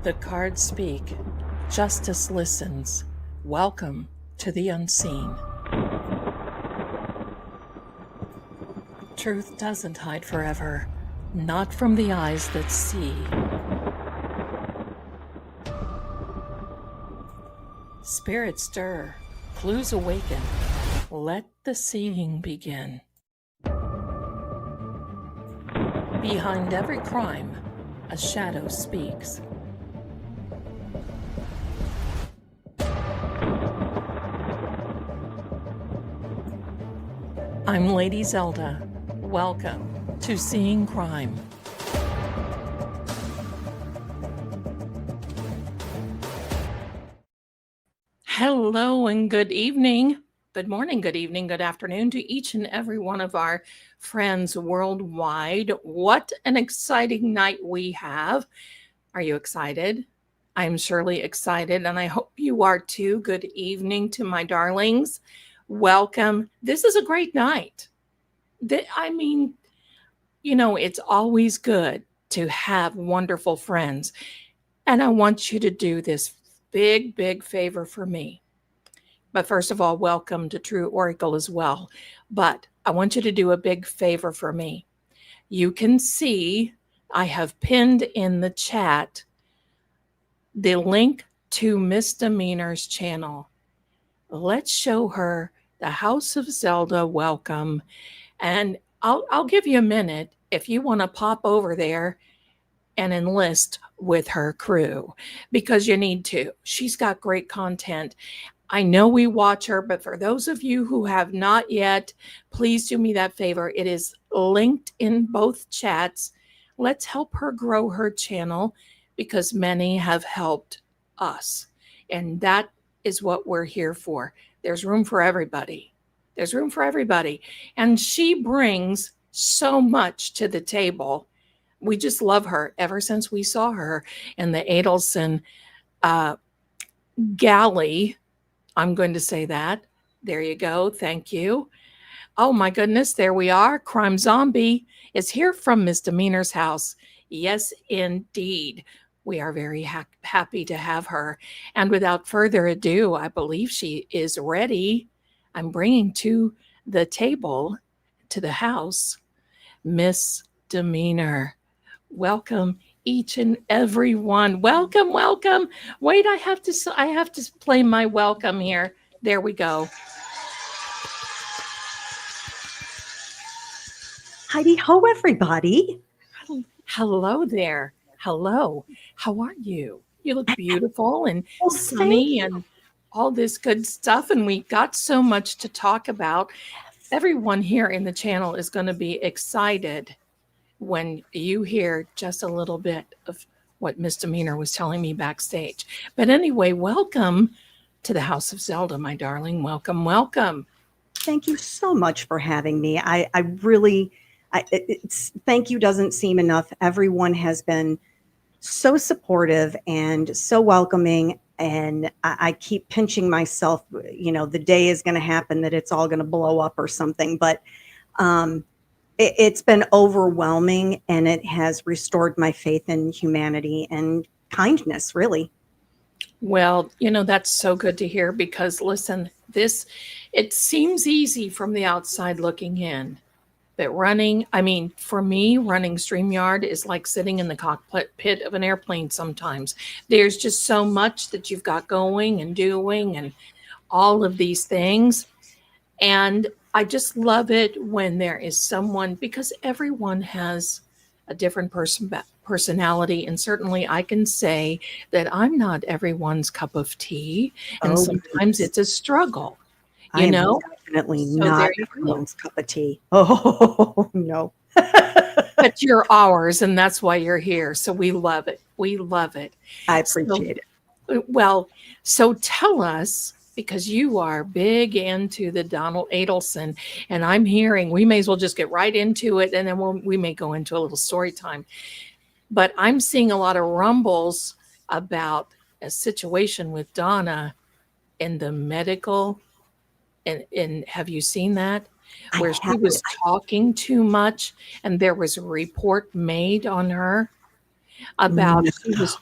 The cards speak. Justice listens. Welcome to the unseen. Truth doesn't hide forever, not from the eyes that see. Spirits stir, clues awaken. Let the seeing begin. Behind every crime, a shadow speaks. I'm Lady Zelda. Welcome to Seeing Crime. Hello and good evening. Good morning, good evening, good afternoon to each and every one of our friends worldwide. What an exciting night we have. Are you excited? I'm surely excited, and I hope you are too. Good evening to my darlings. Welcome. This is a great night. It's always good to have wonderful friends. And I want you to do this big, big favor for me. But first of all, welcome to True Oracle as well. But I want you to do a big favor for me. You can see I have pinned in the chat the link to Miss Demeanor's channel. Let's show her the House of Zelda welcome. And I'll give you a minute if you want to pop over there and enlist with her crew, because you need to. She's got great content. I know we watch her, but for those of you who have not yet, please do me that favor. It is linked in both chats. Let's help her grow her channel, because many have helped us. And that is what we're here for. There's room for everybody. There's room for everybody. And she brings so much to the table. We just love her ever since we saw her in the Adelson galley. I'm going to say that. There you go. Thank you. Oh my goodness, there we are. Crime Zombie is here from Miss Demeanor's house. Yes, indeed. We are very happy to have her. And without further ado, I believe she is ready. I'm bringing to the table, to the house, Miss Demeanor. Welcome each and every one. Welcome, welcome. Wait, I have to play my welcome here. There we go. Heidi ho, everybody. Hello there. Hello. How are you? You look beautiful and Well, sunny and all this good stuff. And we got so much to talk about. Everyone here in the channel is going to be excited when you hear just a little bit of what Miss Demeanor was telling me backstage. But anyway, welcome to the House of Zelda, my darling. Welcome, welcome. Thank you so much for having me. Thank you doesn't seem enough. Everyone has been so supportive and so welcoming. And I keep pinching myself, the day is going to happen that it's all going to blow up or something. But it's been overwhelming, and it has restored my faith in humanity and kindness, really. Well, that's so good to hear, because listen, it seems easy from the outside looking in. But for me, running StreamYard is like sitting in the cockpit of an airplane sometimes. There's just so much that you've got going and doing and all of these things. And I just love it when there is someone, because everyone has a different personality. And certainly I can say that I'm not everyone's cup of tea. And sometimes it's a struggle. I am definitely not everyone's cup of tea. Oh, no. But you're ours, and that's why you're here. So we love it. We love it. I appreciate it. Well, so tell us, because you are big into the Donald Adelson, and I'm hearing we may as well just get right into it, and then we may go into a little story time. But I'm seeing a lot of rumbles about a situation with Donna in the medical. And have you seen that? Where she was talking too much, and there was a report made on her about she was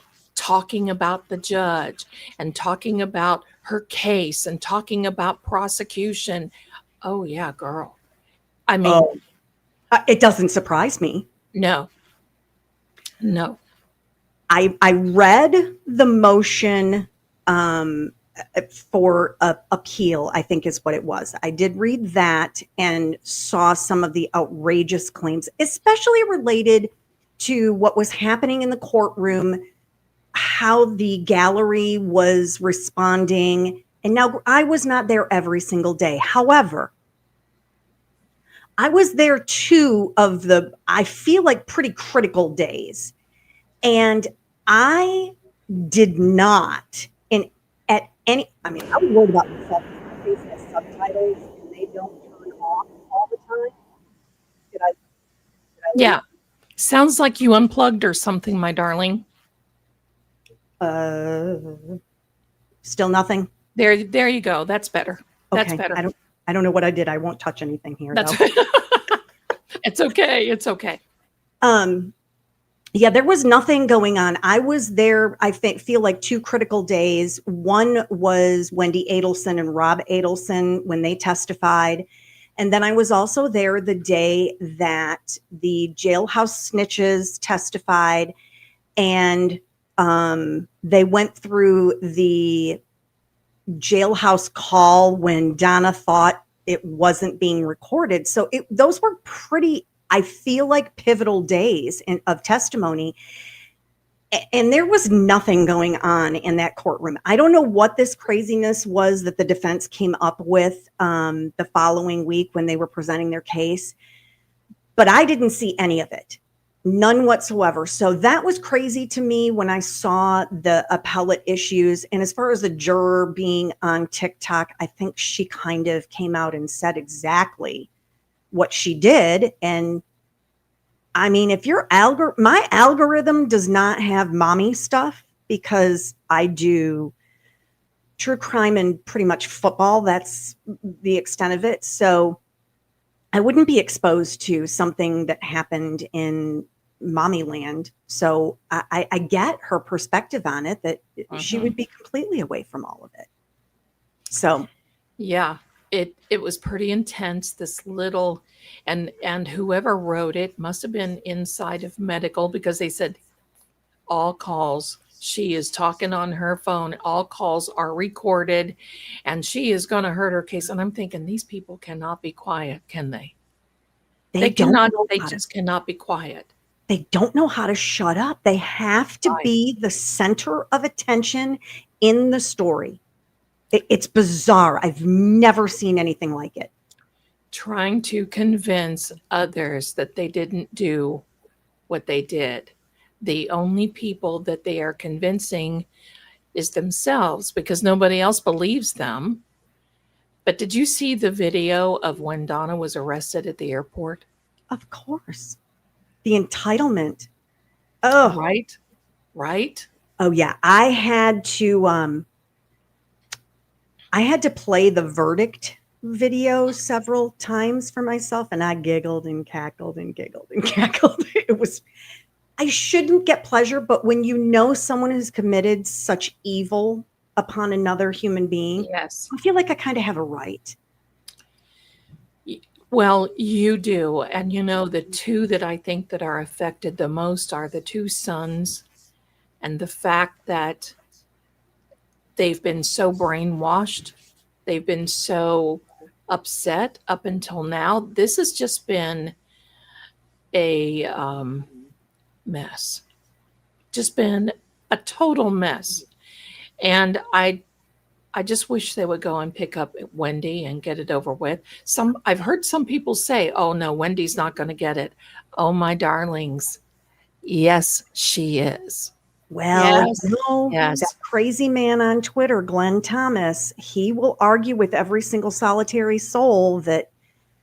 talking about the judge and talking about her case and talking about prosecution. Oh, yeah, girl. I mean, It doesn't surprise me. no. I read the motion for appeal, I think is what it was. I did read that and saw some of the outrageous claims, especially related to what was happening in the courtroom, how the gallery was responding. And now I was not there every single day. However, I was there 2 of the, I feel like, pretty critical days. And I did not, at any, I mean, I was worried about myself in case the subtitles and they don't turn off all the time. Did I Yeah. Sounds like you unplugged or something, my darling. Still nothing? There you go. That's better. That's Okay. better. I don't know what I did. I won't touch anything here. That's It's okay. It's okay. Yeah, there was nothing going on. I was there, I feel like 2 critical days. One was Wendy Adelson and Rob Adelson when they testified. And then I was also there the day that the jailhouse snitches testified. And they went through the jailhouse call when Donna thought it wasn't being recorded. So those were pretty, I feel like, pivotal days of testimony. And there was nothing going on in that courtroom. I don't know what this craziness was that the defense came up with the following week when they were presenting their case, but I didn't see any of it. None whatsoever. So that was crazy to me when I saw the appellate issues. And as far as the juror being on TikTok, I think she kind of came out and said exactly what she did. And I mean, if your my algorithm does not have mommy stuff, because I do true crime and pretty much football, that's the extent of it. So I wouldn't be exposed to something that happened in mommy land. So I get her perspective on it, that she would be completely away from all of it. So yeah, it was pretty intense. This little, and whoever wrote it must have been inside of medical, because they said all calls, she is talking on her phone, all calls are recorded, and she is going to hurt her case. And I'm thinking, these people cannot be quiet, can they? They cannot. They just cannot be quiet. They don't know how to shut up. They have to be the center of attention in the story. It's bizarre. I've never seen anything like it. Trying to convince others that they didn't do what they did. The only people that they are convincing is themselves, because nobody else believes them. But did you see the video of when Donna was arrested at the airport? Of course. The entitlement. Oh, right. Oh yeah. I had to play the verdict video several times for myself, and I giggled and cackled and giggled and cackled. I shouldn't get pleasure, but when you know someone has committed such evil upon another human being, yes, I feel like I kind of have a right. Well, you do. And the 2 that I think that are affected the most are the 2 sons, and the fact that they've been so brainwashed. They've been so upset up until now. This has just been a mess. Just been a total mess. And I just wish they would go and pick up Wendy and get it over with. I've heard some people say, oh no, Wendy's not going to get it. Oh, my darlings. Yes, she is. Well, yes. That crazy man on Twitter, Glenn Thomas, he will argue with every single solitary soul that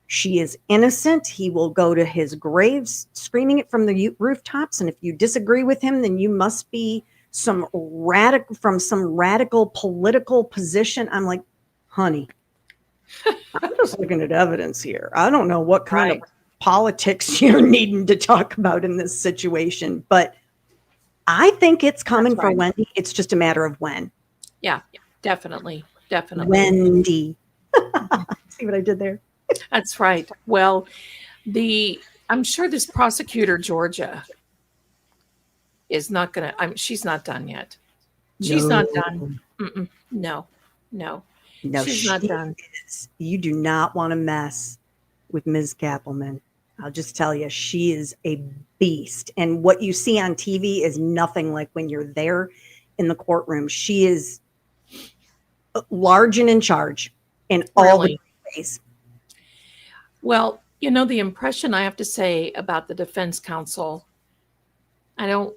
she is innocent. He will go to his graves screaming it from the rooftops. And if you disagree with him, then you must be some radical political position. I'm like, honey, I'm just looking at evidence here. I don't know what kind of politics you're needing to talk about in this situation, but I think it's coming That's for right. Wendy. It's just a matter of when. Yeah, definitely. Definitely. Wendy. See what I did there? That's right. Well, I'm sure this prosecutor, Georgia, is not going to, she's not done yet. She's not done. No. No, no, No, she's not she done. is. You do not want to mess with Ms. Kappelman. I'll just tell you, she is a beast. And what you see on TV is nothing like when you're there in the courtroom. She is large and in charge in all the Really. ways. Well, the impression I have to say about the defense counsel, and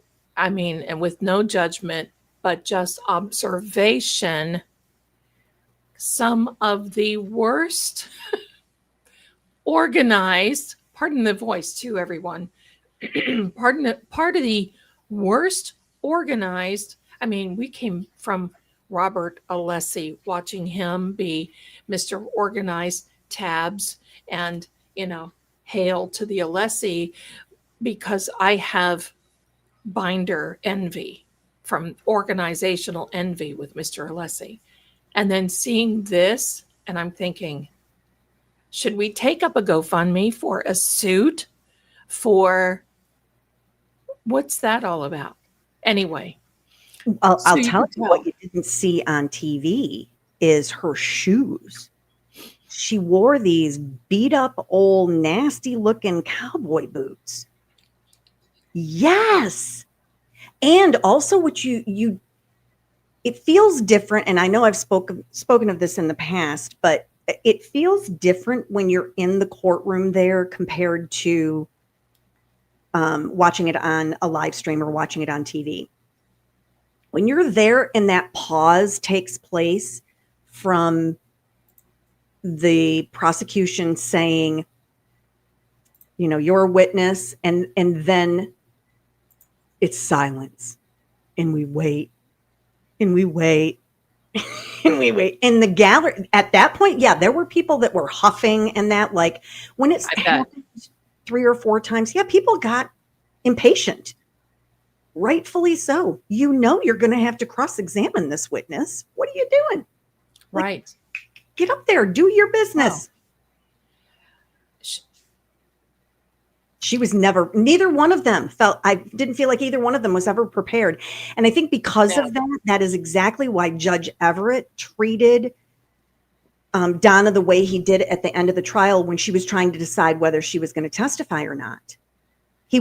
with no judgment, but just observation, some of the worst organized, pardon the voice too, everyone, part of the worst organized. We came from Robert Alessi, watching him be Mr. Organized Tabs, and, hail to the Alessi, because I have binder envy from organizational envy with Mr. Alessi. And then seeing this, and I'm thinking, should we take up a GoFundMe for a suit for what's that all about? Anyway. I'll tell you what you didn't see on TV is her shoes. She wore these beat up, old, nasty looking cowboy boots. Yes. And also what it feels different. And I know I've spoken of this in the past, but it feels different when you're in the courtroom there compared to watching it on a live stream or watching it on TV. When you're there and that pause takes place from the prosecution saying, you're a witness, and then it's silence, and we wait, and we wait, and we wait. In the gallery, at that point, yeah, there were people that were huffing, and that, like, when it's happened 3 or 4 times, yeah, people got impatient. Rightfully so. You're going to have to cross-examine this witness. What are you doing? Right. Get up there. Do your business. Wow. She was neither one of them I didn't feel like either one of them was ever prepared. And I think because of that is exactly why Judge Everett treated Donna the way he did at the end of the trial when she was trying to decide whether she was going to testify or not. He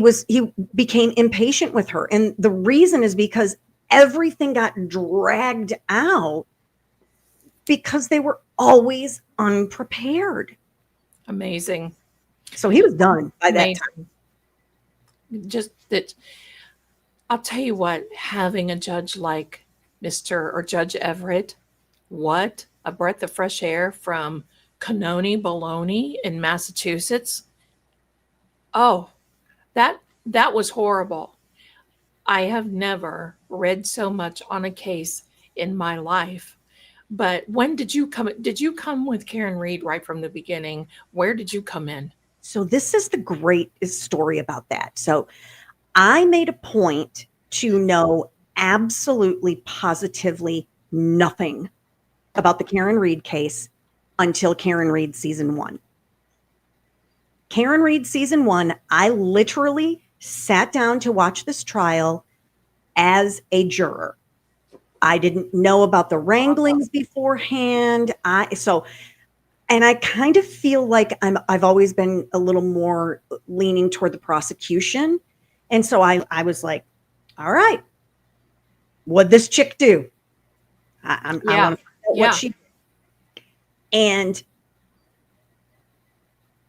became impatient with her. And the reason is because everything got dragged out because they were always unprepared. Amazing. So he was done by that time. Just that, I'll tell you what, having a judge like Mr. or Judge Everett, what a breath of fresh air from Cannoni Baloney in Massachusetts. Oh, that was horrible. I have never read so much on a case in my life. But when did you come? Did you come with Karen Reed right from the beginning? Where did you come in? So this is the great story about that. So I made a point to know absolutely positively nothing about the Karen Reed case until Karen Reed season 1. Karen Reed season 1, I literally sat down to watch this trial as a juror. I didn't know about the wranglings beforehand. And I kind of feel like I've always been a little more leaning toward the prosecution. And so I was like, all right, what'd this chick do? I want to find out what she did. And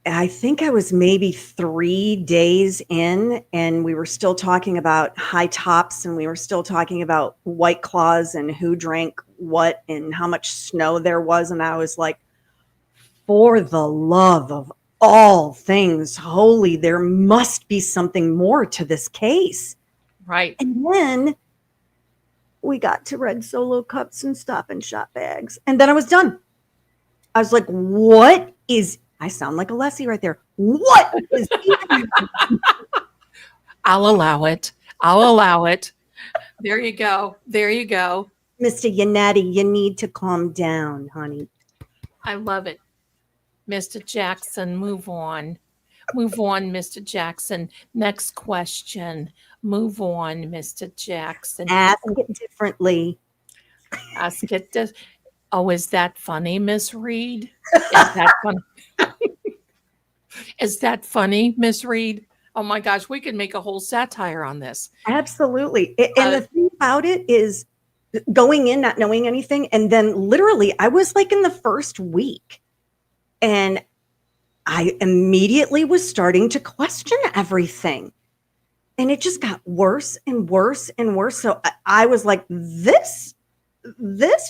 I think I was maybe 3 days in, and we were still talking about high tops, and we were still talking about White Claws and who drank what and how much snow there was. And I was like, for the love of all things holy, there must be something more to this case. Right. And then we got to red Solo cups and Stop and Shop bags. And then I was done. I was like, what is... I sound like Alessi right there. What is I'll allow it. There you go. There you go. Mr. Yannetti, you need to calm down, honey. I love it. Mr. Jackson, move on. Move on, Mr. Jackson. Next question. Move on, Mr. Jackson. Ask it differently. Ask it. Oh, is that funny, Miss Reed? Is that funny? Is that funny, Miss Reed? Oh my gosh, we could make a whole satire on this. Absolutely. And the thing about it is going in, not knowing anything. And then literally, I was like in the first week and I immediately was starting to question everything. And it just got worse and worse and worse. So I was like, this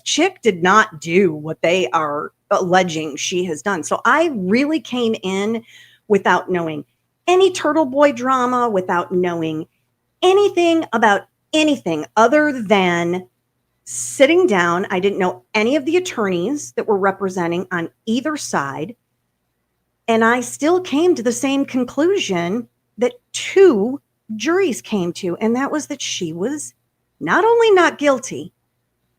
chick did not do what they are alleging she has done. So I really came in without knowing any Turtle Boy drama, without knowing anything about anything other than sitting down. I didn't know any of the attorneys that were representing on either side. And I still came to the same conclusion that two juries came to, and that was that she was not only not guilty,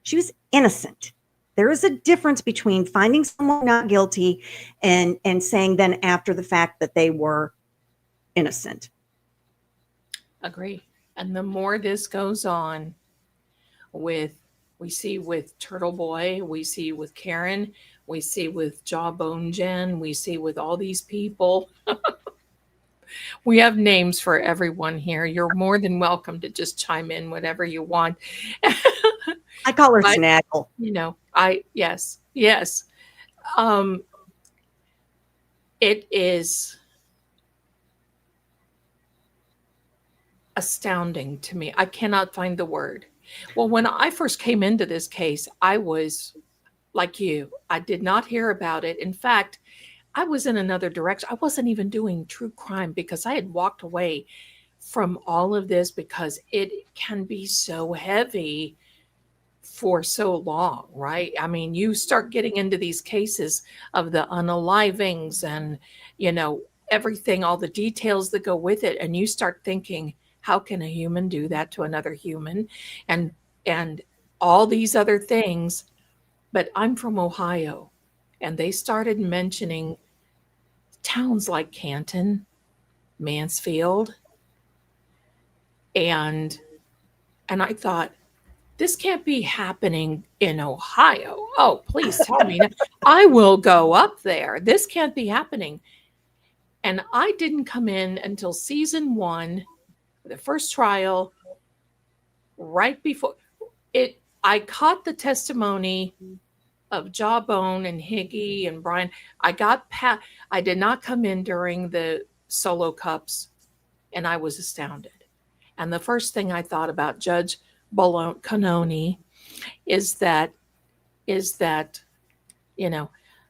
she was innocent. There is a difference between finding someone not guilty and saying then after the fact that they were innocent. Agree. And the more this goes on we see with Turtle Boy, we see with Karen, we see with Jawbone Jen, we see with all these people. We have names for everyone here. You're more than welcome to just chime in whatever you want. I call her Snaggle. Yes. It is astounding to me. I cannot find the word. Well, when I first came into this case, I was like you. I did not hear about it. In fact, I was in another direction. I wasn't even doing true crime because I had walked away from all of this because it can be so heavy for so long, right? I mean, you start getting into these cases of the unalivings and, everything, all the details that go with it. And you start thinking, how can a human do that to another human? And all these other things. But I'm from Ohio, and they started mentioning towns like Canton, Mansfield, and I thought, this can't be happening in Ohio. Oh, please tell me. I will go up there. This can't be happening. And I didn't come in until season 1, the first trial, right before it. I caught the testimony of Jawbone and Higgy and Brian. I did not come in during the solo cups, and I was astounded. And the first thing I thought about Judge Canoni is that,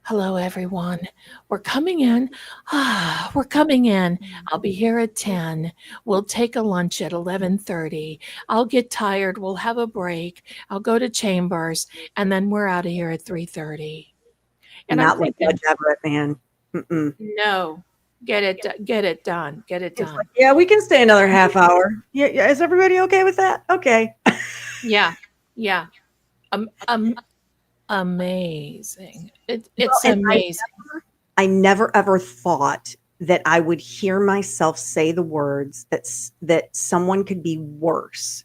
hello everyone. We're coming in. We're coming in. I'll be here at 10. We'll take a lunch at 11:30. I'll get tired. We'll have a break. I'll go to Chambers, and then we're out of here at 3:30. And not I'm thinking, with Judge Everett, man. no, get it done. Get it done. Like, yeah, we can stay another half hour. Yeah, is everybody okay with that? Okay. Yeah. Amazing. It's Well, amazing. I never ever thought that I would hear myself say the words that someone could be worse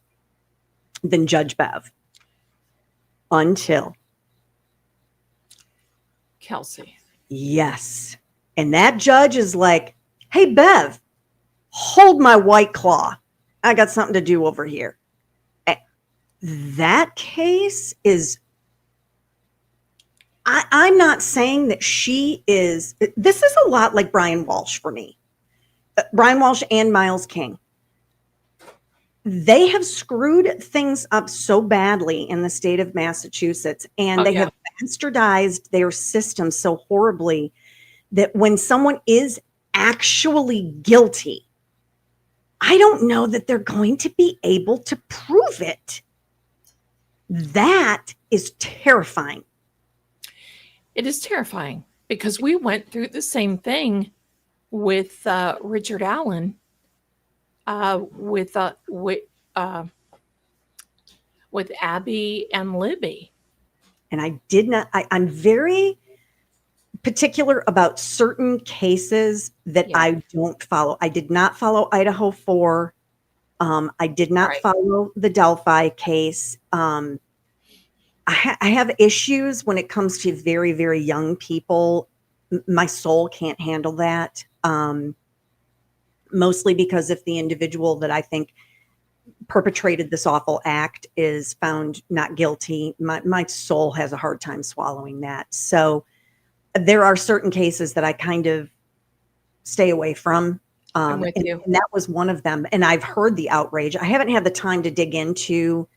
than Judge Bev until Kelsey. Yes. And that judge is like, hey, Bev, hold my White Claw. I got something to do over here. That case is, I'm not saying that she is, this is a lot like Brian Walsh for me. Brian Walsh and Miles King. They have screwed things up so badly in the state of Massachusetts, and they have bastardized their system so horribly that when someone is actually guilty, I don't know that they're going to be able to prove it. That is terrifying. It is terrifying because we went through the same thing with Richard Allen, with with Abby and Libby. And I did not, I'm very particular about certain cases that Yeah. I don't follow. I did not follow Idaho 4. I did not Right. follow the Delphi case. I have issues when it comes to very, very young people. My soul can't handle that. Mostly because if the individual that I think perpetrated this awful act is found not guilty, my soul has a hard time swallowing that. So there are certain cases that I kind of stay away from. I'm with you. And that was one of them. And I've heard the outrage. I haven't had the time to dig into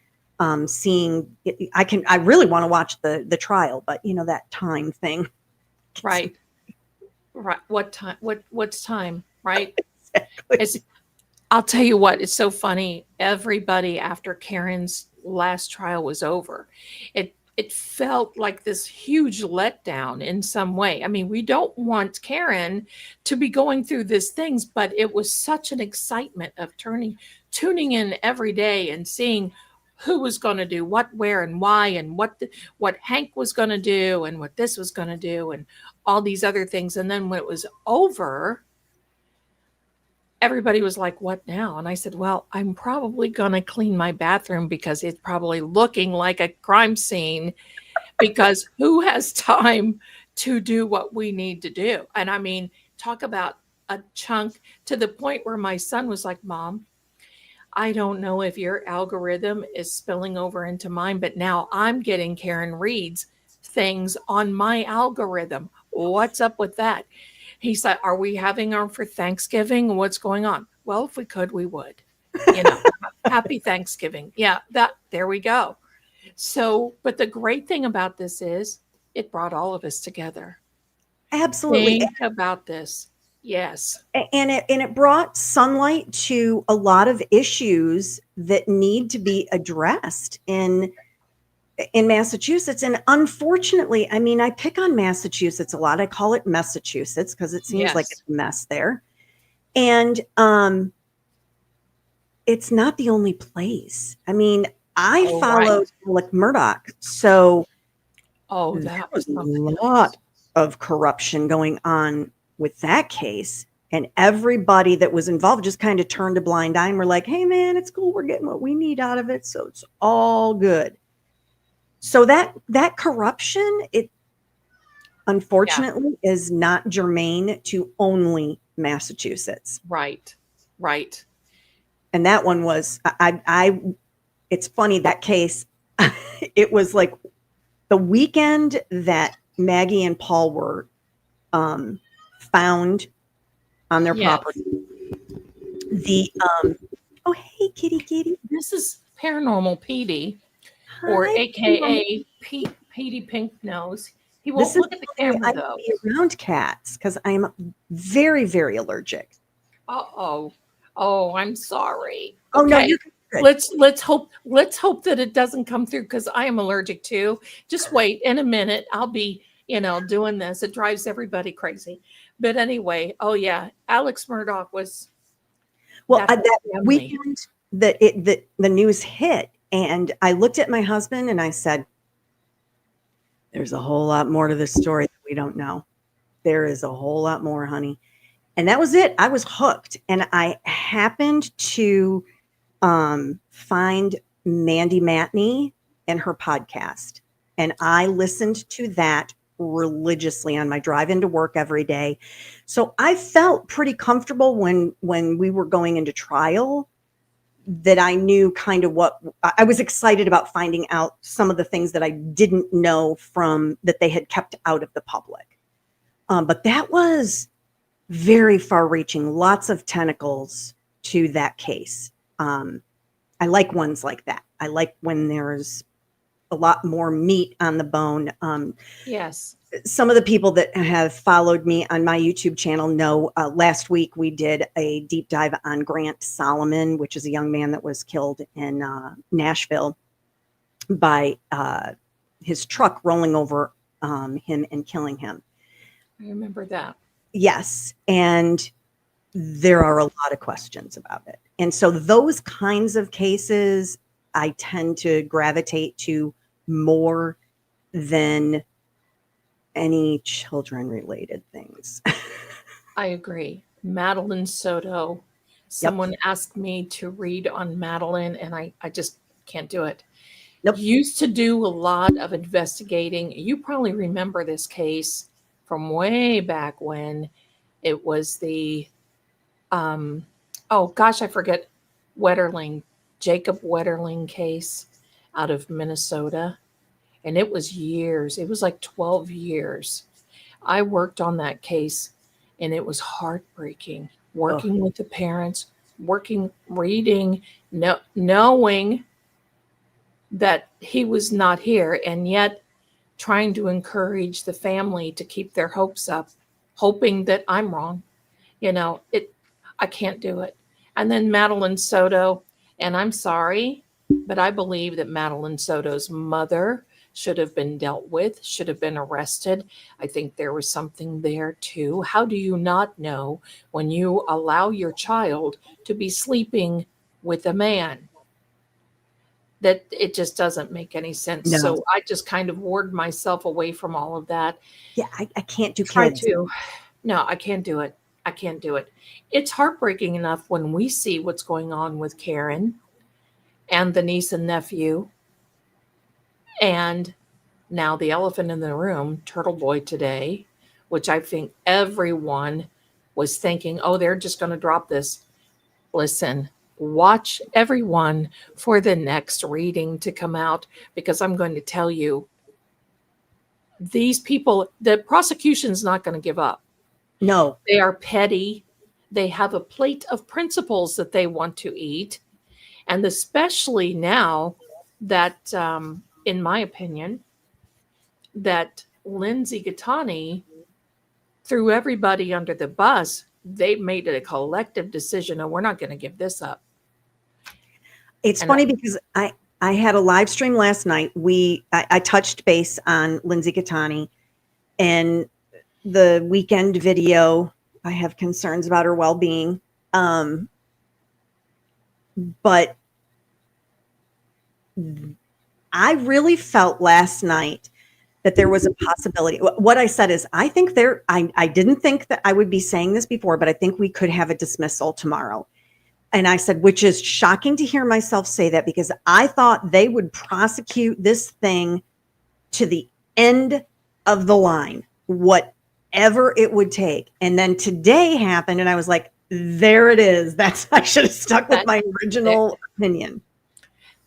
seeing. I really want to watch the trial, but you know that time thing. Right. Right. What time? What's time? Right. Exactly. I'll tell you what. It's so funny. Everybody after Karen's last trial was over, it felt like this huge letdown in some way. I mean, we don't want Karen to be going through these things, but it was such an excitement of tuning in every day and seeing who was going to do what, where, and why, and what Hank was going to do, and what this was going to do, and all these other things. And then when it was over, everybody was like, "What now?" And I said, "Well, I'm probably going to clean my bathroom because it's probably looking like a crime scene, because who has time to do what we need to do?" And I mean, talk about a chunk, to the point where my son was like, "Mom, I don't know if your algorithm is spilling over into mine, but now I'm getting Karen Reed's things on my algorithm. What's up with that?" He said, "Are we having our for Thanksgiving? What's going on?" Well, if we could, we would. You know, happy Thanksgiving. Yeah, there we go. So, but the great thing about this is it brought all of us together. Absolutely. Think about this. Yes. And it brought sunlight to a lot of issues that need to be addressed in Massachusetts. And unfortunately, I mean, I pick on Massachusetts a lot. I call it Massachusetts because it seems like it's Yes. a mess there. And it's not the only place. I mean, I Oh, right. followed Alec Murdoch, so Oh, there that was was a something lot else. of corruption going on with that case. And everybody that was involved just kind of turned a blind eye and were like, "Hey, man, it's cool. We're getting what we need out of it. So it's all good." So that corruption, it Yeah. unfortunately is not germane to only Massachusetts. Right. Right. And that one was, it's funny, that case, it was like the weekend that Maggie and Paul were found on their Yes. property. The oh, hey, kitty. This is Paranormal Petey, or Hi. AKA Petey Pink Nose. He This won't is look at the why camera I though. be around cats because I'm very, very allergic. Uh-oh. Oh, I'm sorry. Oh no, Okay. you're good. Let's hope that it doesn't come through, because I am allergic too. Just wait in a minute. I'll be, doing this. It drives everybody crazy. But anyway, oh yeah, Alex Murdoch was Well, that whole that family. weekend that the news hit, and I looked at my husband and I said, "There's a whole lot more to this story that we don't know. There is a whole lot more, honey." And that was it. I was hooked, and I happened to find Mandy Matney and her podcast, and I listened to that religiously on my drive into work every day. So I felt pretty comfortable when we were going into trial, that I knew kind of what I was excited about, finding out some of the things that I didn't know from that they had kept out of the public. But that was very far reaching, lots of tentacles to that case. I like ones like that. I like when there's a lot more meat on the bone. Yes. Some of the people that have followed me on my YouTube channel know last week we did a deep dive on Grant Solomon, which is a young man that was killed in Nashville by his truck rolling over him and killing him. I remember that. Yes. And there are a lot of questions about it. And so those kinds of cases, I tend to gravitate to more than any children related things. I agree. Madeline Soto. Yep. Someone asked me to read on Madeline, and I just can't do it. Nope. Used to do a lot of investigating. You probably remember this case from way back when. It was the, oh gosh, I forget, Wetterling, Jacob Wetterling case out of Minnesota. And it was years, it was like 12 years. I worked on that case, and it was heartbreaking Oh, working with the parents, reading, knowing that he was not here, and yet trying to encourage the family to keep their hopes up, hoping that I'm wrong. I can't do it. And then Madeline Soto, and I'm sorry, but I believe that Madeline Soto's mother should have been dealt with, should have been arrested. I think there was something there too. How do you not know when you allow your child to be sleeping with a man? That it just doesn't make any sense. no. So I just kind of ward myself away from all of that. Yeah, I can't do Try kids. to. No, I can't do it. I can't do it. It's heartbreaking enough when we see what's going on with Karen and the niece and nephew, and now the elephant in the room, Turtle Boy today, which I think everyone was thinking, oh, they're just going to drop this. Listen, watch everyone for the next reading to come out, because I'm going to tell you, these people, the prosecution's not going to give up. No. They are petty. They have a plate of principles that they want to eat. And especially now that, in my opinion, that Lindsay Gattani threw everybody under the bus, they made it a collective decision. And we're not going to give this up. It's funny because I had a live stream last night. I touched base on Lindsay Gattani, and the weekend video. I have concerns about her well-being. But I really felt last night that there was a possibility. What I said is, I think I didn't think that I would be saying this before, but I think we could have a dismissal tomorrow. And I said, which is shocking to hear myself say that, because I thought they would prosecute this thing to the end of the line, whatever it would take. And then today happened, and I was like, there it is. I should have stuck with my original opinion.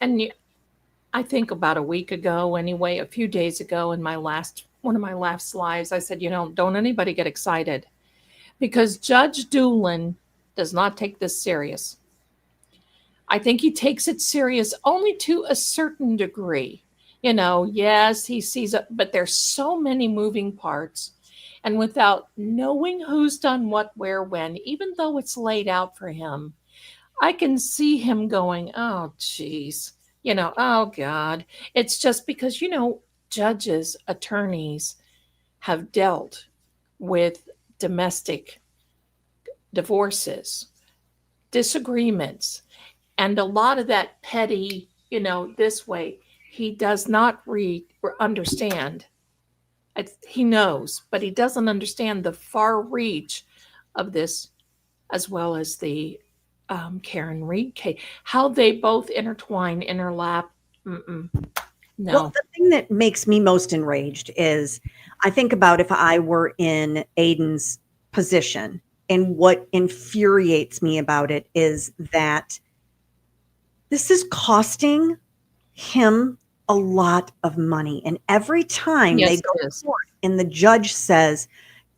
And I think about a week ago, anyway, a few days ago, in one of my last lives, I said, don't anybody get excited, because Judge Doolin does not take this serious. I think he takes it serious only to a certain degree. Yes, he sees it, but there's so many moving parts. And without knowing who's done what, where, when, even though it's laid out for him, I can see him going, oh, geez, oh, God. It's just because, judges, attorneys have dealt with domestic divorces, disagreements, and a lot of that petty, this way. He does not read or understand. He knows, but he doesn't understand the far reach of this, as well as the Karen Reed case, how they both intertwine, interlap. No. Well, the thing that makes me most enraged is, I think about if I were in Aiden's position, and what infuriates me about it is that this is costing him a lot of money. And every time they go to court and the judge says,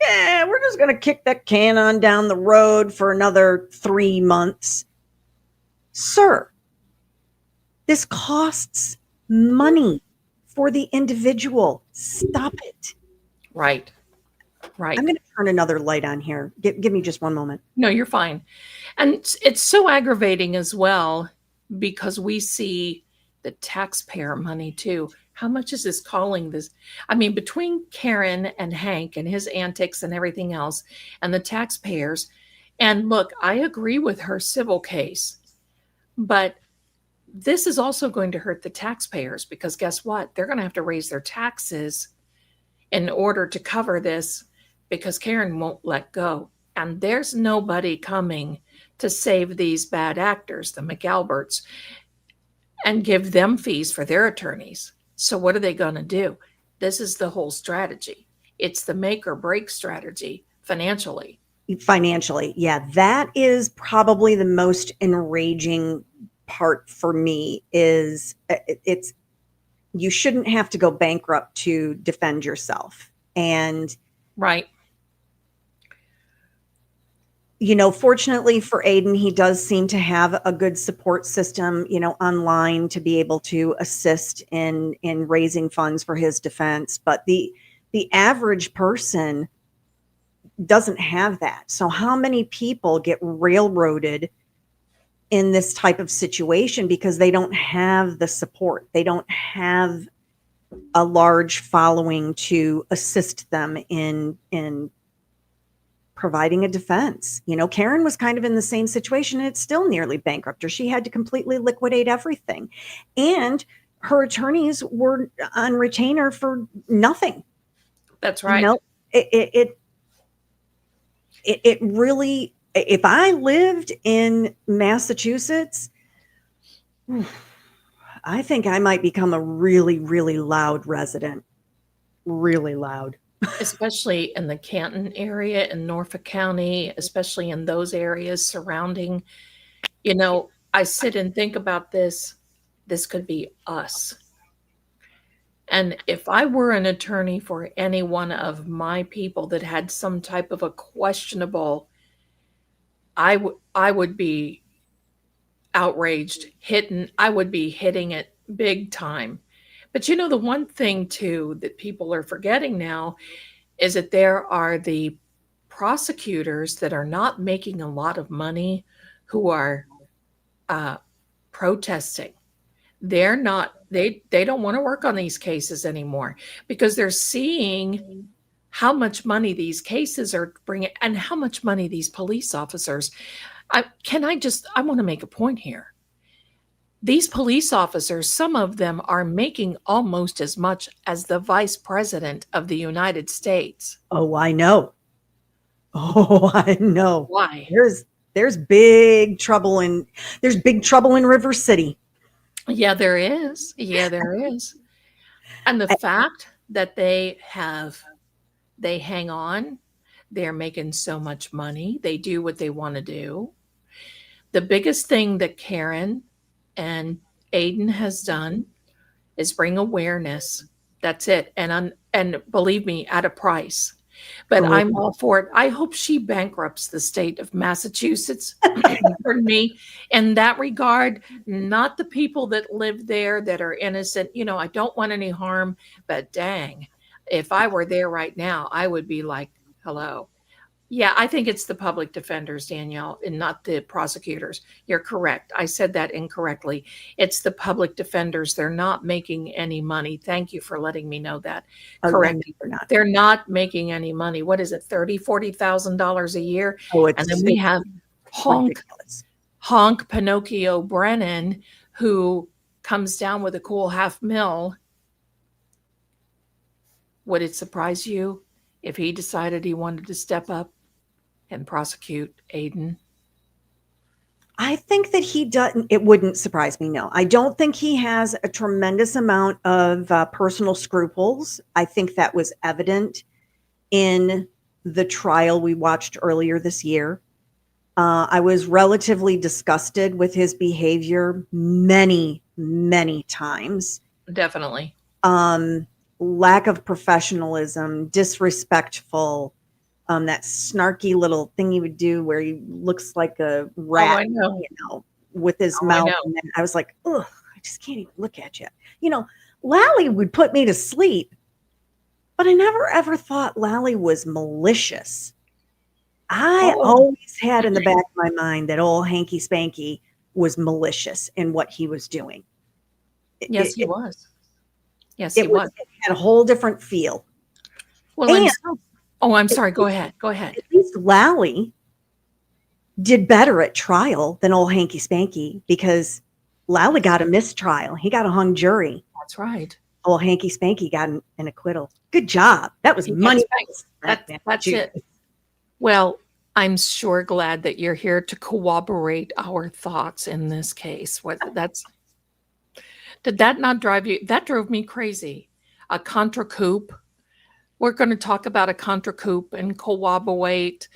yeah, we're just going to kick that can on down the road for another 3 months. Sir, this costs money for the individual. Stop it. Right. I'm going to turn another light on here. Give me just one moment. No, you're fine. And it's so aggravating as well, because we see the taxpayer money too. How much is this calling this? I mean, between Karen and Hank and his antics and everything else, and the taxpayers. And look, I agree with her civil case, but this is also going to hurt the taxpayers because guess what? They're going to have to raise their taxes in order to cover this because Karen won't let go. And there's nobody coming to save these bad actors, the McAlberts, and give them fees for their attorneys. So what are they going to do? This is the whole strategy. It's the make or break strategy financially. Financially, yeah, that is probably the most enraging part for me. Is it's you shouldn't have to go bankrupt to defend yourself. And right, fortunately for Aiden, he does seem to have a good support system, online to be able to assist in raising funds for his defense. But the average person doesn't have that. So how many people get railroaded in this type of situation because they don't have the support? They don't have a large following to assist them in providing a defense. Karen was kind of in the same situation, and it's still nearly bankrupt her. She had to completely liquidate everything. And her attorneys were on retainer for nothing. That's right. It really, if I lived in Massachusetts, I think I might become a really, really loud resident. Really loud. Especially in the Canton area in Norfolk County, especially in those areas surrounding. I sit and think about this. This could be us. And if I were an attorney for any one of my people that had some type of a questionable, I would be outraged, I would be hitting it big time. But the one thing too that people are forgetting now is that there are the prosecutors that are not making a lot of money who are protesting. They're not, they don't want to work on these cases anymore because they're seeing how much money these cases are bringing and how much money these police officers. I want to make a point here. These police officers, some of them are making almost as much as the vice president of the United States. Oh, I know. Why? There's big trouble in River City. Yeah, there is. And the fact that they hang on, they're making so much money. They do what they want to do. The biggest thing that Karen and Aiden has done is bring awareness. That's it. And believe me, at a price. But I'm all for it. I hope she bankrupts the state of Massachusetts. For me, in that regard, not the people that live there that are innocent. I don't want any harm, but dang, if I were there right now, I would be like, hello. Yeah, I think it's the public defenders, Danielle, and not the prosecutors. You're correct. I said that incorrectly. It's the public defenders. They're not making any money. Thank you for letting me know that. Correct. They're not making any money. What is it, $30,000, $40,000 a year? And then we have honk Pinocchio Brennan, who comes down with a cool $500,000. Would it surprise you if he decided he wanted to step up and prosecute Aiden? I think that he doesn't. It wouldn't surprise me. No, I don't think he has a tremendous amount of personal scruples. I think that was evident in the trial we watched earlier this year. I was relatively disgusted with his behavior many, many times. Definitely. Lack of professionalism, disrespectful. That snarky little thing he would do where he looks like a rat, with his mouth. And I was like, ugh, I just can't even look at you. Lally would put me to sleep, but I never ever thought Lally was malicious. I always had in the back of my mind that old Hanky Spanky was malicious in what he was doing. Yes, he was. Yes, he was. It had a whole different feel. Well, I'm sorry. Go ahead. At least Lally did better at trial than old Hanky Spanky because Lally got a mistrial. He got a hung jury. That's right. Oh, Hanky Spanky got an acquittal. Good job. That was money. That's it. Well, I'm sure glad that you're here to corroborate our thoughts in this case. Did that not drive you? That drove me crazy. A contra coup. We're going to talk about a contra coup and corroborate.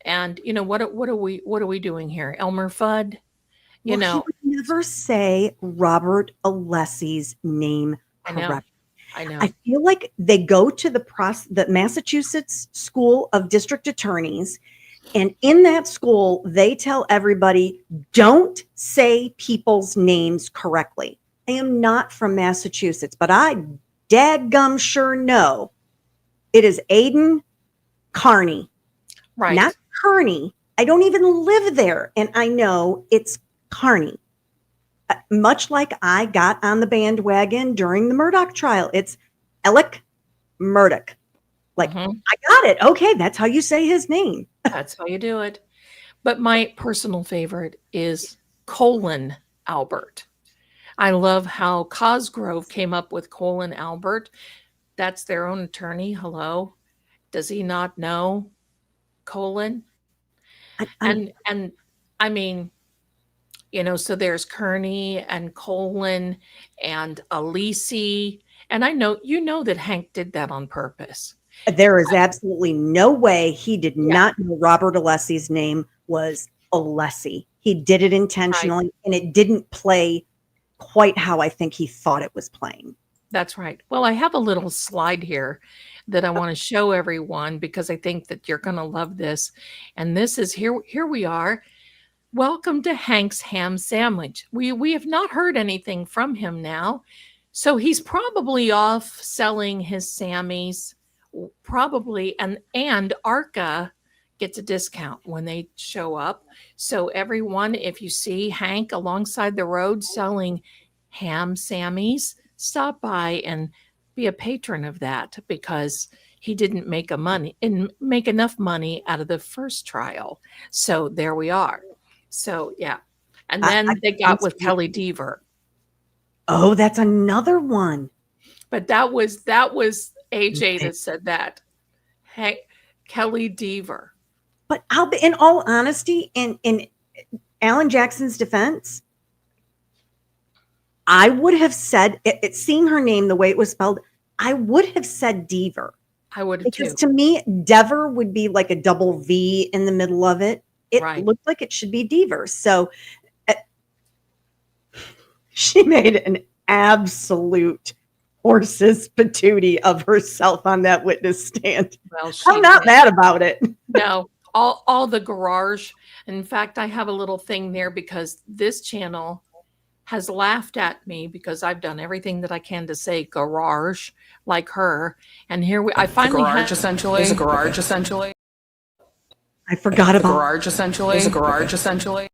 And what are we doing here? Elmer Fudd? He would never say Robert Alessi's name correctly. I know. I feel like they go to the Massachusetts School of District Attorneys, and in that school, they tell everybody, don't say people's names correctly. I am not from Massachusetts, but I dadgum sure know it is Aiden Carney, right? Not Kearney. I don't even live there, and I know it's Carney. Much like I got on the bandwagon during the Murdoch trial. It's Alec Murdoch. Like, I got it. Okay, that's how you say his name. That's how you do it. But my personal favorite is Colin Albert. I love how Cosgrove came up with Colin Albert. That's their own attorney. Hello. Does he not know Colin? And I mean, so there's Kearney and Colin and Alisi. And I know, that Hank did that on purpose. There is absolutely no way he did not know Robert Alessi's name was Alessi. He did it intentionally, and it didn't play quite how I think he thought it was playing. That's right. Well, I have a little slide here that I want to show everyone because I think that you're going to love this. And this is here we are. Welcome to Hank's Ham Sandwich. We have not heard anything from him now. So he's probably off selling his Sammies, probably, and Arca gets a discount when they show up. So everyone, if you see Hank alongside the road selling ham Sammies, stop by and be a patron of that because he didn't make enough money out of the first trial. So there we are. So yeah. And then they got with Kelly Deaver. Oh, that's another one. But that was AJ that said that. Hey, Kelly Deaver. But in all honesty, in Alan Jackson's defense, I would have said, seeing her name the way it was spelled, I would have said Deaver. I would have because to me, Dever would be like a double V in the middle of it. It looked like it should be Deaver. So she made an absolute horse's patootie of herself on that witness stand. Well, I'm not mad about it. No, all the garage. In fact, I have a little thing there because this channel has laughed at me because I've done everything that I can to say garage like her. And here I finally garage essentially. Is a garage essentially. I forgot about garage essentially. Is a garage essentially.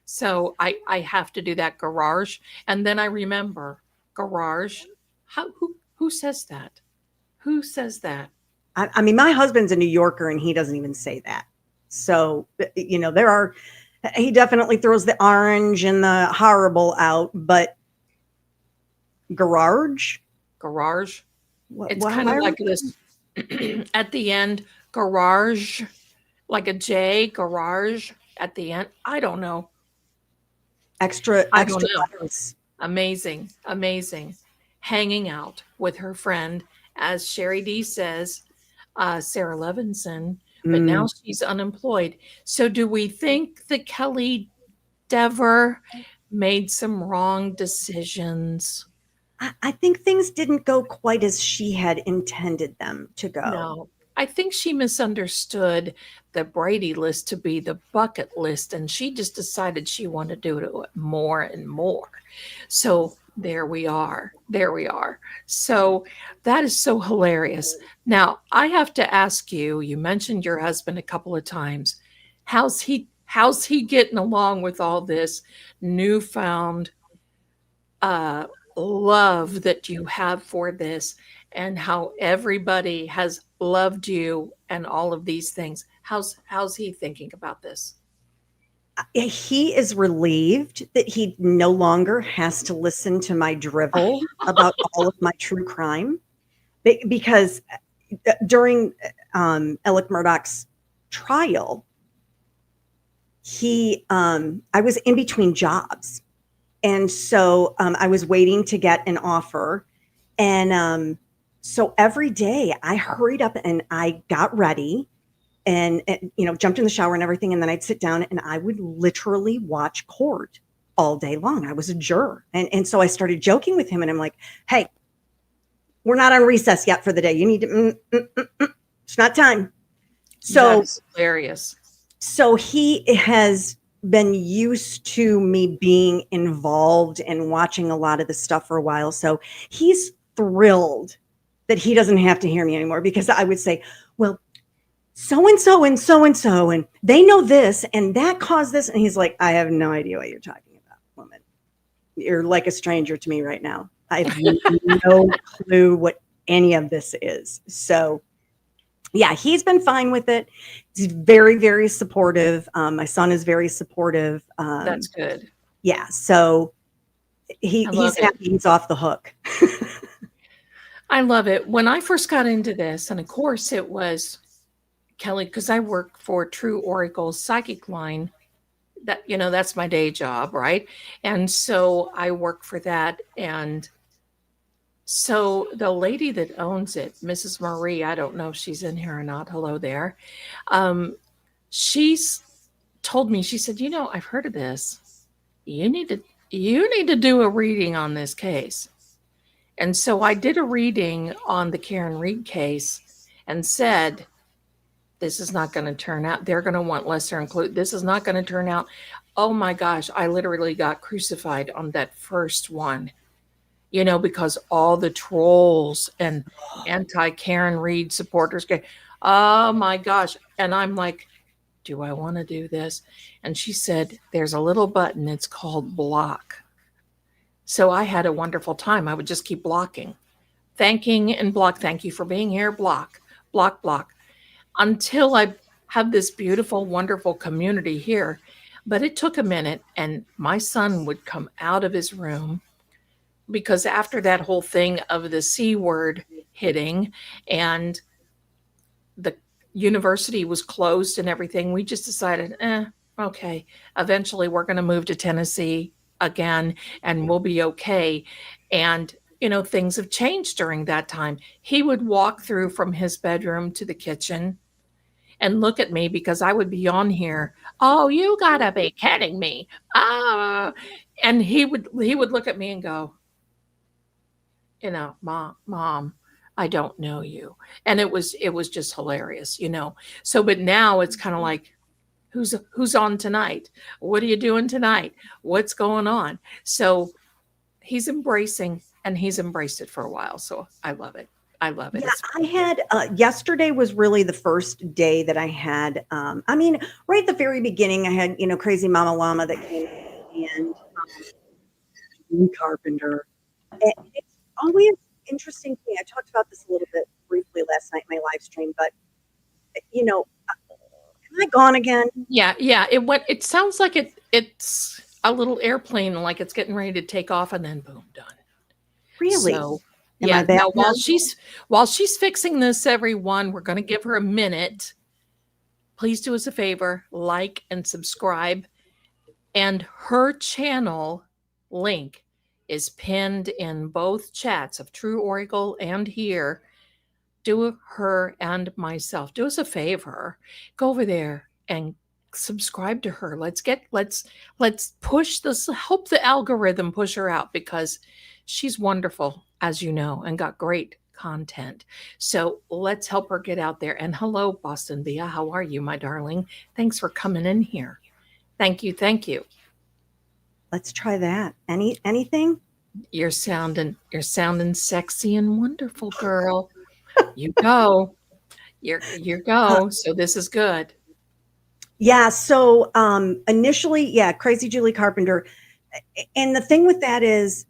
So I have to do that garage. And then I remember garage. Who says that? Who says that? I mean, my husband's a New Yorker and he doesn't even say that. So, he definitely throws the orange and the horrible out, but garage? It's kind of like this at the end, garage, like a J, garage at the end. I don't know. Extra letters. Amazing. Hanging out with her friend, as Sherry D says, Sarah Levinson, but now she's unemployed. So do we think that Kelly Dever made some wrong decisions? I think things didn't go quite as she had intended them to go. No, I think she misunderstood the Brady list to be the bucket list, and she just decided she wanted to do it more and more. So there we are. So that is so hilarious. Now, I have to ask you, you mentioned your husband a couple of times. How's he getting along with all this newfound love that you have for this and how everybody has loved you and all of these things? How's he thinking about this? he is relieved that he no longer has to listen to my drivel about all of my true crime, because during Alec Murdaugh's trial, I was in between jobs. And so I was waiting to get an offer. And so every day I hurried up and I got ready and, jumped in the shower and everything. And then I'd sit down and I would literally watch court all day long. I was a juror. And so I started joking with him and I'm like, hey, we're not on recess yet for the day. You need to, it's not time. So That's hilarious. So he has been used to me being involved and watching a lot of the stuff for a while. So he's thrilled that he doesn't have to hear me anymore, because I would say, well, so-and-so and so-and-so, and they know this and that caused this. And he's like, I have no idea what you're talking about, woman. You're like a stranger to me right now. I have no clue what any of this is. So yeah, he's been fine with it. He's very, very supportive. My son is very supportive. That's good. Yeah, so he's happy he's off the hook. I love it. When I first got into this, and of course it was Kelly, because I work for True Oracle's psychic line. That's my day job, right? And so I work for that. And so the lady that owns it, Mrs. Marie, I don't know if she's in here or not. Hello there. She's told me, she said, I've heard of this. You need to do a reading on this case. And so I did a reading on the Karen Reed case and said, this is not going to turn out. They're going to want lesser included. This is not going to turn out. Oh my gosh, I literally got crucified on that first one. Because all the trolls and anti-Karen Reed supporters go, oh my gosh. And I'm like, do I want to do this? And she said, there's a little button. It's called block. So I had a wonderful time. I would just keep blocking, thanking and block. Thank you for being here. Block, block, block, until I have this beautiful, wonderful community here. But it took a minute, and my son would come out of his room, because after that whole thing of the C word hitting and the university was closed and everything, we just decided, okay, eventually we're going to move to Tennessee again and we'll be okay. And, things have changed during that time. He would walk through from his bedroom to the kitchen and look at me, because I would be on here. Oh, you gotta be kidding me. And he would look at me and go, mom, I don't know you. And it was just hilarious, So, but now it's kind of like, who's on tonight? What are you doing tonight? What's going on? So he's embracing, and he's embraced it for a while. So I love it. I love it. Yeah, I had, yesterday was really the first day that I had, right at the very beginning, I had, crazy Mama Llama that came in, and Carpenter. And it's always interesting to me. I talked about this a little bit briefly last night in my live stream, but am I gone again? Yeah. It sounds like it's a little airplane, like it's getting ready to take off, and then boom, done. Really? So, yeah. Now, while she's fixing this, everyone, we're going to give her a minute. Please do us a favor, like and subscribe. And her channel link is pinned in both chats of True Oracle and here. Do her and myself, do us a favor, go over there and subscribe to her. Let's push this, help the algorithm push her out, because she's wonderful, as you know, and got great content. So let's help her get out there. And hello, Boston Bia, how are you, my darling? Thanks for coming in here. Thank you. Let's try that. Anything? You're sounding sexy and wonderful, girl. You go. You go. So this is good. Yeah. So initially, crazy Julie Carpenter. And the thing with that is,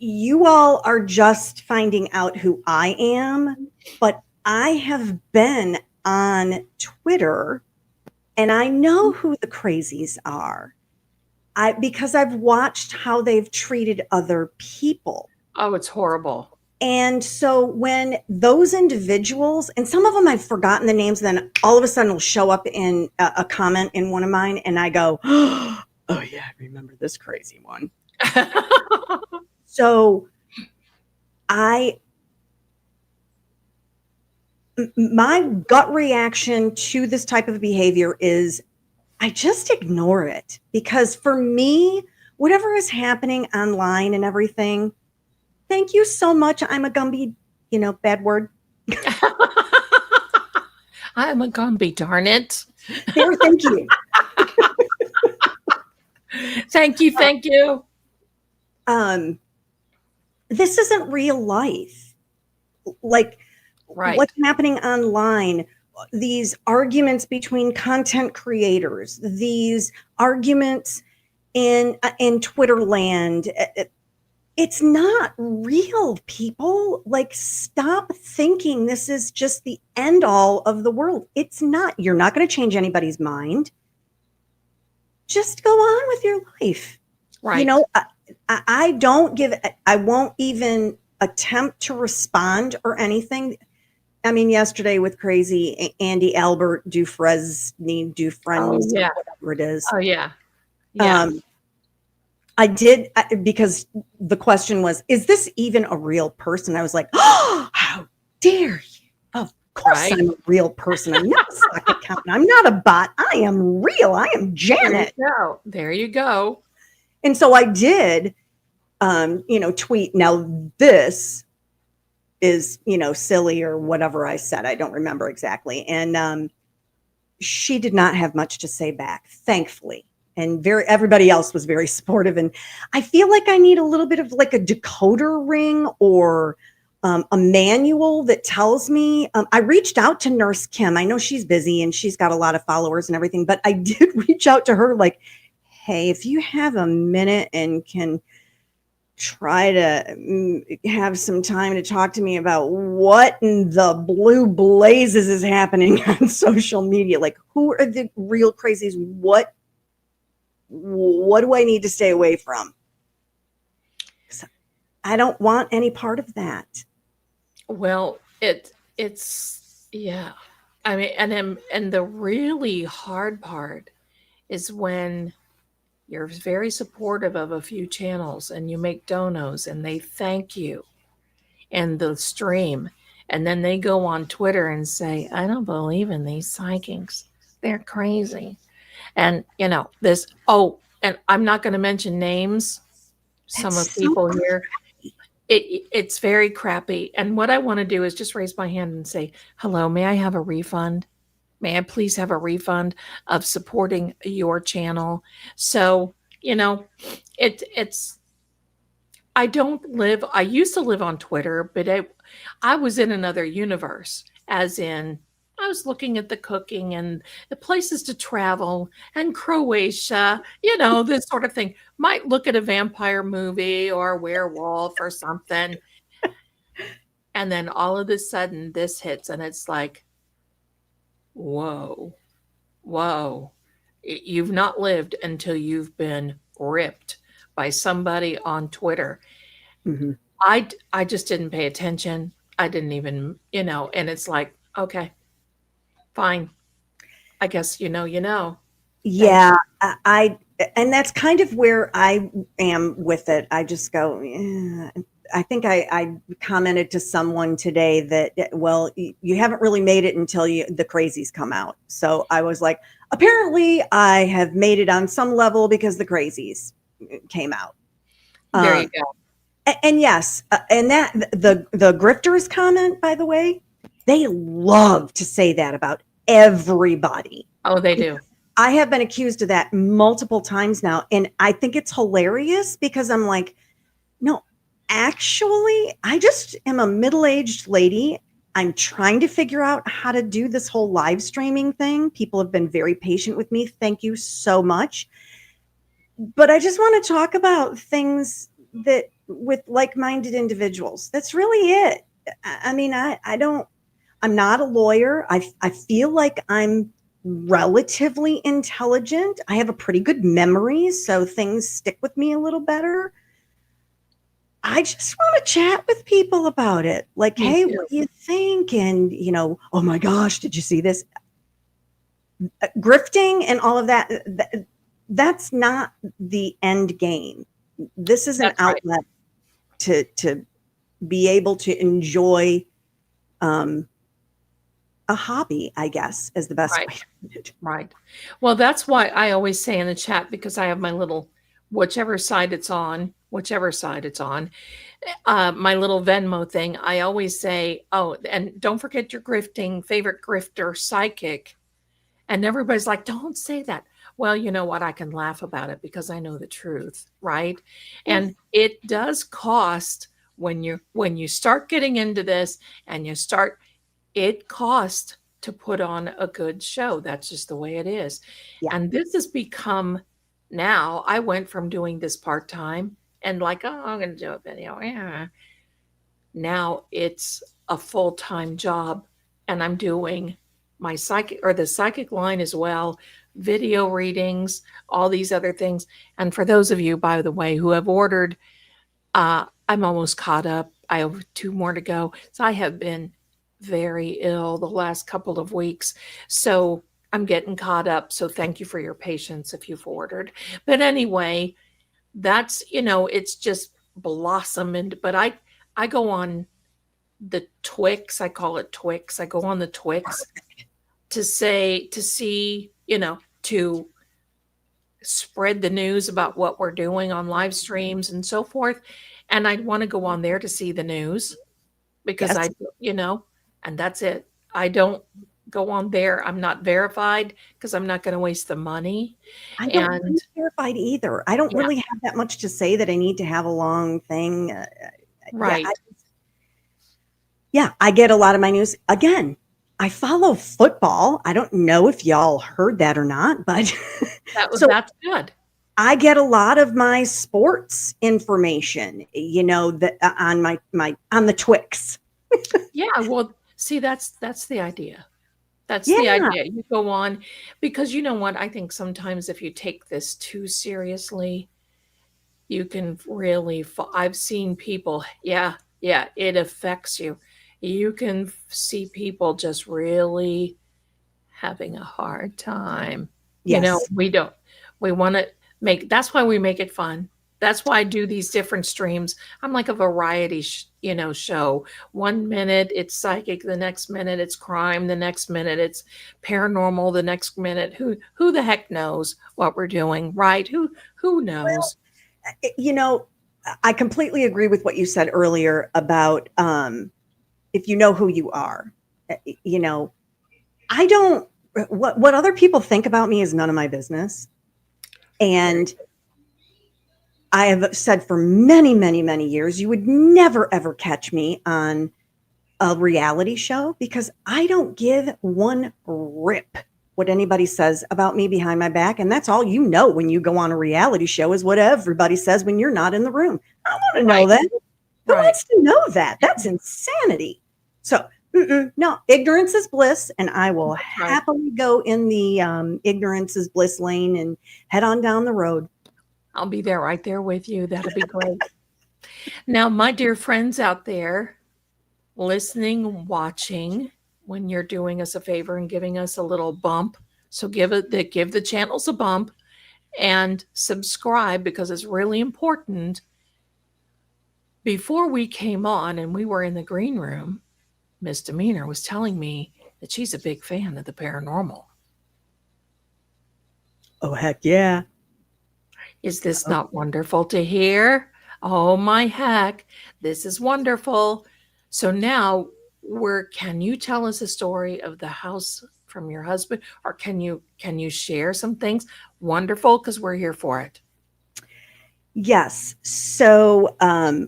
you all are just finding out who I am, but I have been on Twitter And I know who the crazies are. Because I've watched how they've treated other people. Oh, it's horrible. And so when those individuals, and some of them I've forgotten the names, then all of a sudden will show up in a comment in one of mine, and I go, oh yeah, I remember this crazy one. So my gut reaction to this type of behavior is I just ignore it, because for me, whatever is happening online and everything, thank you so much. I'm a Gumby, bad word. I'm a Gumby, darn it. There, thank you. Thank you. This isn't real life. Like, right. What's happening online, these arguments between content creators, these arguments in Twitter land, it's not real, people. Like, stop thinking this is just the end all of the world. It's not. You're not going to change anybody's mind. Just go on with your life. Right. I won't even attempt to respond or anything. I mean, yesterday with crazy Andy Albert Dufresne, whatever it is. Oh, yeah. Yeah. I did, because the question was, is this even a real person? I was like, oh, how dare you? Of course I'm a real person. I'm not a stock accountant. I'm not a bot. I am real. I am Janet. There you go. And so I did, tweet. Now this is, silly or whatever I said. I don't remember exactly. And she did not have much to say back, thankfully. And everybody else was very supportive. And I feel like I need a little bit of like a decoder ring or a manual that tells me. I reached out to Nurse Kim. I know she's busy and she's got a lot of followers and everything, but I did reach out to her like, hey, if you have a minute and can try to have some time to talk to me about what in the blue blazes is happening on social media. Like, who are the real crazies? What do I need to stay away from? I don't want any part of that. Well, it's yeah. I mean, and the really hard part is when you're very supportive of a few channels and you make donos and they thank you and the stream, and then they go on Twitter and say, I don't believe in these psychics. They're crazy. And this, and I'm not going to mention names. Some of people here, it's very crappy. And what I want to do is just raise my hand and say, hello, may I have a refund? May I please have a refund of supporting your channel? So, it's, I used to live on Twitter, but I was in another universe, as in I was looking at the cooking and the places to travel and Croatia, this sort of thing. Might look at a vampire movie or a werewolf or something. And then all of a sudden this hits and it's like, whoa, you've not lived until you've been ripped by somebody on Twitter. Mm-hmm. I just didn't pay attention. I didn't even, and it's like, okay, fine. I guess, Yeah. And that's kind of where I am with it. I just go, yeah. I think I commented to someone today that, well, you haven't really made it until the crazies come out. So I was like, apparently I have made it on some level because the crazies came out. There you go. And yes, and that the grifters comment, by the way, they love to say that about everybody. Oh, they do. I have been accused of that multiple times now. And I think it's hilarious because I'm like, no, actually, I just am a middle-aged lady. I'm trying to figure out how to do this whole live streaming thing. People have been very patient with me. Thank you so much. But I just want to talk about things that with like-minded individuals. That's really it. I mean, I'm not a lawyer. I feel like I'm relatively intelligent. I have a pretty good memory, so things stick with me a little better. I just want to chat with people about it. Like, Me hey, too. what do you think? And, oh my gosh, did you see this? Grifting and all of that, that's not the end game. This is an That's right. outlet to be able to enjoy a hobby, I guess, is the best Right. way to put it. Right. Well, that's why I always say in the chat, because I have my little, whichever side it's on, my little Venmo thing, I always say, oh, and don't forget your favorite grifter psychic. And everybody's like, don't say that. Well, you know what? I can laugh about it because I know the truth, right? And it does cost when you start getting into this and it costs to put on a good show. That's just the way it is. Yeah. And this has become, now I went from doing this part-time and like, oh, I'm going to do a video. Yeah. Now it's a full-time job and I'm doing my the psychic line as well, video readings, all these other things. And for those of you, by the way, who have ordered, I'm almost caught up. I have 2 more to go. So I have been very ill the last couple of weeks. So I'm getting caught up. So thank you for your patience if you've ordered. But anyway, that's, it's just blossomed. But I go on the Twix. I call it Twix. I go on the Twix to see, to spread the news about what we're doing on live streams and so forth. And I'd want to go on there to see the news because Yes. and that's it. I don't go on there. I'm not verified because I'm not going to waste the money. I don't And be terrified either. I don't yeah, really have that much to say that I need to have a long thing. right. I get a lot of my news. Again, I follow football. I don't know if y'all heard that or not, but That's good. I get a lot of my sports information, that on the Twix. Yeah, well, see, that's the idea. That's Yeah. the idea. You go on because you know what? I think sometimes if you take this too seriously, you can really I've seen people, it affects you. You can see people just really having a hard time. Yes. We want to that's why we make it fun. That's why I do these different streams. I'm like a variety, show. 1 minute it's psychic, the next minute it's crime, the next minute it's paranormal, the next minute who the heck knows what we're doing, right? Who knows? Well, I completely agree with what you said earlier about if you know who you are. I don't. What other people think about me is none of my business, and I have said for many, many, many years, you would never, ever catch me on a reality show because I don't give one rip what anybody says about me behind my back. And that's all you know when you go on a reality show is what everybody says when you're not in the room. I don't want to know that. Who wants to know that? That's insanity. So, no, ignorance is bliss. And I will happily go in the ignorance is bliss lane and head on down the road. I'll be there right there with you. That'll be great. Now, my dear friends out there listening, watching, when you're doing us a favor and giving us a little bump, so give the channels a bump and subscribe because it's really important. Before we came on and we were in the green room, Miss Demeanor was telling me that she's a big fan of the paranormal. Oh, heck yeah. Is this not wonderful to hear? Oh my heck, this is wonderful. So now can you tell us a story of the house from your husband, or can you share some things? Wonderful, because we're here for it. Yes. So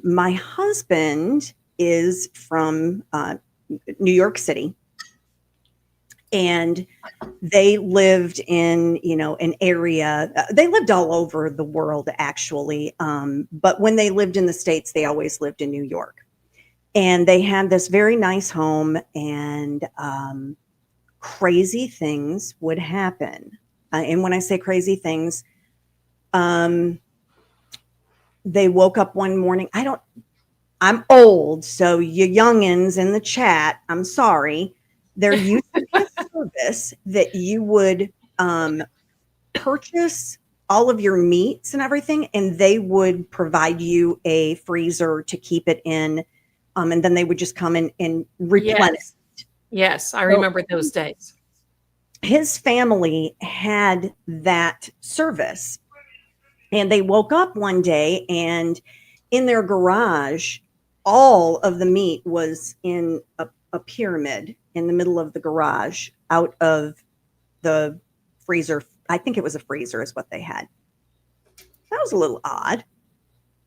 my husband is from New York City. And they lived in, an area, they lived all over the world, actually. But when they lived in the States, they always lived in New York. And they had this very nice home. And crazy things would happen. And when I say crazy things, they woke up one morning. I'm old, so you youngins in the chat, I'm sorry. There used to be a service that you would purchase all of your meats and everything, and they would provide you a freezer to keep it in, and then they would just come in and replenish. Yes, I remember those days. His family had that service, and they woke up one day, and in their garage, all of the meat was in a pyramid in the middle of the garage out of the freezer. I think it was a freezer is what they had. That was a little odd.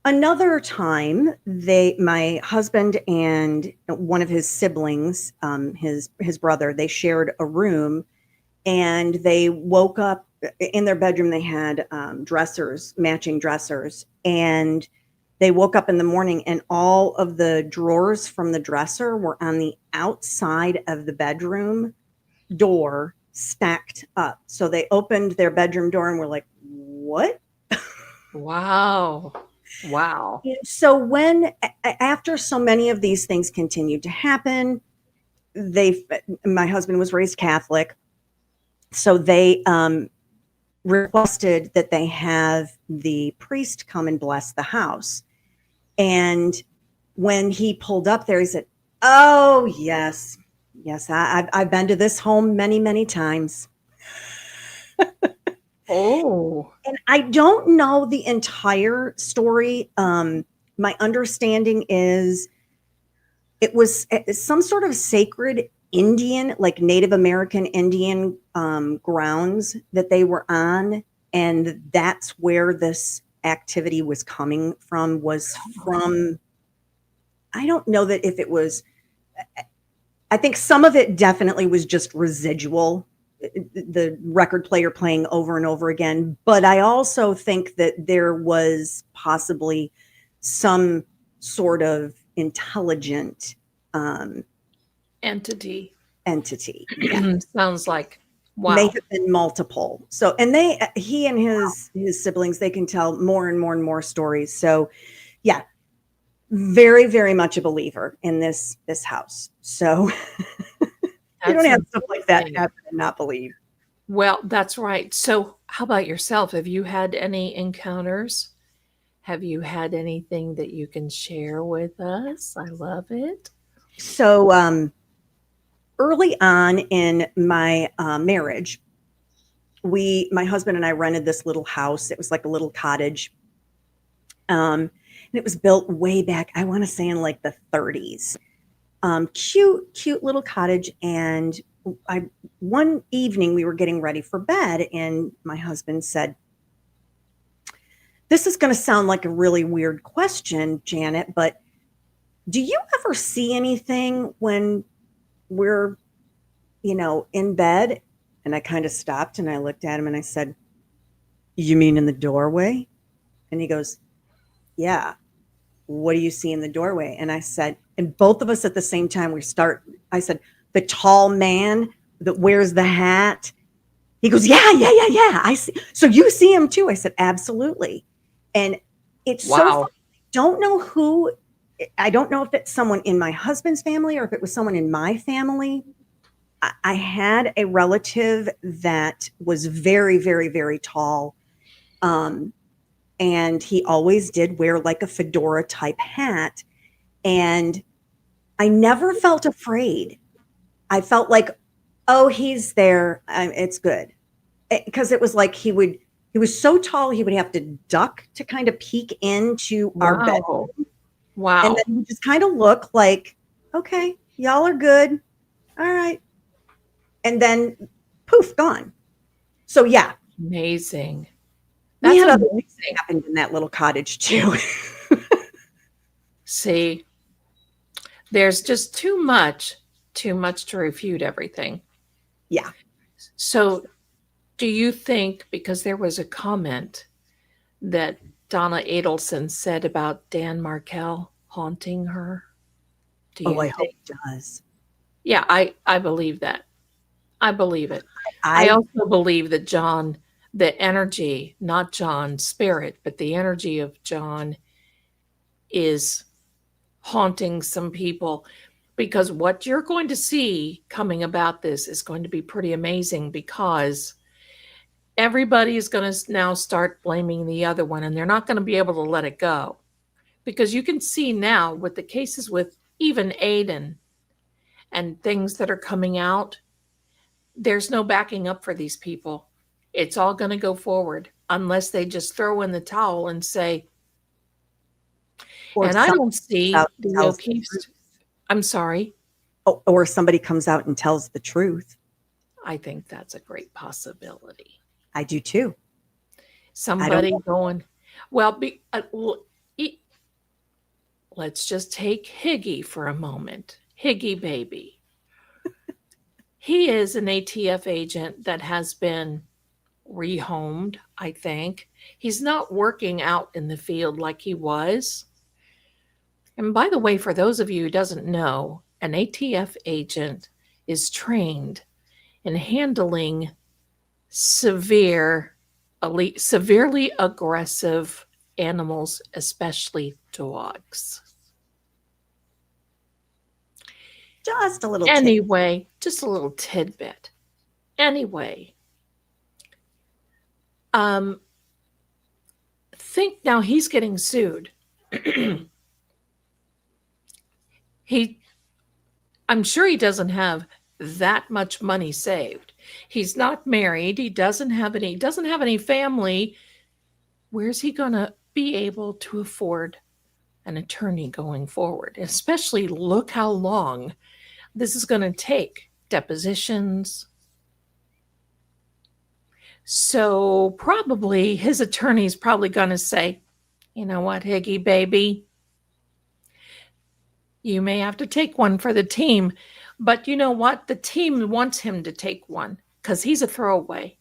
Another time, my husband and one of his siblings, his brother, they shared a room, and they woke up in their bedroom. They had dressers, matching dressers, and they woke up in the morning, and all of the drawers from the dresser were on the outside of the bedroom door, stacked up. So they opened their bedroom door and were like, "What?" Wow. So after so many of these things continued to happen, my husband was raised Catholic, so they requested that they have the priest come and bless the house. And when he pulled up there, he said, "Oh, yes, I've been to this home many, many times." Oh. And I don't know the entire story. My understanding is it was some sort of sacred Indian, like Native American Indian grounds that they were on. And that's where this activity was coming from, I don't know that if it was, I think some of it definitely was just residual, the record player playing over and over again. But I also think that there was possibly some sort of intelligent entity. Yeah. Sounds like, wow. May have been multiple. So, and he and his siblings, they can tell more and more and more stories. So yeah, very, very much a believer in this house. So you don't have stuff like that happen and not believe. Well, that's right. So how about yourself? Have you had any encounters? Have you had anything that you can share with us? I love it. So early on in my marriage, my husband and I rented this little house. It was like a little cottage. And it was built way back, I want to say in like the 30s. Cute little cottage. And one evening we were getting ready for bed, and my husband said, "This is going to sound like a really weird question, Janet, but do you ever see anything when we're, in bed?" And I kind of stopped and I looked at him and I said, "You mean in the doorway?" And he goes, "Yeah. What do you see in the doorway?" And I said, and both of us at the same time, I said, "The tall man that wears the hat." He goes, "Yeah. I see." "So you see him too?" I said, "Absolutely." And it's wow. So funny. I don't know if it's someone in my husband's family or if it was someone in my family. I had a relative that was very, very, very tall. And he always did wear like a fedora type hat. And I never felt afraid. I felt like, oh, he's there. It's good. Because it was like he was so tall, he would have to duck to kind of peek into our bedroom. Wow. And then he just kind of look like, "Okay, y'all are good. All right." And then poof, gone. So yeah. Amazing. We had other things that happened in that little cottage too. See, there's just too much to refute everything. Yeah. So do you think, because there was a comment that Donna Adelson said about Dan Markel haunting her? I hope it does. Yeah, I believe that. I believe it. I I also believe that John, the energy, not John's spirit, but the energy of John is haunting some people, because what you're going to see coming about this is going to be pretty amazing, because everybody is going to now start blaming the other one, and they're not going to be able to let it go, because you can see now with the cases with even Aiden and things that are coming out, there's no backing up for these people. It's all going to go forward unless they just throw in the towel and say, or and I somebody don't comes out see and the tells the O'Keefe's. truth. I'm sorry. Or somebody comes out and tells the truth. I think that's a great possibility. I do too. Somebody going, well, let's just take Higgy for a moment. Higgy baby. He is an ATF agent that has been rehomed, I think. He's not working out in the field like he was. And by the way, for those of you who doesn't know, an ATF agent is trained in handling severely aggressive animals, especially dogs. Just a little Anyway, just a little tidbit. Anyway, think now he's getting sued. I'm sure he doesn't have that much money saved. He's not married. He doesn't have any family. Where's he going to be able to afford an attorney going forward? Especially look how long this is going to take. Depositions. So probably his attorney's probably going to say, you know what, Higgy baby, you may have to take one for the team. But you know what? The team wants him to take one because he's a throwaway.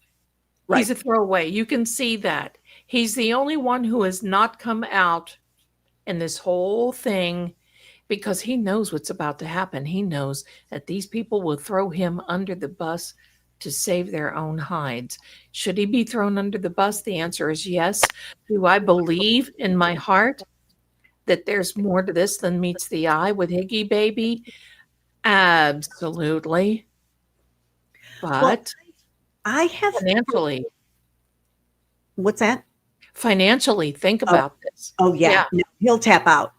Right. He's a throwaway. You can see that. He's the only one who has not come out in this whole thing because he knows what's about to happen. He knows that these people will throw him under the bus to save their own hides. Should he be thrown under the bus? The answer is yes. Do I believe in my heart that there's more to this than meets the eye with Higgy baby? Absolutely. But well, I have financially. What's that? Financially, think about this. Oh yeah. No, he'll tap out.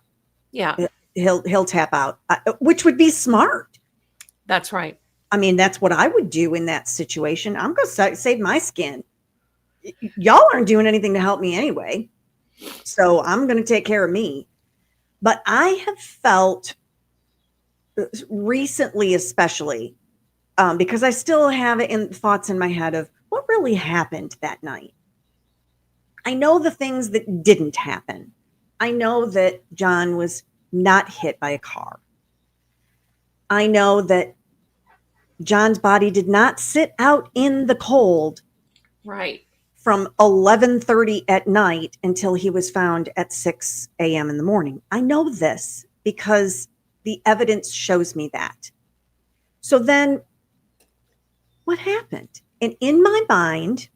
Yeah. He'll tap out, which would be smart. That's right. I mean, that's what I would do in that situation. I'm going to save my skin. Y'all aren't doing anything to help me anyway. So I'm going to take care of me. But I have felt recently, especially because I still have thoughts in my head of what really happened that night. I know the things that didn't happen. I know that John was not hit by a car. I know that John's body did not sit out in the cold. Right. From 11:30 at night until he was found at 6 a.m. in the morning. I know this because the evidence shows me that. So then what happened? And in my mind,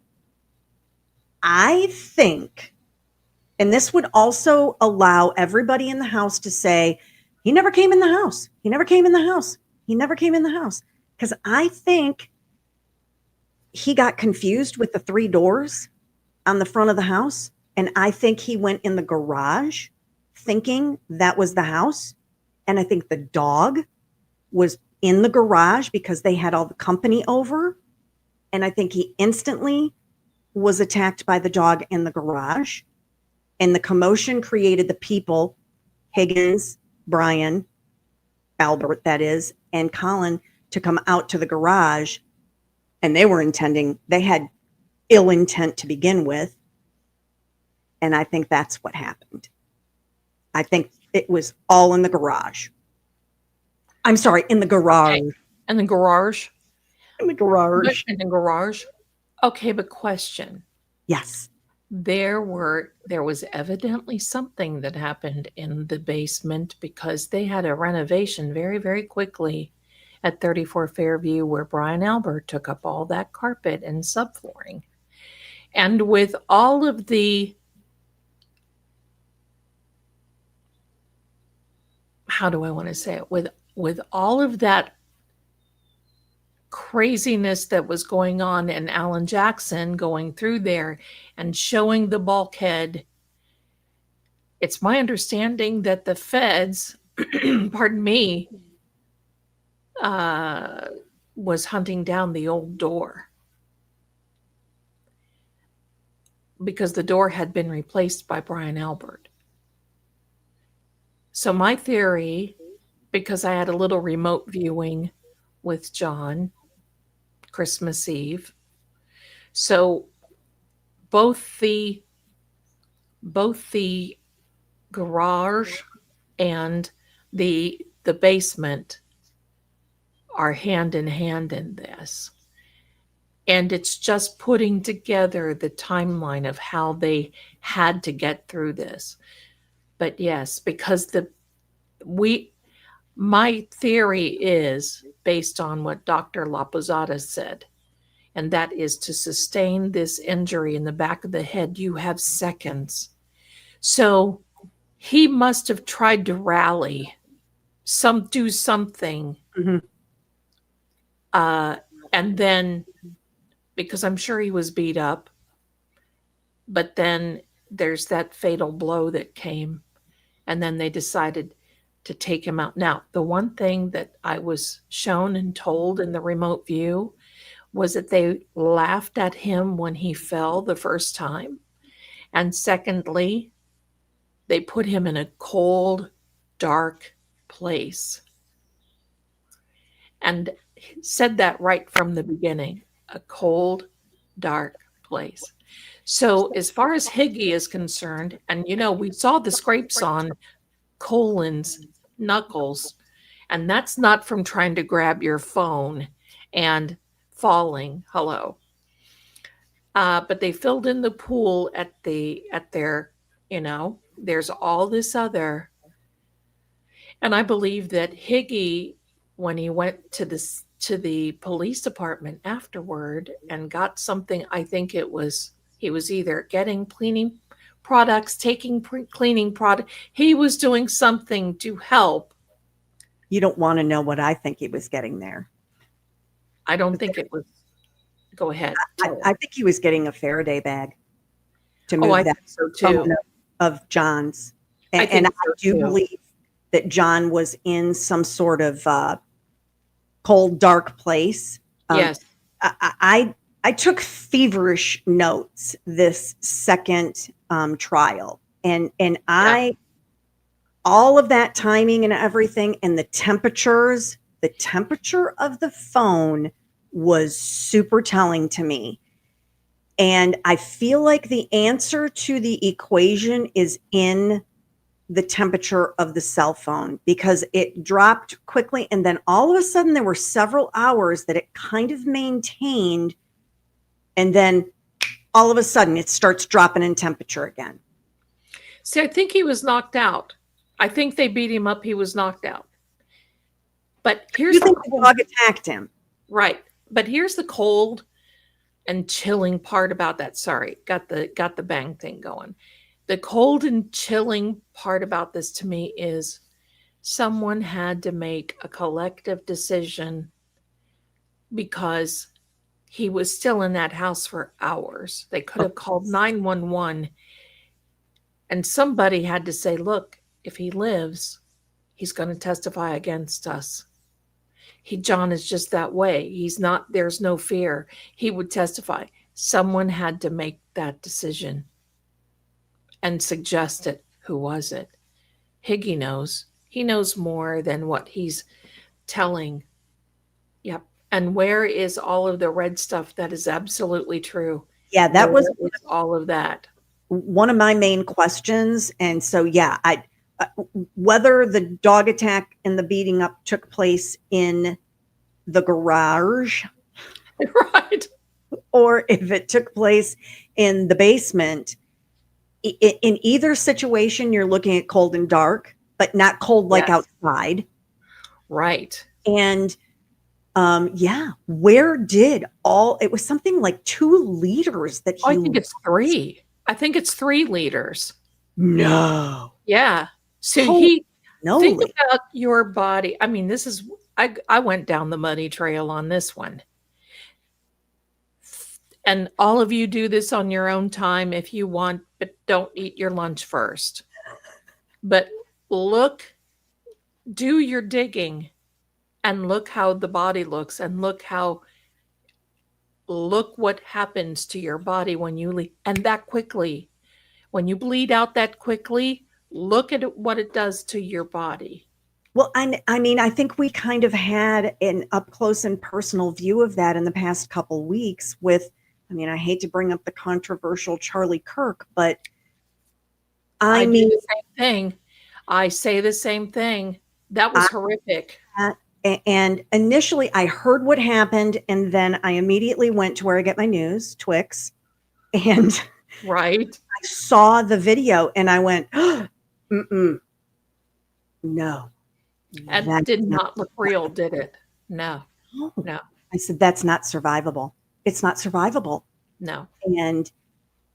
I think, and this would also allow everybody in the house to say, he never came in the house. He never came in the house. He never came in the house. Because I think he got confused with the 3 doors on the front of the house. And I think he went in the garage thinking that was the house. And I think the dog was in the garage because they had all the company over. And I think he instantly was attacked by the dog in the garage. And the commotion created the people, Higgins, Brian, Albert, that is, and Colin, to come out to the garage. And they had ill intent to begin with. And I think that's what happened. I think it was all in the garage. I'm sorry, in the garage. Okay. In the garage? In the garage. In the garage. Okay, but question. Yes. There was evidently something that happened in the basement because they had a renovation very, very quickly. at 34 Fairview, where Brian Albert took up all that carpet and subflooring. And with all of the, how do I want to say it? With all of that craziness that was going on, and Alan Jackson going through there and showing the bulkhead, it's my understanding that the feds, pardon me, was hunting down the old door because the door had been replaced by Brian Albert. So my theory, because I had a little remote viewing with John Christmas Eve, so both the garage and the basement are hand in hand in this. And it's just putting together the timeline of how they had to get through this. But yes, because my theory is based on what Dr. La Posada said, and that is to sustain this injury in the back of the head, you have seconds. So he must have tried to rally, do something. Mhm. And then, because I'm sure he was beat up, but then there's that fatal blow that came, and then they decided to take him out. Now, the one thing that I was shown and told in the remote view was that they laughed at him when he fell the first time. And secondly, they put him in a cold, dark place. And said that right from the beginning, a cold, dark place. So as far as Higgy is concerned, and we saw the scrapes on Colin's knuckles, and that's not from trying to grab your phone and falling. Hello. But they filled in the pool at their, there's all this other. And I believe that Higgy, when he went to the police department afterward and got something, I think he was either getting cleaning products, taking cleaning product. He was doing something to help. You don't want to know what I think he was getting there. I don't think it was. Go ahead. I think he was getting a Faraday bag to move I that think so too. Of John's. I And I do believe that John was in some sort of cold, dark place. Yes. I took feverish notes this second trial, and all of that timing and everything, and the temperature of the phone was super telling to me. And I feel like the answer to the equation is in the temperature of the cell phone, because it dropped quickly. And then all of a sudden there were several hours that it kind of maintained. And then all of a sudden it starts dropping in temperature again. See, I think he was knocked out. I think they beat him up. He was knocked out. But here's you think the dog attacked him. Right. But here's the cold and chilling part about that. Sorry, got the bang thing going. The cold and chilling part about this to me is someone had to make a collective decision, because he was still in that house for hours. They could have called 911, and somebody had to say, look, if he lives, he's going to testify against us. John is just that way. There's no fear. He would testify. Someone had to make that decision and suggest it. Who was it? Higgy knows. He knows more than what he's telling. Yep. And where is all of the red stuff that is absolutely true? Yeah, that was all of that. One of my main questions. And so, yeah, whether the dog attack and the beating up took place in the garage, right, or if it took place in the basement, in either situation, you're looking at cold and dark, but not cold like outside. Right. And Yeah. Where did it was something like 2 liters that Oh, I he think it's 3. I think it's 3 liters. No. Yeah. So Holy think moly. about your body. I mean, this is I went down the muddy trail on this one. And all of you do this on your own time if you want, but don't eat your lunch first. But do your digging and look how the body looks and look what happens to your body when you leave and that quickly. When you bleed out that quickly, look at what it does to your body. Well, I mean, I think we kind of had an up close and personal view of that in the past couple weeks with, I mean, I hate to bring up the controversial Charlie Kirk, but I do mean, the same thing. I say the same thing. That was horrific. And initially I heard what happened, and then I immediately went to where I get my news, Twix, and Right. I saw the video and I went, mm-mm, no. And That did not look real, did it? No. No. No. I said, that's not survivable. It's not survivable. No. And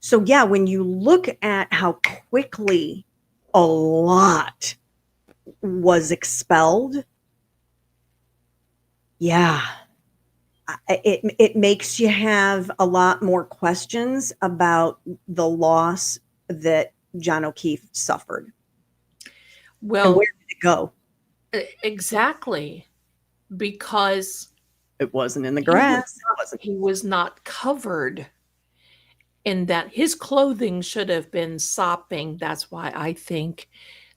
so, yeah, when you look at how quickly a lot was expelled, yeah, it makes you have a lot more questions about the loss that John O'Keefe suffered. Well, and where did it go? Exactly. Because it wasn't in the grass. He was not covered in that. His clothing should have been sopping. That's why I think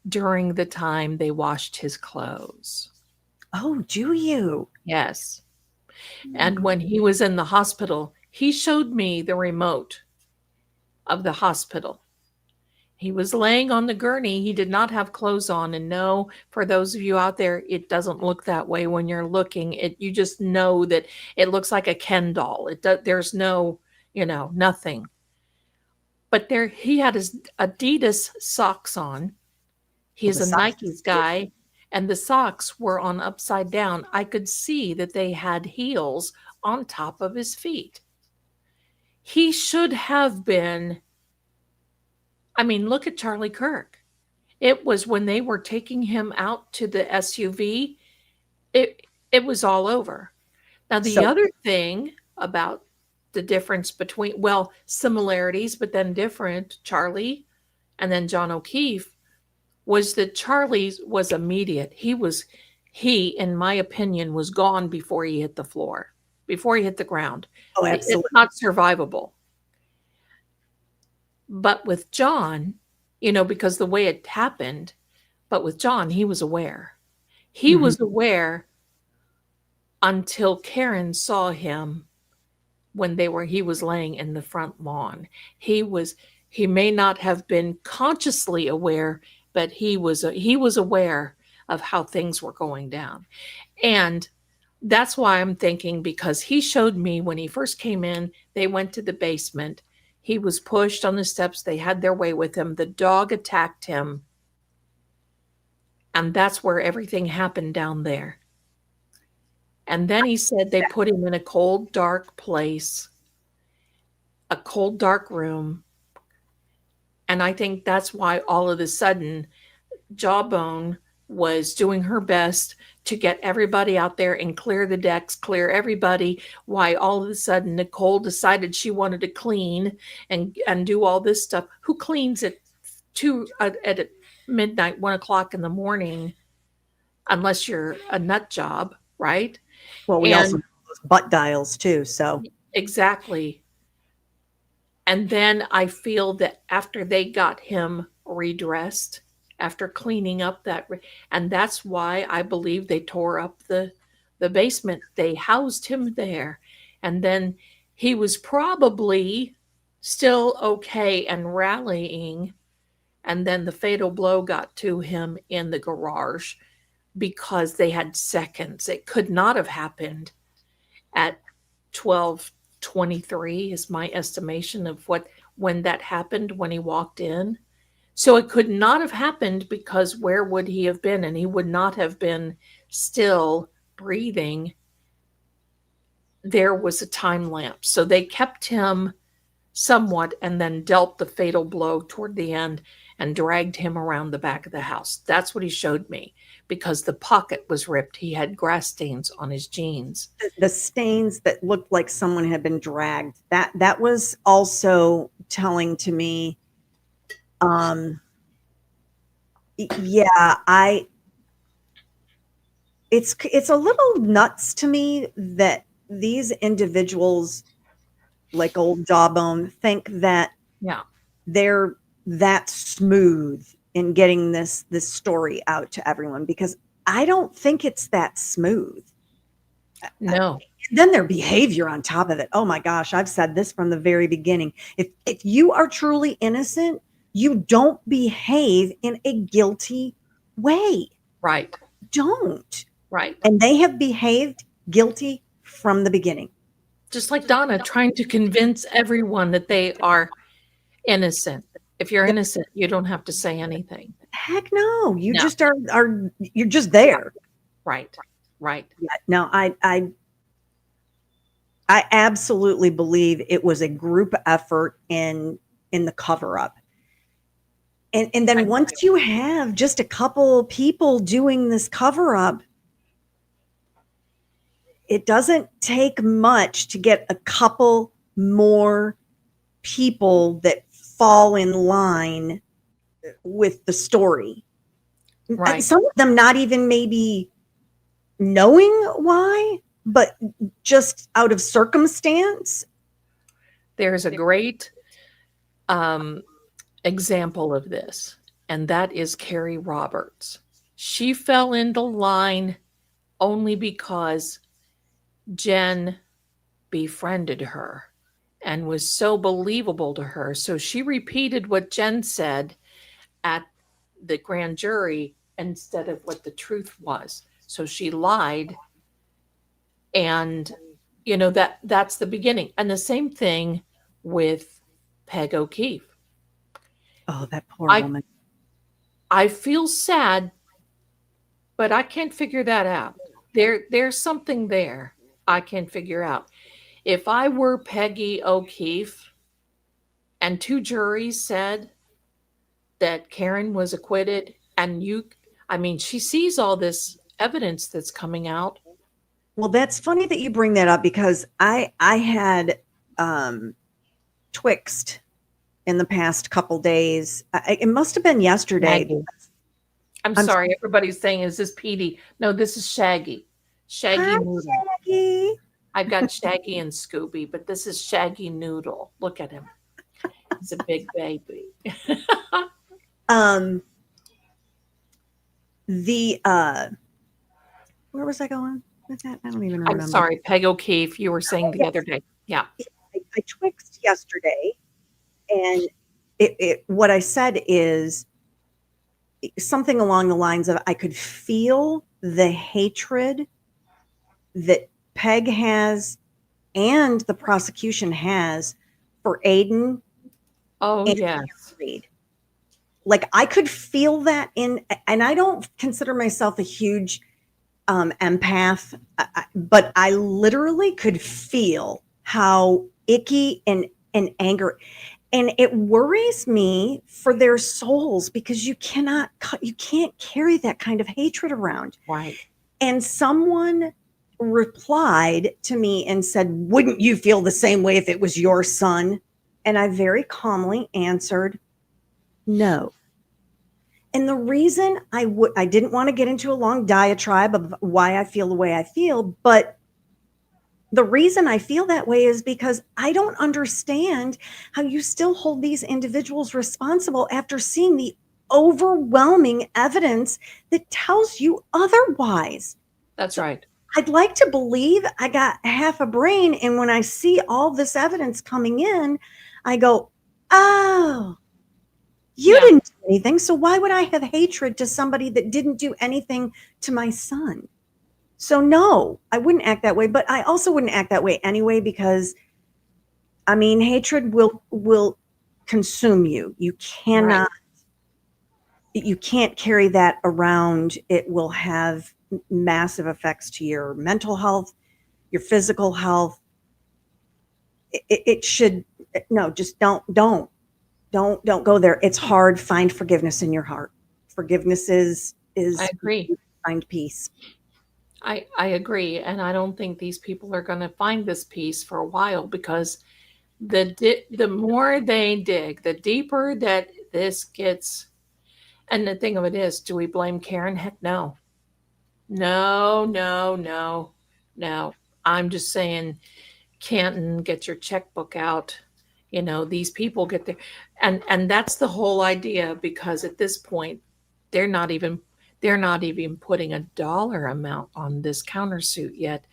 during the time they washed his clothes. Oh, do you? Yes. And when he was in the hospital, he showed me the remote of the hospital. He was laying on the gurney. He did not have clothes on. And no, for those of you out there, it doesn't look that way when you're looking. You just know that it looks like a Ken doll. There's no, nothing. But he had his Adidas socks on. He's a Nike's guy. And the socks were on upside down. I could see that they had heels on top of his feet. He should have been. I mean, look at Charlie Kirk. It was when they were taking him out to the SUV, it was all over. Now, the other thing about the difference between, similarities, but then different, Charlie and then John O'Keefe, was that Charlie's was immediate. He, in my opinion, was gone before he hit the floor, before he hit the ground. Oh, absolutely. It's not survivable. But with John, because the way it happened, but with John, he was aware. He was aware until Karen saw him when he was laying in the front lawn. He may not have been consciously aware, but he was aware of how things were going down. And that's why I'm thinking, because he showed me when he first came in, they went to the basement. He was pushed on the steps. They had their way with him. The dog attacked him. And that's where everything happened down there. And then he said they put him in a cold, dark place, a cold, dark room. And I think that's why all of a sudden Jawbone was doing her best to get everybody out there and clear the decks, clear everybody. Why all of a sudden Nicole decided she wanted to clean and do all this stuff. Who cleans at midnight, 1:00 in the morning, unless you're a nut job, right? Well, we also have those butt dials too. So exactly. And then I feel that after they got him redressed, after cleaning up and that's why I believe they tore up the basement. They housed him there. And then he was probably still okay and rallying. And then the fatal blow got to him in the garage because they had seconds. It could not have happened at 12:23 is my estimation of when that happened, when he walked in. So it could not have happened, because where would he have been? And he would not have been still breathing there was a time lapse. So they kept him somewhat and then dealt the fatal blow toward the end and dragged him around the back of the house. That's what he showed me, because the pocket was ripped. He had grass stains on his jeans. The stains that looked like someone had been dragged. That was also telling to me. Yeah, it's a little nuts to me that these individuals, like old Jawbone, think that Yeah. they're that smooth in getting this story out to everyone, because I don't think it's that smooth. No. Then their behavior on top of it. Oh my gosh, I've said this from the very beginning. If you are truly innocent, you don't behave in a guilty way. Right. Don't. Right. And they have behaved guilty from the beginning. Just like Donna trying to convince everyone that they are innocent. If you're innocent, you don't have to say anything. Heck no. You No. just are you're just there. Right. Right. Yeah. No, I absolutely believe it was a group effort in the cover up. And then once you have just a couple people doing this cover up, it doesn't take much to get a couple more people that fall in line with the story. Right. Some of them not even maybe knowing why, but just out of circumstance. There's a great example of this, and that is Carrie Roberts. She fell into line only because Jen befriended her and was so believable to her. So she repeated what Jen said at the grand jury instead of what the truth was. So she lied. And, you know, that's the beginning. And the same thing with Peg O'Keefe. Oh, that poor woman. I feel sad, but I can't figure that out. There's something there I can't figure out. If I were Peggy O'Keefe and two juries said that Karen was acquitted, and she sees all this evidence that's coming out. Well, that's funny that you bring that up, because I had Twixt in the past couple days. It must have been yesterday. Maggie. I'm sorry, everybody's saying, is this Petey? No, this is Shaggy. Shaggy Hi, Noodle. Shaggy. I've got Shaggy and Scooby, but this is Shaggy Noodle. Look at him. He's a big baby. Where was I going with that? I don't even remember. I'm sorry, Peg O'Keefe, you were saying the other day. Yeah. I Twixed yesterday, and what I said is something along the lines of, I could feel the hatred that Peg has and the prosecution has for Aiden. Oh, yes. Reed. Like, I could feel that and I don't consider myself a huge empath, but I literally could feel how icky and anger. And it worries me for their souls, because you can't carry that kind of hatred around. Right. And someone replied to me and said, "Wouldn't you feel the same way if it was your son?" And I very calmly answered, "No." And the reason I didn't want to get into a long diatribe of why I feel the way I feel, but the reason I feel that way is because I don't understand how you still hold these individuals responsible after seeing the overwhelming evidence that tells you otherwise. That's right. I'd like to believe I got half a brain, and when I see all this evidence coming in, I go, oh, you didn't do anything, so why would I have hatred to somebody that didn't do anything to my son? So no, I wouldn't act that way, but I also wouldn't act that way anyway, because hatred will consume you. You cannot, you can't carry that around. It will have massive effects to your mental health, your physical health. It should, no, just don't go there. It's hard. Find forgiveness in your heart. Forgiveness is I agree. find peace. I agree. And I don't think these people are going to find this peace for a while, because the more they dig, the deeper that this gets. And the thing of it is, do we blame Karen? Heck no. No, no, no, no. I'm just saying, Canton, get your checkbook out. These people get there. And that's the whole idea, because at this point, they're not even putting a dollar amount on this countersuit yet.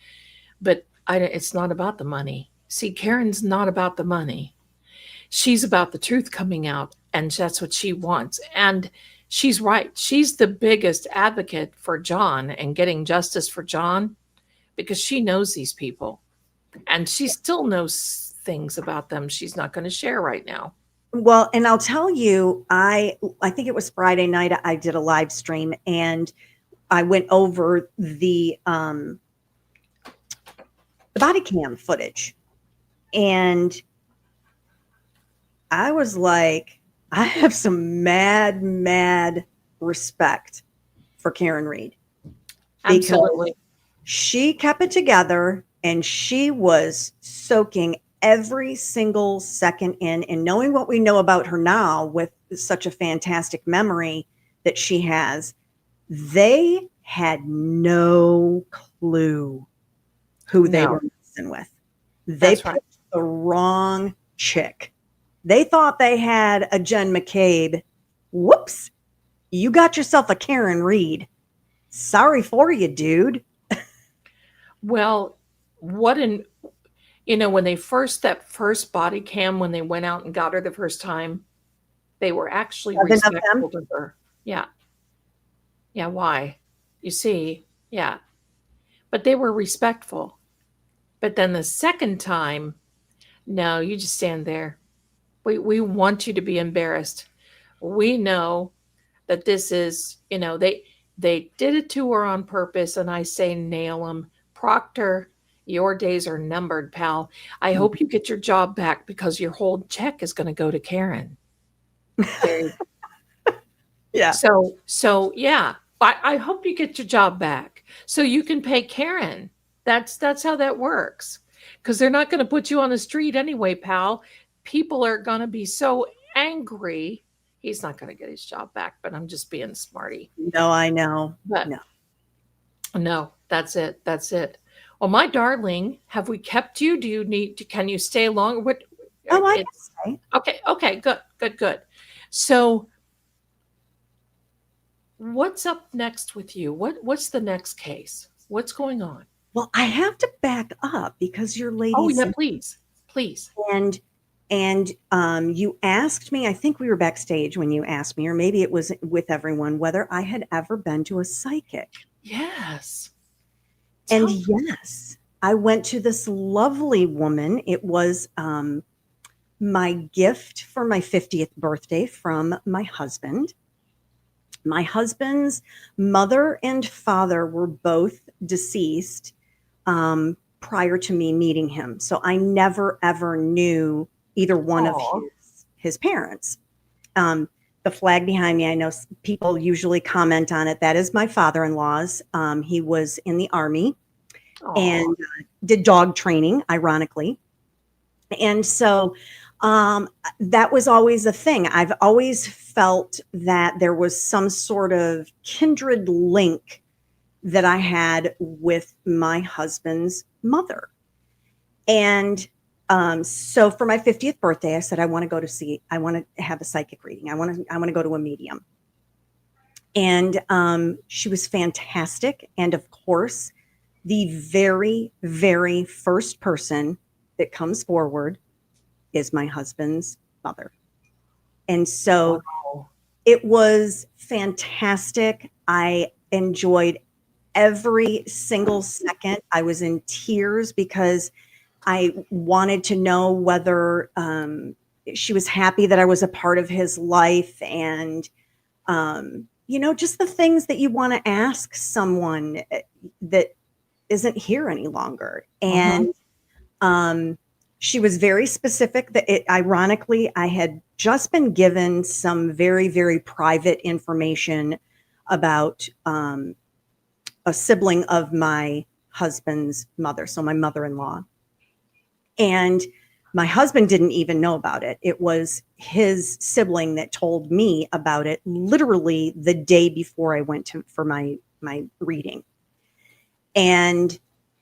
But it's not about the money. See, Karen's not about the money. She's about the truth coming out, and that's what she wants. And she's right. She's the biggest advocate for John and getting justice for John, because she knows these people, and she still knows things about them she's not going to share right now. Well, and I'll tell you, I think it was Friday night, I did a live stream, and I went over the body cam footage, and I was like, I have some mad respect for Karen Reed. Absolutely. She kept it together, and she was soaking every single second in, and knowing what we know about her now with such a fantastic memory that she has, they had no clue who they were messing with. They picked the wrong chick. They thought they had a Jen McCabe. Whoops. You got yourself a Karen Reed. Sorry for you, dude. Well, when they that first body cam, when they went out and got her the first time, they were actually respectful to her. Yeah. Yeah. Why? You see? Yeah. But they were respectful. But then the second time, no, you just stand there. We want you to be embarrassed. We know that this is, they did it to her on purpose, and I say nail them. Proctor, your days are numbered, pal. I hope you get your job back, because your whole check is going to go to Karen. Yeah. So yeah, I hope you get your job back so you can pay Karen. That's how that works, because they're not going to put you on the street anyway, pal. People are going to be so angry. He's not going to get his job back, but I'm just being smarty. No, I know. But no, that's it. That's it. Well, my darling, have we kept you? Can you stay long? What? Oh, I can stay. Okay, good. So what's up next with you? What's the next case? What's going on? Well, I have to back up, because your lady. Oh, yeah, please. And you asked me, I think we were backstage when you asked me, or maybe it was with everyone, whether I had ever been to a psychic. Yes. And yes, I went to this lovely woman. It was my gift for my 50th birthday from my husband. My husband's mother and father were both deceased prior to me meeting him. So I never, ever knew either one of his parents. The flag behind me, I know people usually comment on it. That is my father-in-law's. He was in the Army and did dog training, ironically. And so that was always a thing. I've always felt that there was some sort of kindred link that I had with my husband's mother. And so for my 50th birthday, I said, I want to have a psychic reading. I want to go to a medium. And she was fantastic. And of course, the very, very first person that comes forward is my husband's mother. And so it was fantastic. I enjoyed every single second. I was in tears because I wanted to know whether she was happy that I was a part of his life, and just the things that you want to ask someone that isn't here any longer. And she was very specific that ironically, I had just been given some very, very private information about a sibling of my husband's mother, so my mother-in-law. And my husband didn't even know about it. It was his sibling that told me about it literally the day before I went for my reading. And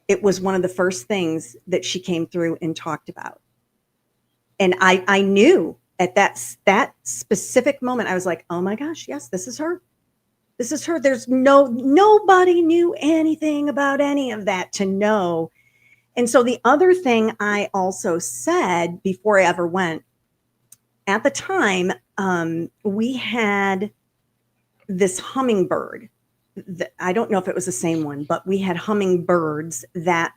it was one of the first things that she came through and talked about. And I knew at that specific moment, I was like, oh my gosh, yes, this is her. This is her. There's nobody knew anything about any of that to know. And so the other thing I also said before I ever went, at the time, we had this hummingbird. I don't know if it was the same one, but we had hummingbirds that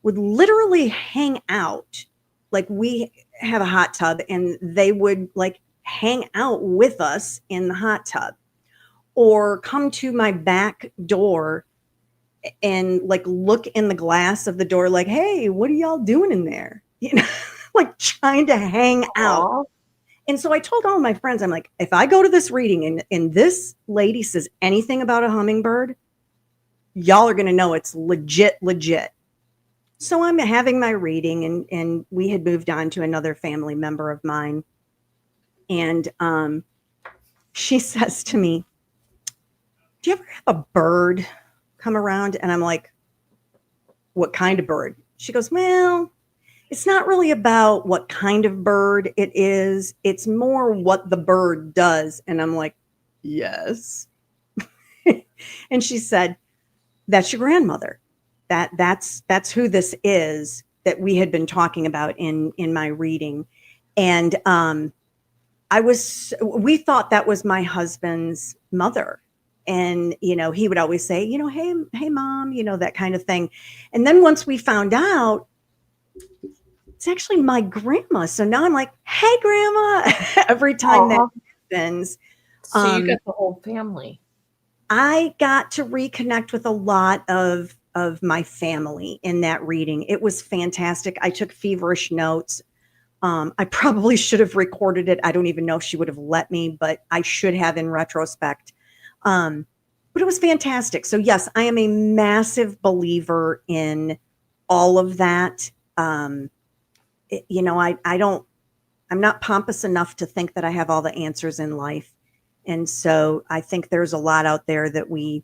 would literally hang out. Like, we have a hot tub and they would like hang out with us in the hot tub, or come to my back door and like look in the glass of the door like, hey, what are y'all doing in there? You know, like trying to hang out. And so I told all my friends, I'm like, if I go to this reading and this lady says anything about a hummingbird, y'all are going to know it's legit. So I'm having my reading, and we had moved on to another family member of mine. And she says to me, do you ever have a bird come around? And I'm like, what kind of bird? She goes, well, it's not really about what kind of bird it is. It's more what the bird does. And I'm like, yes. And she said, that's your grandmother. That's who this is that we had been talking about in my reading. And we thought that was my husband's mother. And, you know, he would always say, you know, hey, mom, you know, that kind of thing. And then once we found out, it's actually my grandma. So now I'm like, hey, grandma, every time that happens. So you got the whole family. I got to reconnect with a lot of my family in that reading. It was fantastic. I took feverish notes. I probably should have recorded it. I don't even know if she would have let me, but I should have in retrospect. But it was fantastic. So yes, I am a massive believer in all of that. You know, I'm not pompous enough to think that I have all the answers in life. And so I think there's a lot out there that we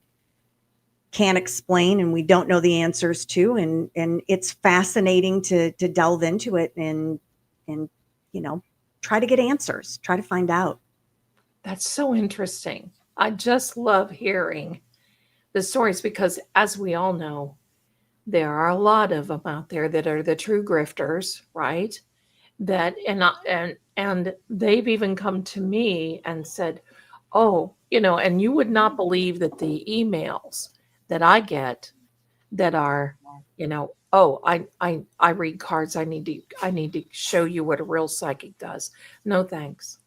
can't explain and we don't know the answers to. And it's fascinating to delve into it and, you know, try to get answers, try to find out. That's so interesting. I just love hearing the stories because, as we all know, there are a lot of them out there that are the true grifters, right? That and they've even come to me and said, "Oh, you know," and you would not believe that the emails that I get that are, you know, "Oh, I read cards. I need to show you what a real psychic does." No thanks.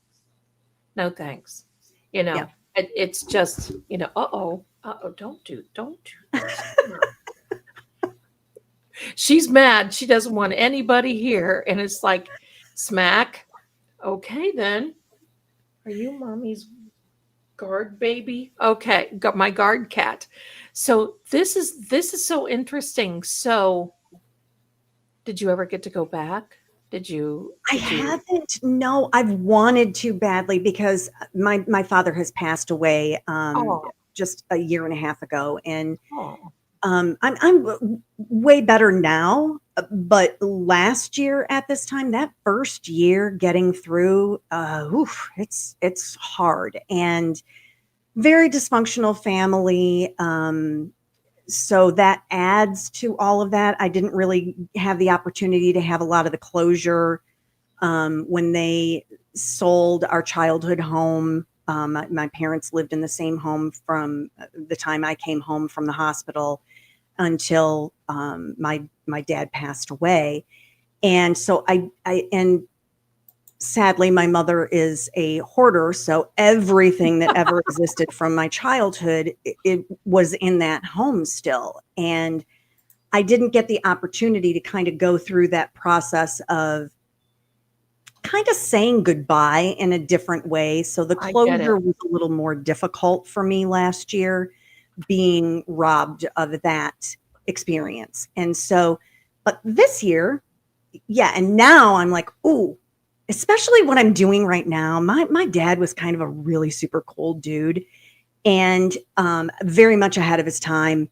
No thanks. You know, Yeah. it's just, you know, don't do this. She's mad. She doesn't want anybody here. And it's like, smack. Okay, then. Are you mommy's guard baby? Okay, got my guard cat. So this is so interesting. So did you ever get to go back? I haven't. No, I've wanted to badly because my father has passed away just a year and a half ago. And I'm way better now, but last year at this time, that first year getting through, it's hard and very dysfunctional family. So that adds to all of that. I didn't really have the opportunity to have a lot of the closure when they sold our childhood home. My parents lived in the same home from the time I came home from the hospital until my dad passed away. And so and sadly, my mother is a hoarder. So everything that ever existed from my childhood, it was in that home still. And I didn't get the opportunity to kind of go through that process of kind of saying goodbye in a different way. So the I get it. closure was a little more difficult for me last year, being robbed of that experience. And so, but this year, yeah, and now I'm like, ooh, especially what I'm doing right now. My dad was kind of a really super cold dude, and very much ahead of his time.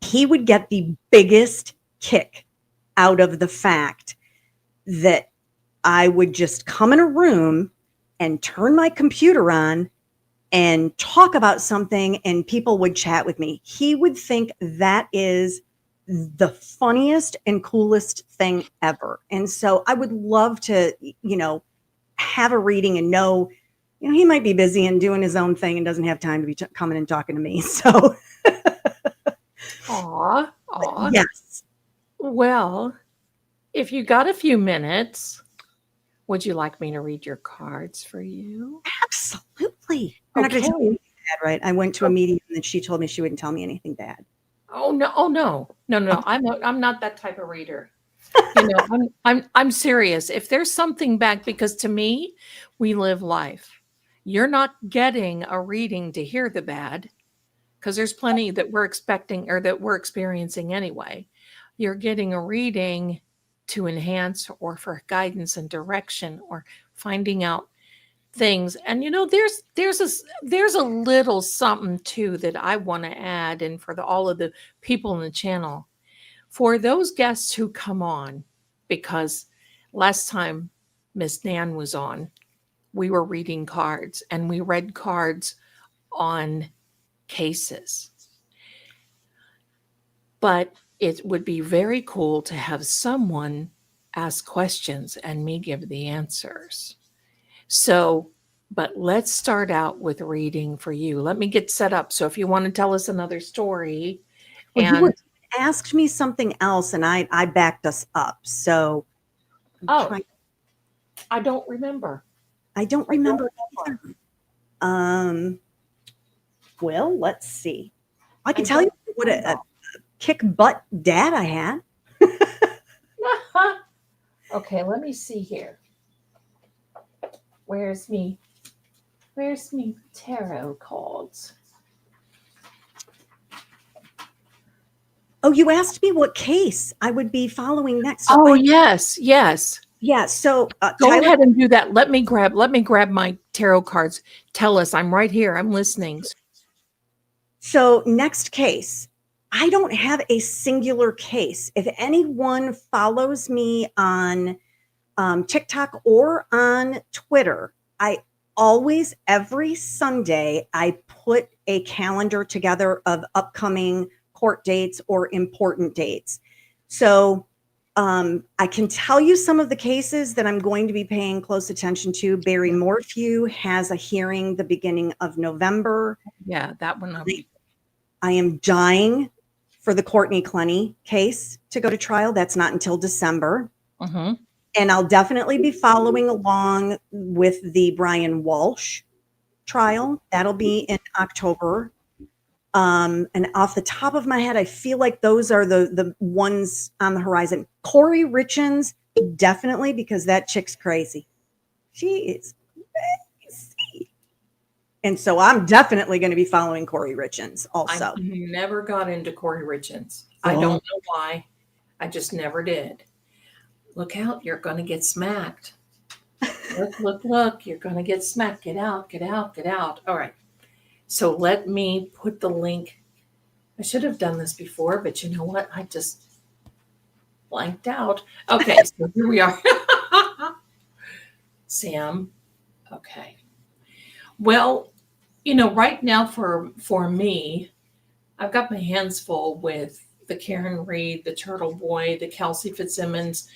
He would get the biggest kick out of the fact that I would just come in a room and turn my computer on and talk about something, and people would chat with me. He would think that is the funniest and coolest thing ever. And so I would love to, have a reading and know, he might be busy and doing his own thing and doesn't have time to be coming and talking to me. So, Aw. yes. Well, if you got a few minutes, would you like me to read your cards for you? Absolutely. You're not going to tell me anything bad, right? I went to a medium and she told me she wouldn't tell me anything bad. Oh no! No. I'm not that type of reader. I'm serious. If there's something back, because to me, we live life. You're not getting a reading to hear the bad, because there's plenty that we're expecting or that we're experiencing anyway. You're getting a reading to enhance or for guidance and direction or finding out things. And there's a little something too that I want to add, and for all of the people in the channel, for those guests who come on, because last time Miss Nan was on, we were reading cards and we read cards on cases. But it would be very cool to have someone ask questions and me give the answers. So, but let's start out with reading for you. Let me get set up. So if you want to tell us another story. Well, you asked me something else and I backed us up. So I don't remember. I don't remember either. Well, let's see. I can tell you what a kick butt dad I had. Okay, let me see here. Where's me tarot cards? Oh, you asked me what case I would be following next. Oh, yes. Yeah. So go ahead and do that. Let me grab my tarot cards. Tell us. I'm right here. I'm listening. So next case, I don't have a singular case. If anyone follows me on TikTok or on Twitter, I always, every Sunday, I put a calendar together of upcoming court dates or important dates. So I can tell you some of the cases that I'm going to be paying close attention to. Barry Morphew has a hearing the beginning of November. Yeah, that one. I am dying for the Courtney Clenny case to go to trial. That's not until December. Mm-hmm. And I'll definitely be following along with the Brian Walsh trial. That'll be in October. And off the top of my head, I feel like those are the ones on the horizon. Corey Richins, definitely, because that chick's crazy. She is crazy. And so I'm definitely going to be following Corey Richins also. I never got into Corey Richins. I don't know why. I just never did. Look out, you're going to get smacked. Look, you're going to get smacked. Get out. All right. So let me put the link. I should have done this before, but you know what? I just blanked out. Okay, so here we are. Sam. Okay. Well, right now for me, I've got my hands full with the Karen Reed, the Turtle Boy, the Kelsey Fitzsimmons.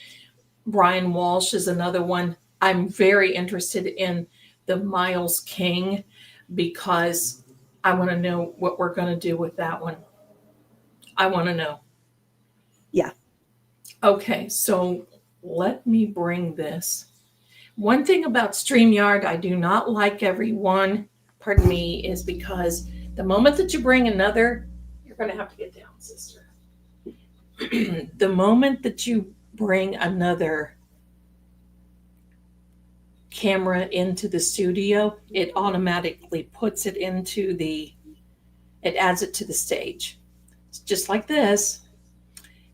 Brian Walsh is another one. I'm very interested in the Miles King because I want to know what we're going to do with that one. I want to know. Yeah. Okay, so let me bring this. One thing about StreamYard I do not like, everyone, pardon me, is because the moment that you bring another, you're going to have to get down, sister. the moment that you bring another camera into the studio, it automatically puts it into it adds it to the stage. It's just like this.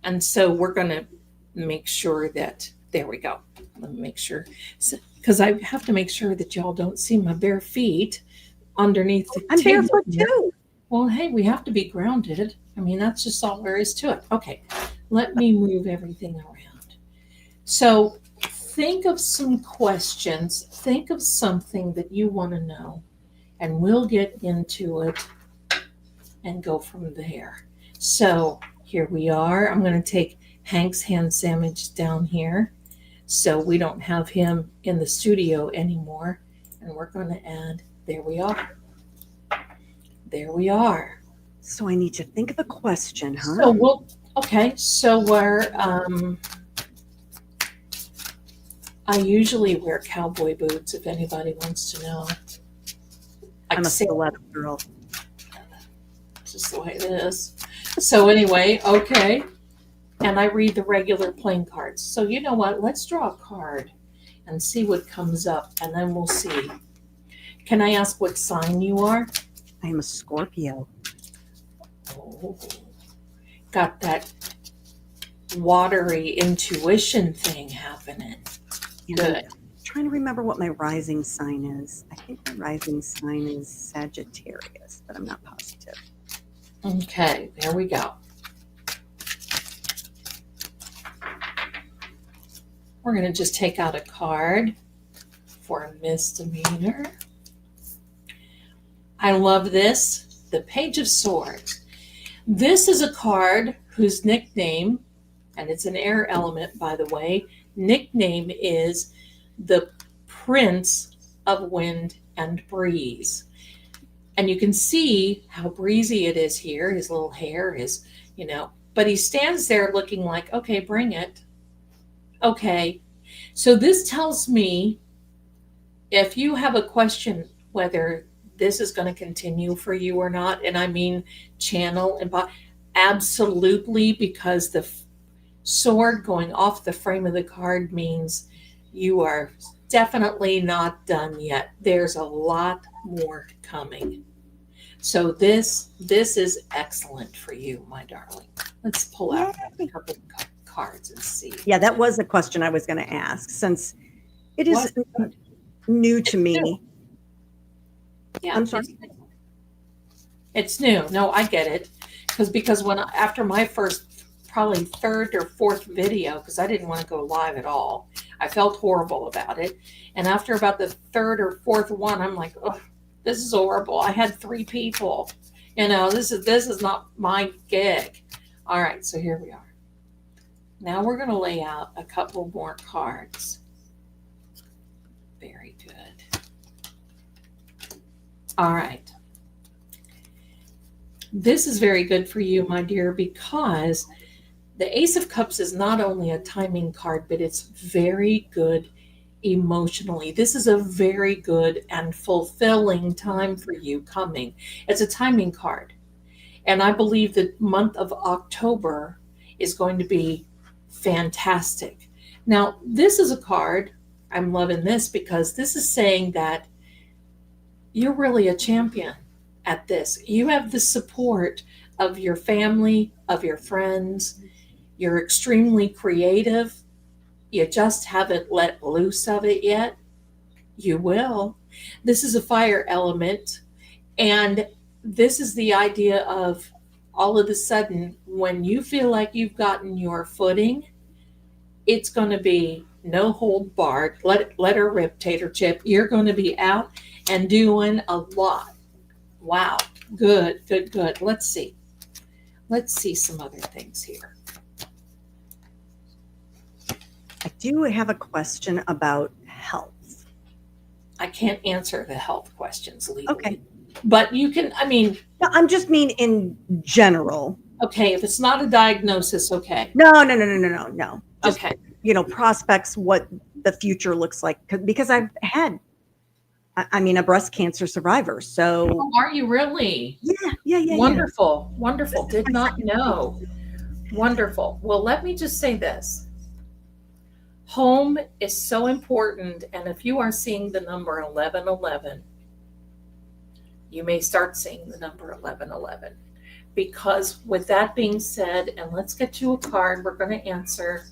And so we're going to make sure that, there we go. Let me make sure. Because I have to make sure that y'all don't see my bare feet underneath the I'm table barefoot here. too. Well, hey, we have to be grounded. I mean, that's just all there is to it. Okay, let me move everything around. So think of some questions. Think of something that you want to know, and we'll get into it and go from there. So here we are. I'm going to take Hank's hand sandwich down here so we don't have him in the studio anymore. And we're going to add, there we are. There we are. So I need to think of a question, huh? So okay, so we're, I usually wear cowboy boots if anybody wants to know. I'm a stiletto girl. Just the way it is. So anyway, okay. And I read the regular playing cards. So you know what? Let's draw a card and see what comes up, and then we'll see. Can I ask what sign you are? I am a Scorpio. Oh, got that watery intuition thing happening. And Good. I'm trying to remember what my rising sign is. I think my rising sign is Sagittarius, but I'm not positive. Okay, there we go. We're going to just take out a card for Miss Demeanor. I love this, the Page of Swords. This is a card whose nickname, and it's an air element, by the way, nickname is the Prince of Wind and Breeze. And you can see how breezy it is here. His little hair is, but he stands there looking like, okay, bring it. Okay. So this tells me if you have a question whether this is going to continue for you or not, and I mean channel and absolutely, because the sword going off the frame of the card means you are definitely not done yet. There's a lot more coming. So this is excellent for you, my darling. Let's pull out a couple of cards and see. Yeah, that was a question I was going to ask, since it is new to me. Yeah, I'm sorry. It's new. No, I get it. Because after my first, probably third or fourth video, because I didn't want to go live at all, I felt horrible about it. And after about the third or fourth one, I'm like, oh, this is horrible. I had 3 people. This is not my gig. All right, so here we are. Now we're going to lay out a couple more cards. Very good. All right. This is very good for you, my dear, because the Ace of Cups is not only a timing card, but it's very good emotionally. This is a very good and fulfilling time for you coming. It's a timing card. And I believe the month of October is going to be fantastic. Now, this is a card, I'm loving this because this is saying that you're really a champion at this. You have the support of your family, of your friends. You're extremely creative. You just haven't let loose of it yet. You will. This is a fire element. And this is the idea of all of a sudden, when you feel like you've gotten your footing, it's going to be no hold barred. Let her rip, Tater Chip. You're going to be out and doing a lot. Wow. Good. Let's see. Let's see some other things here. I do have a question about health. I can't answer the health questions legally. Okay. But you can, No, I'm just mean in general. Okay, if it's not a diagnosis, okay. No. Just, Okay. Prospects, what the future looks like. Because I've had, a breast cancer survivor. So. Oh, are you really? Yeah. Wonderful. Did not know. Wonderful. Well, let me just say this. Home is so important, and if you are seeing the number 1111, you may start seeing the number 1111. Because with that being said, and let's get you a card, we're going to answer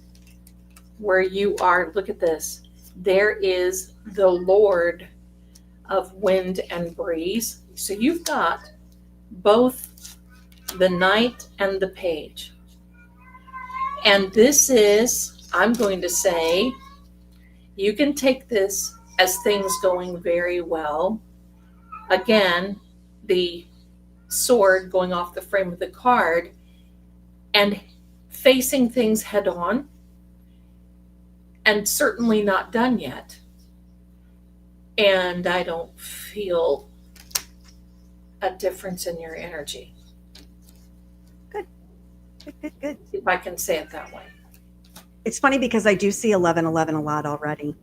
where you are. Look at this. There is the Lord of Wind and Breeze. So you've got both the Knight and the Page. And this is, I'm going to say, you can take this as things going very well. Again, the sword going off the frame of the card and facing things head on, and certainly not done yet. And I don't feel a difference in your energy. Good. Good. If I can say it that way. It's funny because I do see 1111 a lot already.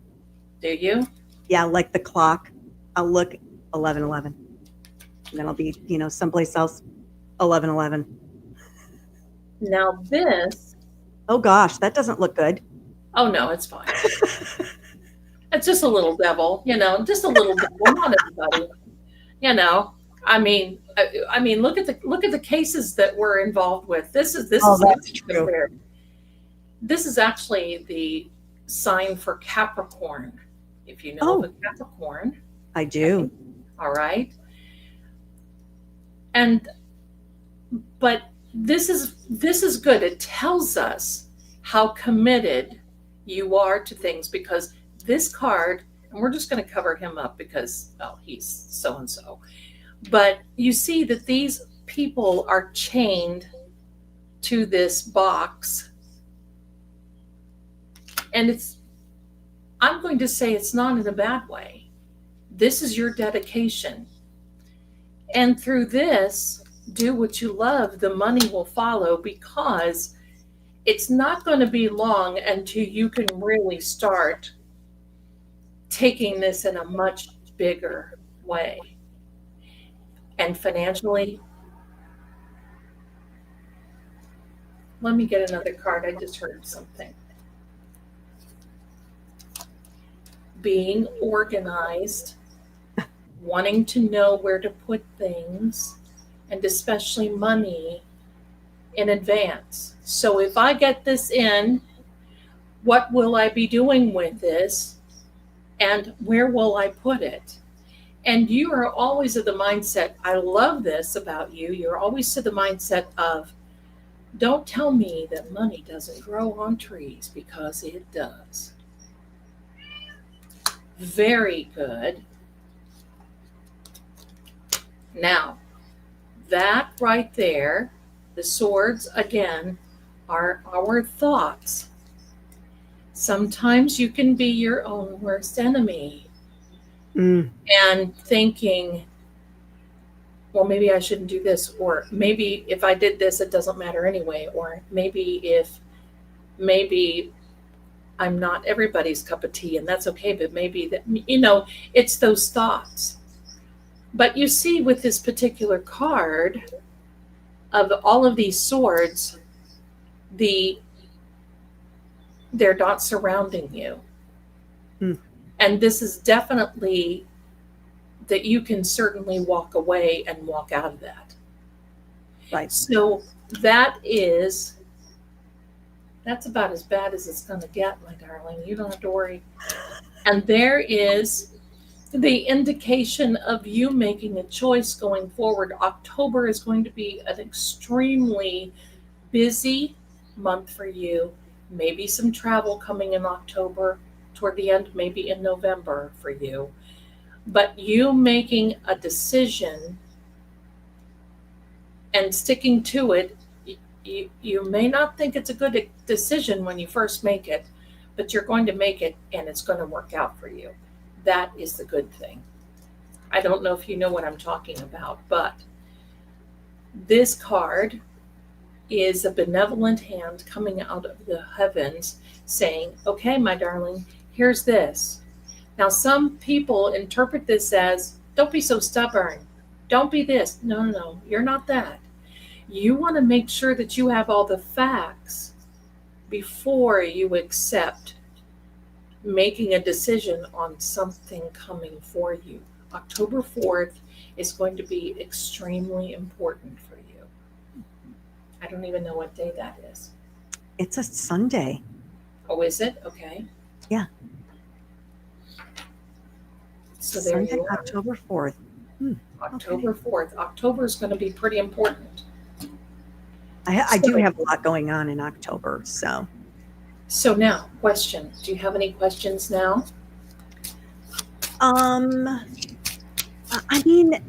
Do you? Yeah, like the clock. I'll look 1111. And then I'll be, someplace else 1111. Now this, Oh gosh, that doesn't look good. oh no, it's fine. It's just a little devil, just a little devil, not everybody. I mean, look at the cases that we're involved with. This is that's true. weird. This is actually the sign for Capricorn. If you know of a Capricorn, I do. all right. But this is good. It tells us how committed you are to things, because this card, and we're just going to cover him up because, he's so and so. But you see that these people are chained to this box. And I'm going to say it's not in a bad way. This is your dedication. And through this, do what you love. The money will follow, because it's not going to be long until you can really start taking this in a much bigger way. And financially, let me get another card. I just heard something. Being organized, wanting to know where to put things, and especially money in advance. So if I get this in, what will I be doing with this? And where will I put it? And you are always of the mindset, I love this about you, you're always to the mindset of, don't tell me that money doesn't grow on trees, because it does. Very good. Now, that right there, the swords, again, are our thoughts. Sometimes you can be your own worst enemy. And thinking, well, maybe I shouldn't do this, or maybe if I did this, it doesn't matter anyway, or maybe I'm not everybody's cup of tea, and that's okay, but maybe that, it's those thoughts. But you see with this particular card of all of these swords, they're not surrounding you. And this is definitely that you can certainly walk away and walk out of that. Right. So that's about as bad as it's going to get, my darling. You don't have to worry. And there is the indication of you making a choice going forward. October is going to be an extremely busy month for you. Maybe some travel coming in October, toward the end, maybe in November for you. But you making a decision and sticking to it, you may not think it's a good decision when you first make it, but you're going to make it, and it's going to work out for you. That is the good thing. I don't know if you know what I'm talking about, but this card is a benevolent hand coming out of the heavens saying, okay, my darling, here's this. Now, some people interpret this as, don't be so stubborn. Don't be this. No, you're not that. You want to make sure that you have all the facts before you accept making a decision on something coming for you. October 4th is going to be extremely important for you. I don't even know what day that is. It's a Sunday. Oh, is it? Okay. Yeah. So there Sunday, you are. October 4th. October 4th. October is going to be pretty important. I do have a lot going on in October, so. So now, question. Do you have any questions now? I mean,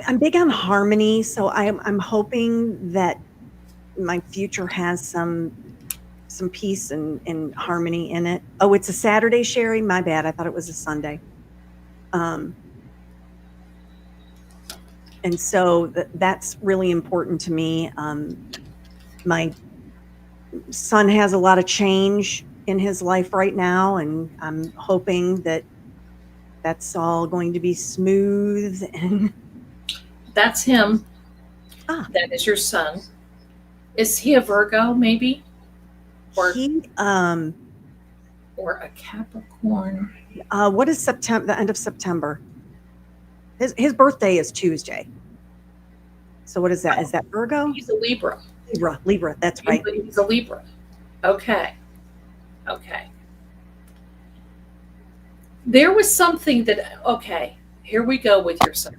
I'm big on harmony, so I'm hoping that my future has some peace and harmony in it. Oh, it's a Saturday, Sherry? My bad. I thought it was a Sunday. And so that's really important to me. My son has a lot of change in his life right now, and I'm hoping that that's all going to be smooth. And That's him. That is your son. Is he a Virgo, maybe? Or he, or a Capricorn? what is September? The end of September. His birthday is Tuesday. So what is that? Is that Virgo? He's a Libra. Libra. That's right. He's a Libra. Okay. There was something that, okay, here we go with your son.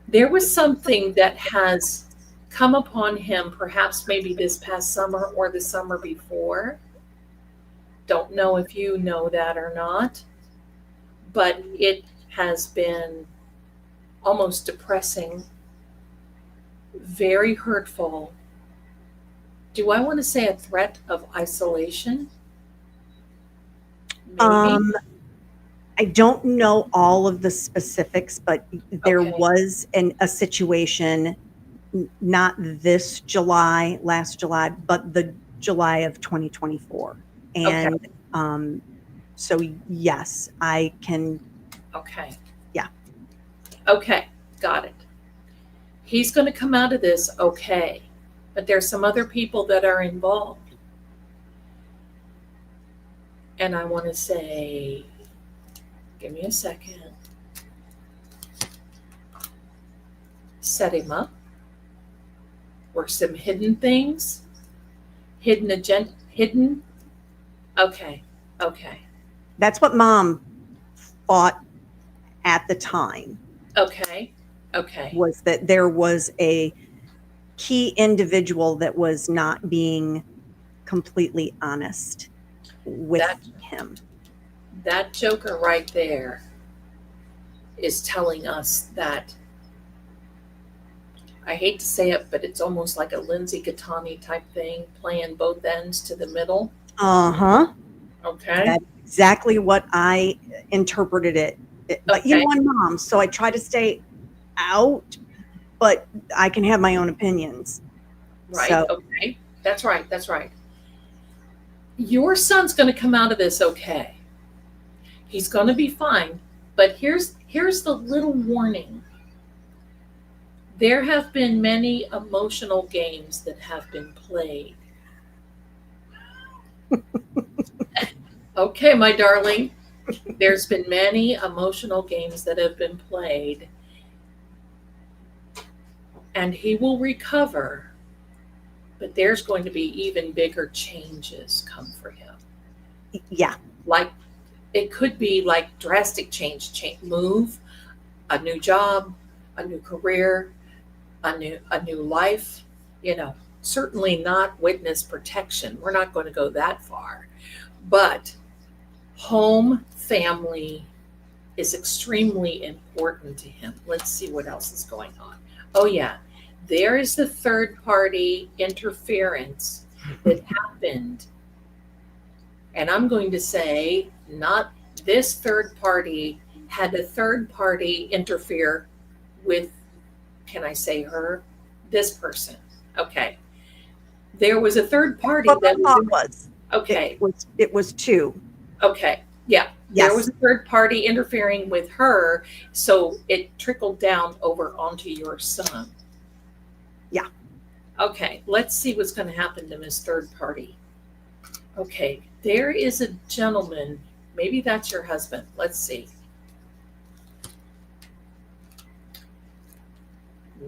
There was something that has come upon him, perhaps maybe this past summer or the summer before. Don't know if you know that or not, but it has been almost depressing, very hurtful. Do I want to say a threat of isolation? Maybe. I don't know all of the specifics, but there was a situation, not this July, last July, but the July of 2024. And so, yes, I can. Okay. Yeah. Okay, got it. He's going to come out of this okay, but there's some other people that are involved. And I want to say, give me a second. Set him up. Or some hidden things. Hidden agenda. Hidden. Okay. That's what Mom thought at the time. Okay. Was that there was a key individual that was not being completely honest with him. That joker right there is telling us that, I hate to say it, but it's almost like a Lindsay Gattani type thing, playing both ends to the middle. Okay. That's exactly what I interpreted it. But you know, I'm Mom, so I try to stay out, but I can have my own opinions. Right. So. Okay. That's right. Your son's going to come out of this okay. He's going to be fine. But here's the little warning. There have been many emotional games that have been played. Okay, my darling. There's been many emotional games that have been played. And he will recover. But there's going to be even bigger changes come for him. Yeah. Like, it could be like drastic change, move, a new job, a new career, a new life, certainly not witness protection. We're not going to go that far. But home, family is extremely important to him. Let's see what else is going on. Oh, yeah. There is the third-party interference that happened. And I'm going to say, not this third party, had a third party interfere with, can I say her? This person. Okay. There was a third party that was. Okay. It was two. Okay. Yeah, Yes. there was a third party interfering with her, so it trickled down over onto your son. Yeah. Okay, let's see what's going to happen to Miss Third Party. Okay, there is a gentleman. Maybe that's your husband. Let's see.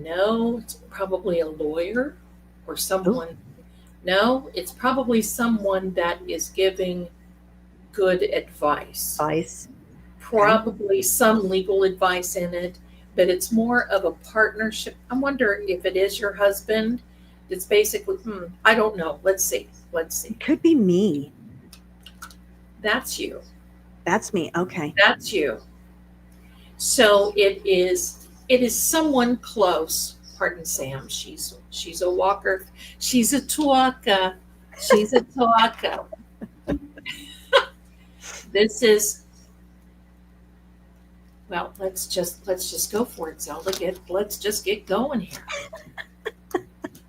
No, it's probably a lawyer or someone. No, it's probably someone that is giving good advice. Advice. Probably some legal advice in it, but it's more of a partnership. I wonder if it is your husband. It's basically, I don't know. Let's see. It could be me. That's you. That's me. Okay. That's you. So it is someone close. Pardon Sam. She's a walker. She's a tuaka. She's a tuaka. This is, well, let's just go for it, Zelda. Let's just get going here.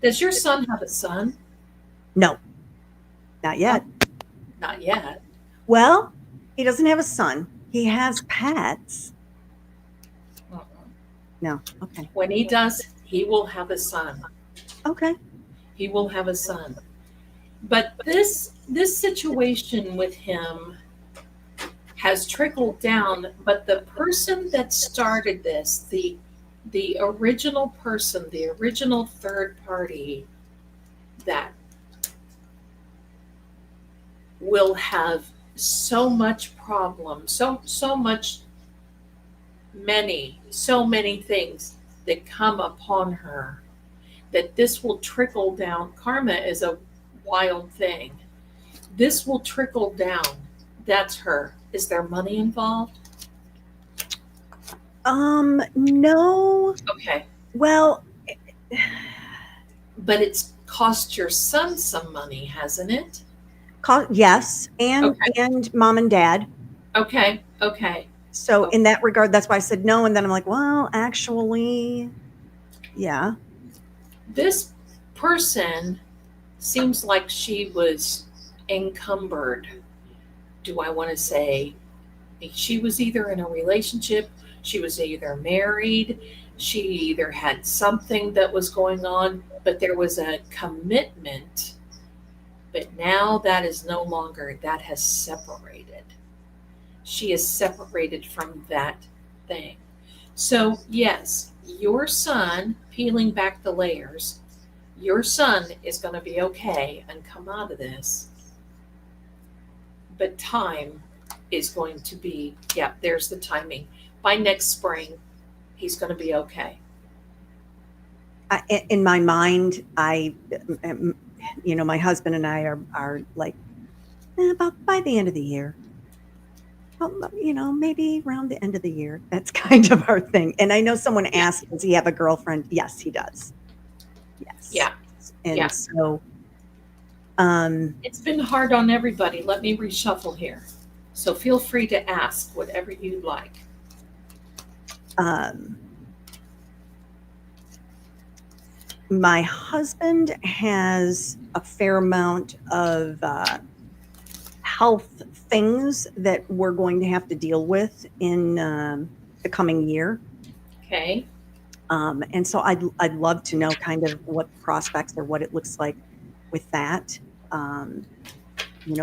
Does your son have a son? No, not yet. Not yet. Well, he doesn't have a son. He has pets. Uh-uh. No. Okay. When he does, he will have a son. Okay. He will have a son. But this situation with him has trickled down, but the person that started this, the original person, the original third party that will have so much problem, so many things that come upon her, that this will trickle down. Karma is a wild thing. This will trickle down. That's her. Is there money involved? No. Okay. Well, But it's cost your son some money, hasn't it? yes, and mom and dad. Okay. So in that regard, that's why I said no. And then I'm like, well, actually, yeah. This person seems like she was encumbered. Do I want to say she was either in a relationship, she was either married, she either had something that was going on, but there was a commitment. But now that is no longer, that has separated. She is separated from that thing. So, yes, your son, peeling back the layers, your son is going to be okay and come out of this. But time is going to be, yeah, there's the timing. By next spring, he's going to be okay. In my mind, my husband and I are like, about by the end of the year. Well, maybe around the end of the year. That's kind of our thing. And I know someone asked, does he have a girlfriend? Yes, he does. Yes. Yeah. And so it's been hard on everybody. Let me reshuffle here. So feel free to ask whatever you'd like. My husband has a fair amount of health things that we're going to have to deal with in the coming year. Okay. And so I'd love to know kind of what prospects or what it looks like with that,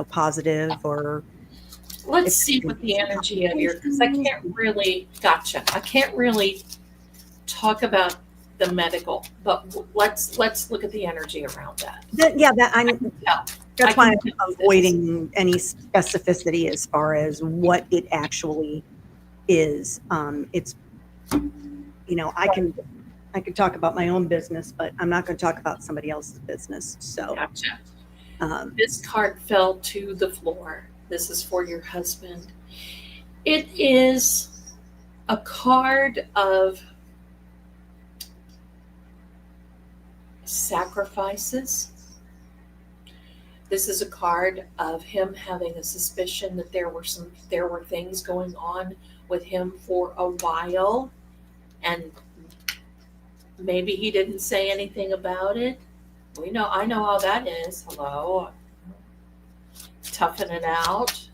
positive or. Let's see what the energy of your, because I can't really talk about the medical, but let's look at the energy around that. That's why I'm avoiding any specificity as far as what it actually is. It's, I can talk about my own business, but I'm not going to talk about somebody else's business. So, gotcha. This card fell to the floor. This is for your husband. It is a card of sacrifices. This is a card of him having a suspicion that there were things going on with him for a while, and maybe he didn't say anything about it. I know how that is. Hello. Toughen it out.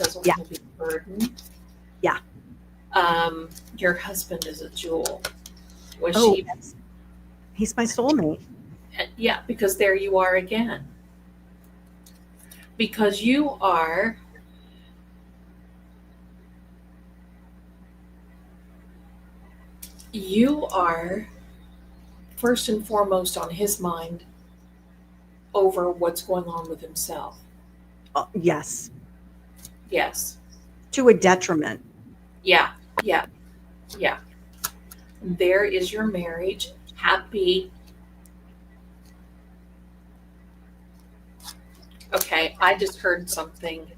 doesn't Yeah. want to be a burden. Yeah. Your husband is a jewel. Was Oh, she? yes. He's my soulmate. Yeah, because there you are again. Because you are first and foremost on his mind over what's going on with himself. Yes. Yes. To a detriment. Yeah. Yeah. Yeah. There is your marriage. Happy. Okay, I just heard something.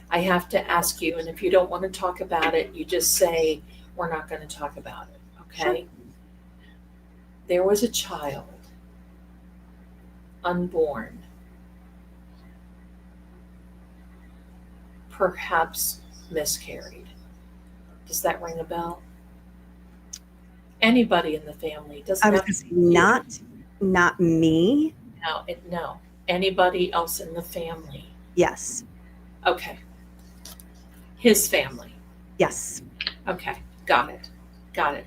I have to ask you, and if you don't want to talk about it, you just say, we're not going to talk about it. Okay? Sure. There was a child, unborn, perhaps miscarried. Does that ring a bell? Anybody in the family doesn't I was have going to to say, be you. not me. No. Anybody else in the family? Yes. Okay. His family. Yes. Okay. Got it. Got it.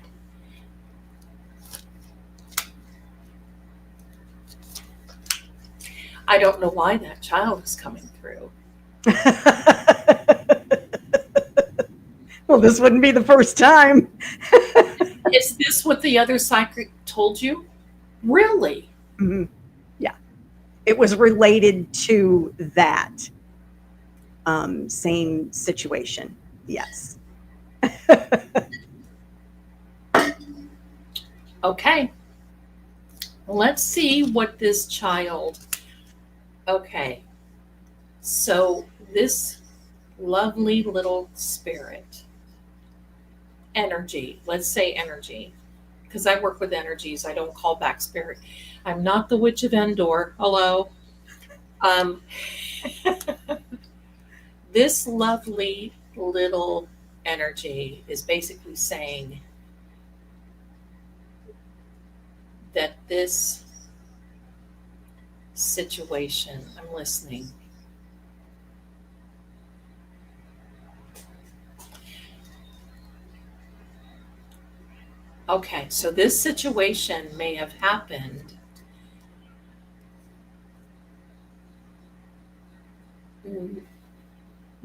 I don't know why that child is coming through. Well, this wouldn't be the first time. Is this what the other psychic told you? Really? Mhm. Yeah. It was related to that same situation. Yes. Okay. Let's see what this child. Okay. So this lovely little spirit, energy, let's say energy, because I work with energies. I don't call back spirit. I'm not the Witch of Endor. Hello. Um, this lovely little energy is basically saying that this situation, I'm listening. Okay, so this situation may have happened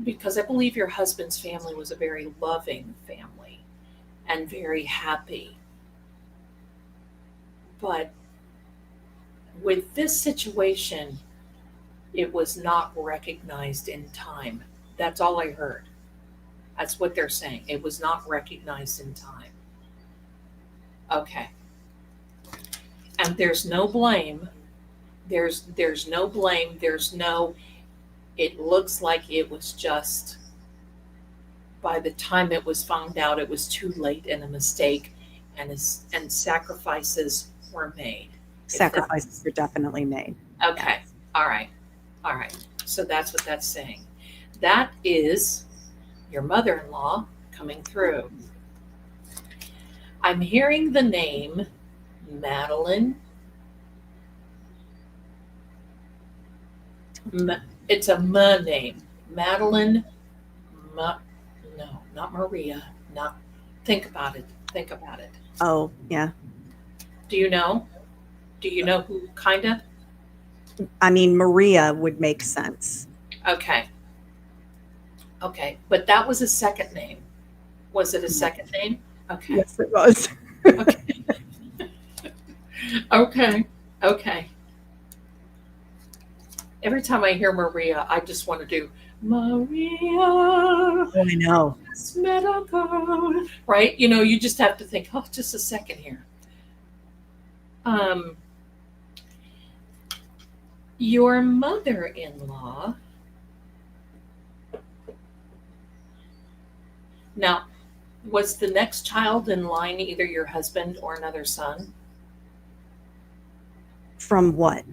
because I believe your husband's family was a very loving family and very happy. But with this situation, it was not recognized in time. That's all I heard. That's what they're saying. It was not recognized in time. Okay. And there's no blame. There's no blame. It looks like it was just by the time it was found out it was too late and a mistake and sacrifices were made. Sacrifices were definitely made. Okay. Yes. All right. So that's what that's saying. That is your mother-in-law coming through. I'm hearing the name Madeline. It's a M name. Madeline. No, not Maria. Not. Think about it. Oh, yeah. Do you know? Do you know who? Kinda. I mean, Maria would make sense. Okay. But that was a second name. Was it a second name? Okay. Yes, it was. Okay. Every time I hear Maria, I just want to do Maria. Oh, I know. Medical. Right? You just have to think, oh, just a second here. Your mother-in-law. Now, was the next child in line either your husband or another son? From what?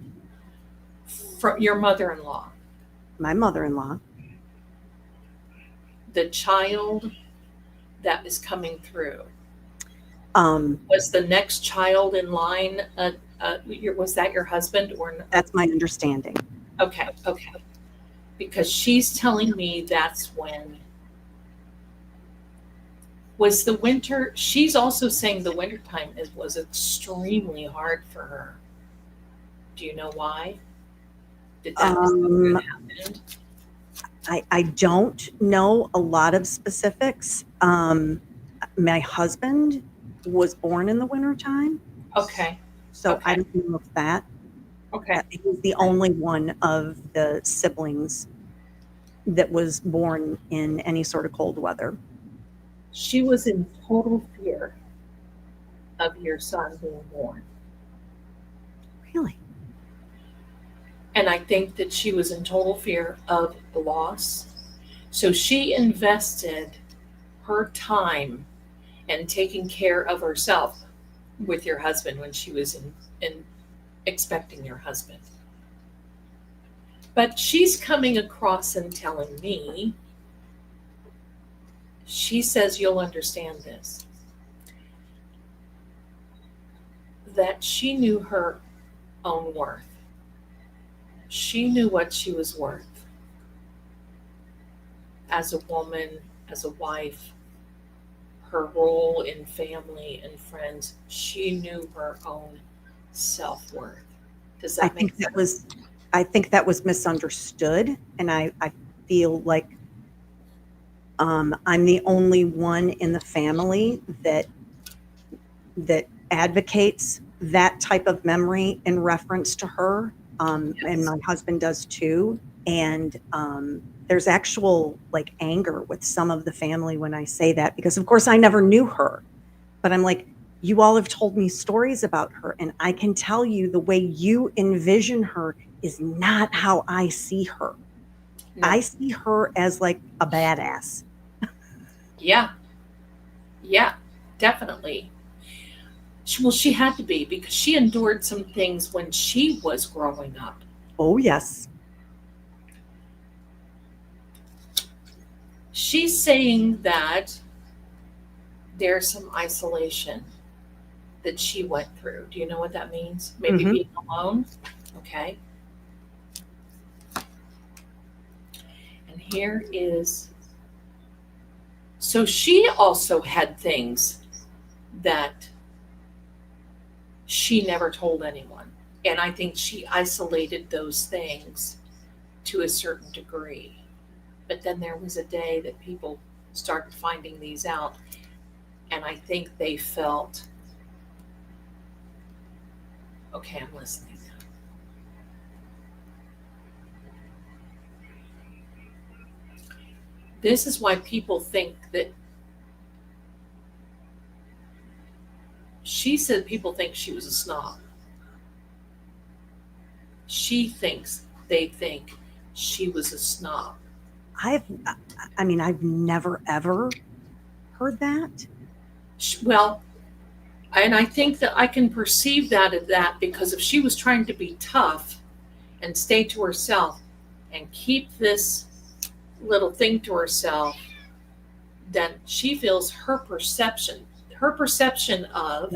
From your mother-in-law. My mother-in-law. The child that is coming through. Um, Was the next child in line, was that your husband or not? That's my understanding. Okay. because she's telling me that's when was the winter. She's also saying the wintertime was extremely hard for her. Do you know why? Did that happen? I don't know a lot of specifics. My husband was born in the wintertime. Okay. So Okay. I don't know if that. Okay. He's the only one of the siblings that was born in any sort of cold weather. She was in total fear of your son being born. Really? And I think that she was in total fear of the loss. So she invested her time and taking care of herself with your husband when she was in expecting your husband. But she's coming across and telling me, she says you'll understand this, that she knew her own worth. She knew what she was worth as a woman, as a wife, her role in family and friends. She knew her own self-worth. Does that make sense? I think that was misunderstood, and I feel like I'm the only one in the family that advocates that type of memory in reference to her, Yes. and my husband does too. And there's actual like anger with some of the family when I say that, because of course I never knew her, but I'm like, you all have told me stories about her, and I can tell you the way you envision her is not how I see her. No. I see her as like a badass. Yeah. Yeah, definitely. Well, she had to be, because she endured some things when she was growing up. Oh, yes. She's saying that there's some isolation that she went through. Do you know what that means? Maybe being alone? Okay. And here is, so she also had things that she never told anyone. And I think she isolated those things to a certain degree. But then there was a day that people started finding these out, and I think they felt, okay, I'm listening now. This is why people think that, she said people think she was a snob. They think she was a snob. I've never ever heard that. Well, and I think that I can perceive that because if she was trying to be tough and stay to herself and keep this little thing to herself, then she feels her perception of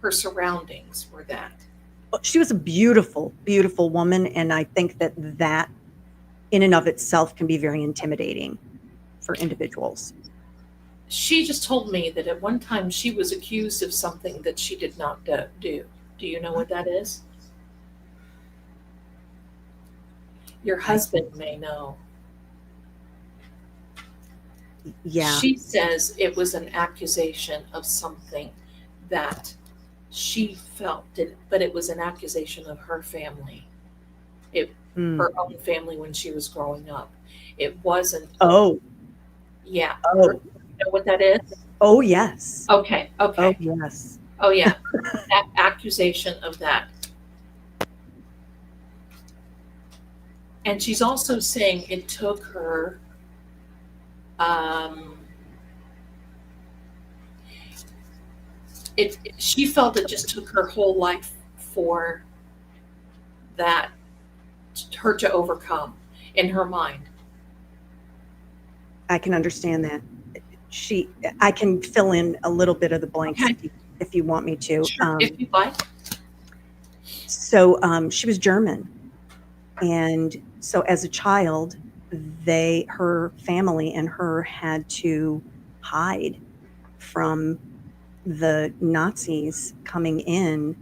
her surroundings were that. She was a beautiful, beautiful woman, and I think that in and of itself can be very intimidating for individuals. She just told me that at one time she was accused of something that she did not do. Do you know what that is? Your husband may know. Yeah. She says it was an accusation of something that she felt, but it was an accusation of her family. Her own family when she was growing up. It wasn't. Oh. Yeah. Oh. You know what that is? Oh, yes. Okay. Oh, yes. Oh, yeah. That accusation of that. And she's also saying it took her, she felt it just took her whole life for that, her to overcome in her mind. I can understand that. I can fill in a little bit of the blanks if you want me to. Sure, if you'd like. So she was German. And so as a child, her family and her had to hide from the Nazis coming in.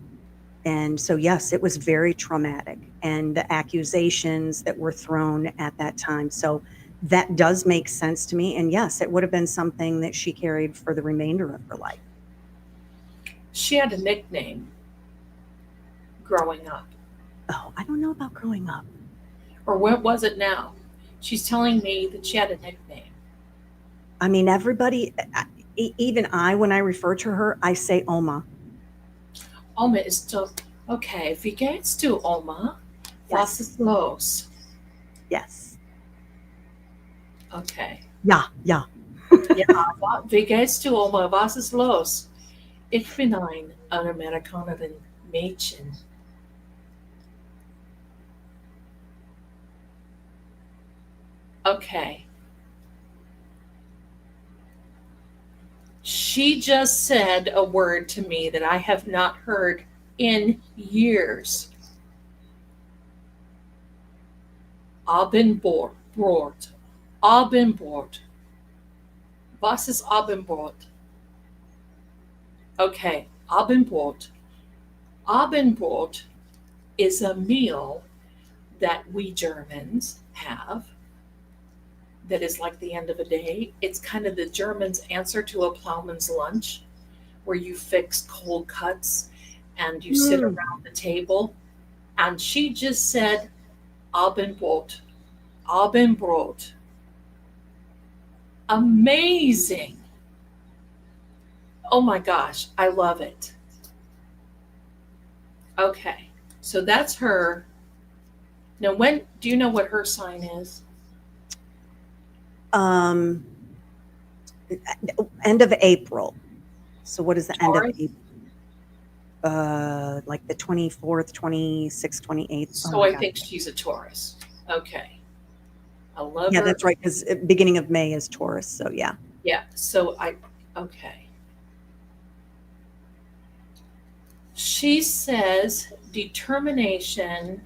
And so, yes, it was very traumatic, and the accusations that were thrown at that time. So that does make sense to me. And yes, it would have been something that she carried for the remainder of her life. She had a nickname growing up. Oh, I don't know about growing up. Or what was it now? She's telling me that she had a nickname. I mean, everybody, even I, when I refer to her, I say Oma. Oma is still okay. Wie geht's du, Oma? Was ist los? Yes. Okay. Ja, ja. Ja, wie geht's du, Oma? Was ist los? Ich bin ein Amerikanerin Mädchen. Okay. She just said a word to me that I have not heard in years. Abendbrot. Abendbrot. Was ist Abendbrot? Okay, Abendbrot. Abendbrot is a meal that we Germans have that is like the end of a day. It's kind of the Germans' answer to a plowman's lunch, where you fix cold cuts and you sit around the table. And she just said, Abendbrot. Abendbrot. Amazing. Oh my gosh, I love it. Okay, so that's her. Now, when do you know what her sign is? End of April. So what is the Taurus? end of April? Like the 24th, 26th, 28th. So I think she's a Taurus. Okay. I love her. Yeah, that's right, because beginning of May is Taurus, so yeah. Yeah, so okay. She says determination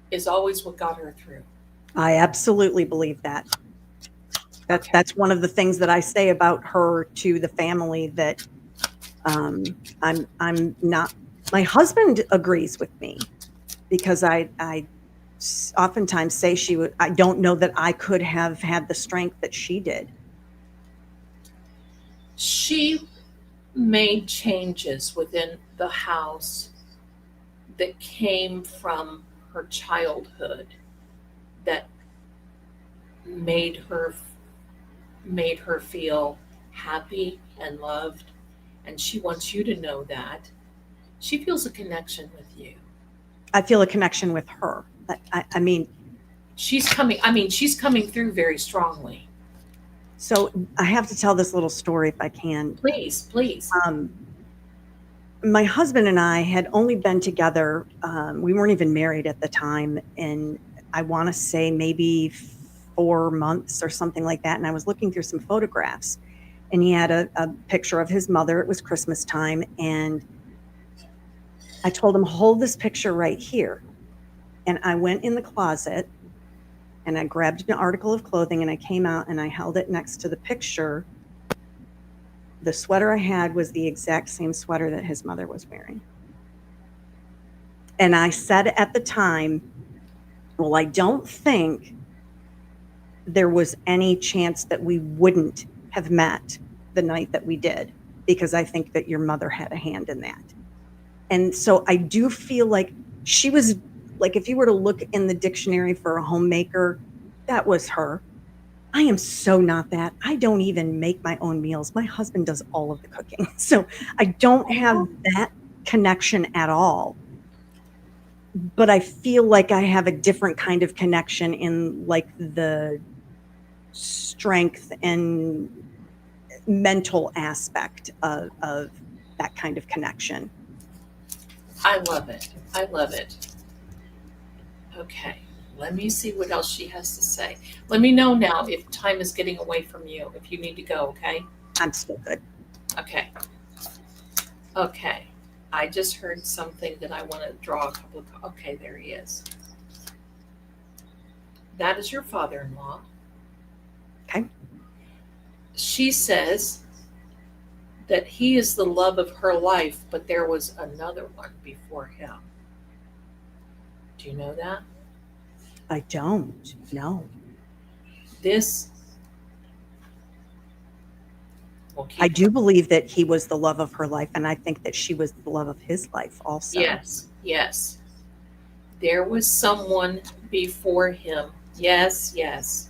is always what got her through. I absolutely believe that. That's one of the things that I say about her to the family, that I'm not. My husband agrees with me, because I oftentimes say I don't know that I could have had the strength that she did. She made changes within the house that came from her childhood that made her feel happy and loved, and she wants you to know that. She feels a connection with you. I feel a connection with her. I mean, she's coming through very strongly. So I have to tell this little story if I can. Please. My husband and I had only been together, we weren't even married at the time, and I want to say maybe 4 months or something like that. And I was looking through some photographs, and he had a picture of his mother. It was Christmas time, and I told him, hold this picture right here. And I went in the closet and I grabbed an article of clothing, and I came out and I held it next to the picture. The sweater I had was the exact same sweater that his mother was wearing. And I said at the time, well, I don't think there was any chance that we wouldn't have met the night that we did, because I think that your mother had a hand in that. And so I do feel like she was, like, if you were to look in the dictionary for a homemaker, that was her. I am so not that. I don't even make my own meals. My husband does all of the cooking. So I don't have that connection at all. But I feel like I have a different kind of connection in, like, the strength and mental aspect of that kind of connection. I love it. Okay, let me see what else she has to say. Let me know now if time is getting away from you, if you need to go, okay? I'm still good. Okay. I just heard something that I want to draw a couple of, okay, there he is. That is your father-in-law. Okay. She says that he is the love of her life, but there was another one before him. Do you know that? I don't know. This will keep. I do believe that he was the love of her life, and I think that she was the love of his life also. Yes, yes. There was someone before him. Yes, yes.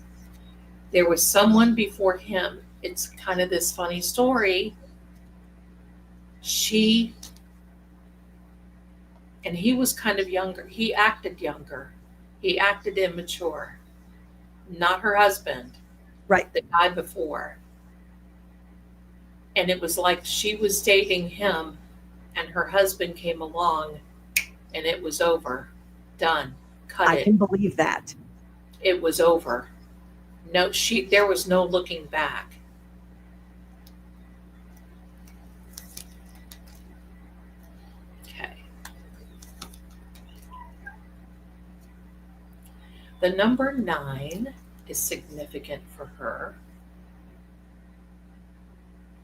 There was someone before him. It's kind of this funny story. And he was kind of younger. He acted younger. He acted immature. Not her husband, Right. the guy before. And it was like she was dating him, and her husband came along, and it was over. Done. Cut I it. can believe that. It was over. No, there was no looking back. Okay. The number 9 is significant for her,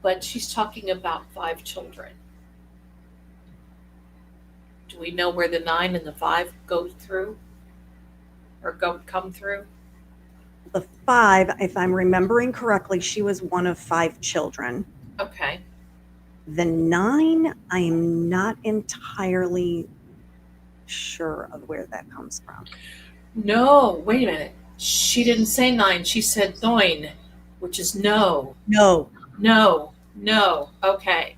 but she's talking about 5 children. Do we know where the 9 and the 5 go through or come through? The 5, if I'm remembering correctly, she was one of 5 children. Okay. The 9, I am not entirely sure of where that comes from. No, wait a minute. She didn't say 9. She said 9, which is no. No. No. No. Okay.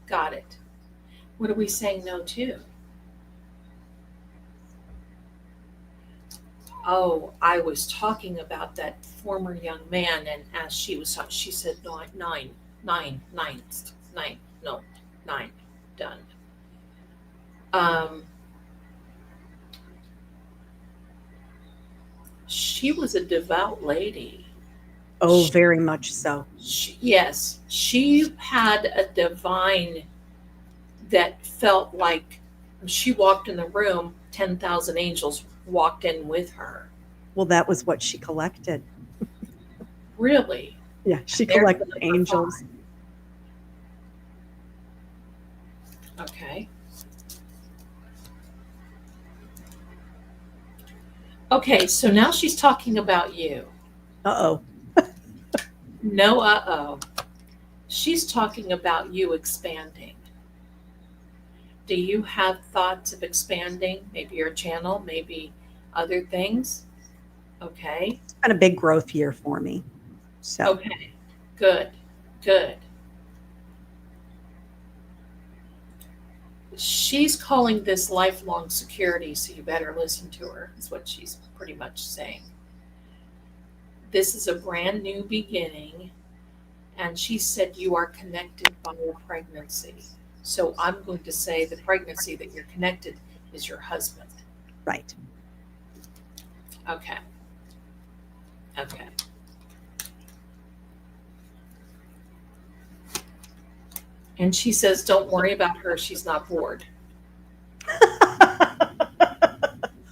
Got it. What are we saying no to? Oh, I was talking about that former young man, and as she was talking, she said 9. No, 9. Done. She was a devout lady. Oh, very much so. Yes, she had a divine that felt like she walked in the room, 10,000 angels walked in with her. Well, that was what she collected. Really? Yeah, she There's collected the number angels. 5. Okay. Okay, so now she's talking about you. Uh-oh. No, uh-oh. She's talking about you expanding. Do you have thoughts of expanding? Maybe your channel, maybe other things? Okay. It's been a big growth year for me. So. Okay. Good. She's calling this lifelong security, so you better listen to her, is what she's pretty much saying. This is a brand new beginning, and she said you are connected by a pregnancy. So I'm going to say the pregnancy that you're connected is your husband. Right. Okay. And she says, don't worry about her. She's not bored.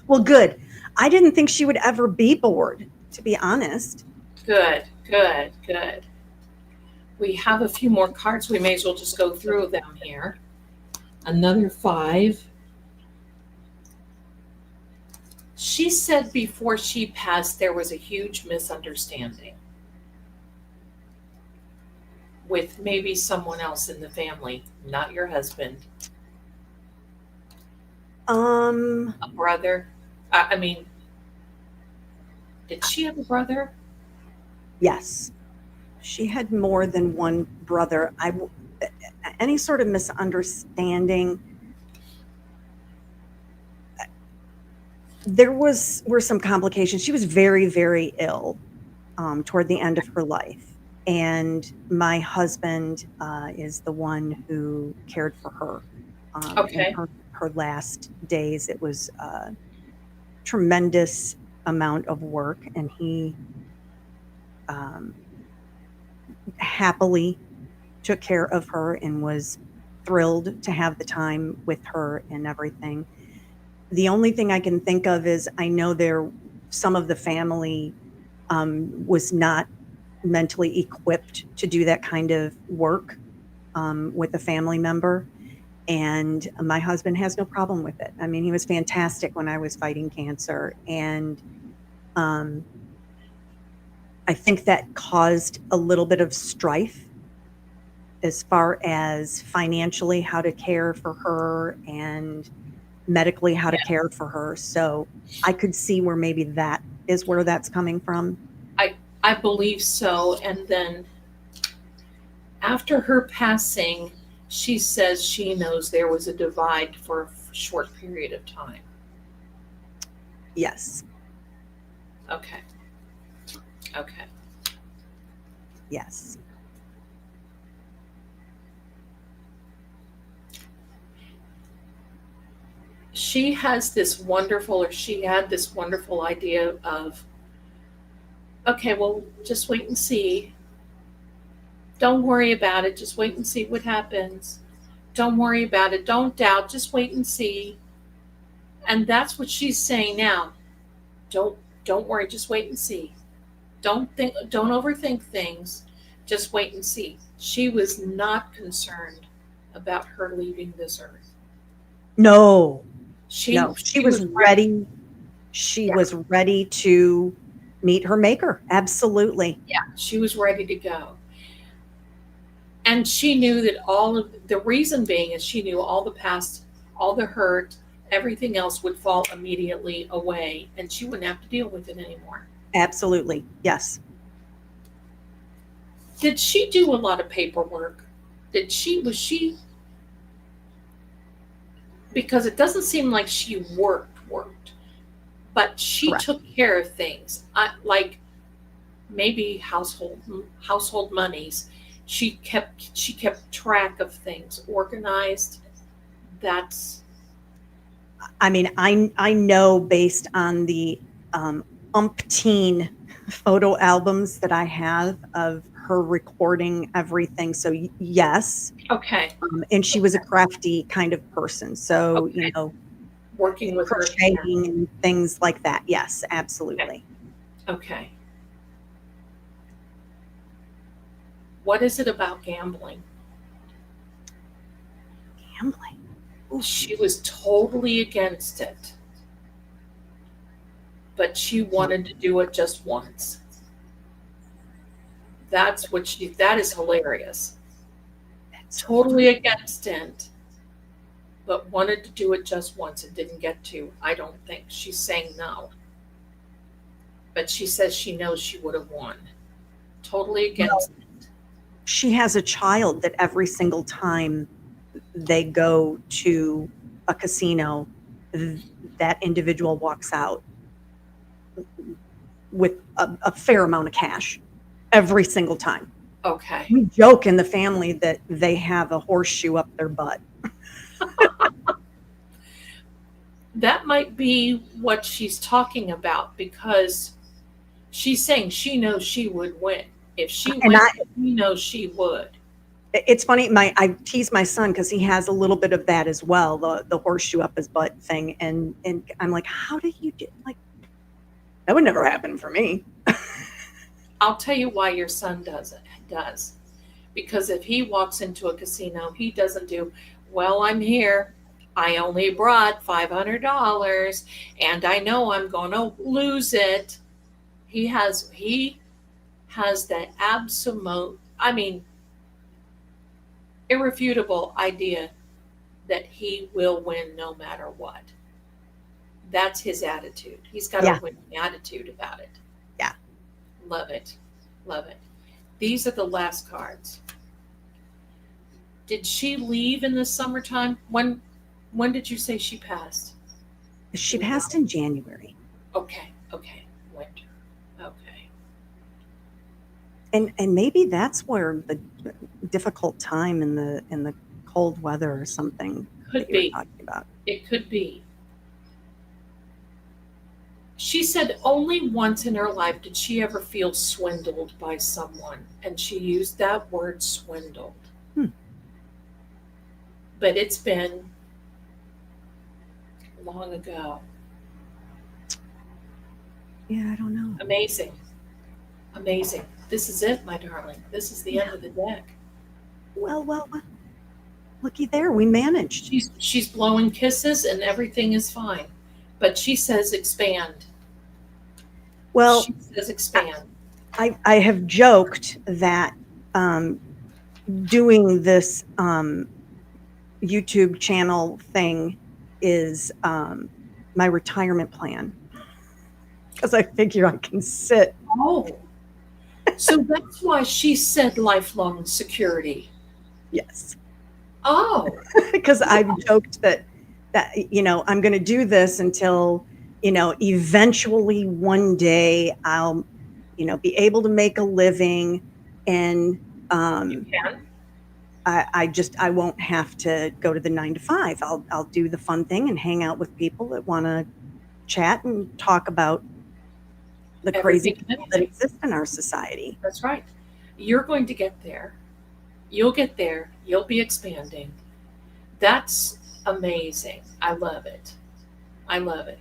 Well, good. I didn't think she would ever be bored, to be honest. Good. We have a few more cards. We may as well just go through them here. Another 5. She said before she passed, there was a huge misunderstanding with maybe someone else in the family, not your husband. A brother. I mean, did she have a brother? Yes. She had more than one brother. Any sort of misunderstanding. There were some complications. She was very, very ill toward the end of her life. And my husband is the one who cared for her in her last days. It was a tremendous amount of work, and he happily took care of her and was thrilled to have the time with her and everything. The only thing I can think of is I know there some of the family was not mentally equipped to do that kind of work with a family member. And my husband has no problem with it. I mean, he was fantastic when I was fighting cancer. And I think that caused a little bit of strife as far as financially how to care for her and medically how to care for her. So I could see where maybe that is where that's coming from. I believe so. And then after her passing, she says she knows there was a divide for a short period of time. Yes. Okay. Okay. Yes. She had this wonderful idea of, okay, well, just wait and see. Don't worry about it. Just wait and see what happens. Don't worry about it. Don't doubt. Just wait and see. And that's what she's saying now. Don't worry. Just wait and see. Don't overthink things. Just wait and see. She was not concerned about her leaving this earth. No. She was ready. She was ready to meet her maker. Absolutely. Yeah, she was ready to go. And she knew that all of the reason being is she knew all the past, all the hurt, everything else would fall immediately away and she wouldn't have to deal with it anymore. Absolutely. Yes. Did she do a lot of paperwork? Was she, because it doesn't seem like she worked, but she Correct. took care of things, like maybe household monies. She kept track of things, organized. I mean, I know based on the umpteen photo albums that I have of her recording everything. So yes. Okay. And she was a crafty kind of person. So, Okay. Working with crocheting and things like that. Yes, absolutely. Okay. What is it about gambling? Gambling. She was totally against it, but she wanted to do it just once. That is hilarious. Totally against it, but wanted to do it just once and didn't get to. I don't think. She's saying no. But she says she knows she would have won. Totally against it. She has a child that every single time they go to a casino, that individual walks out with a fair amount of cash every single time. Okay. We joke in the family that they have a horseshoe up their butt. That might be what she's talking about because she's saying she knows she would win. If she wins, she knows she would. It's funny. I tease my son because he has a little bit of that as well, the horseshoe up his butt thing, and I'm like, how do you do? Like, that would never happen for me. I'll tell you why your son does. Because if he walks into a casino, he doesn't do, well, I'm here. I only brought $500 and I know I'm going to lose it. He has that absolute, irrefutable idea that he will win no matter what. That's his attitude. He's got a winning attitude about it. Yeah. Love it. Love it. These are the last cards. Did she leave in the summertime? When did you say she passed? She passed in January. Okay. Winter. Okay. And maybe that's where the difficult time in the cold weather or something could that be you were talking about. It could be. She said only once in her life did she ever feel swindled by someone, and she used that word swindled. But it's been long ago. Yeah, I don't know. Amazing. Amazing. This is it, my darling. This is the end of the deck. Well, looky there. We managed. She's blowing kisses and everything is fine. But she says expand. Well, she says expand. I have joked that doing this YouTube channel thing is my retirement plan, because I figure I can sit. Oh. So that's why she said lifelong security. Yes. Oh. Because I've joked that I'm going to do this until eventually one day I'll be able to make a living, and You can. I won't have to go to the 9 to 5. I'll do the fun thing and hang out with people that want to chat and talk about the crazy people that exist in our society. That's right. You're going to get there. You'll get there. You'll be expanding. That's amazing. I love it. I love it.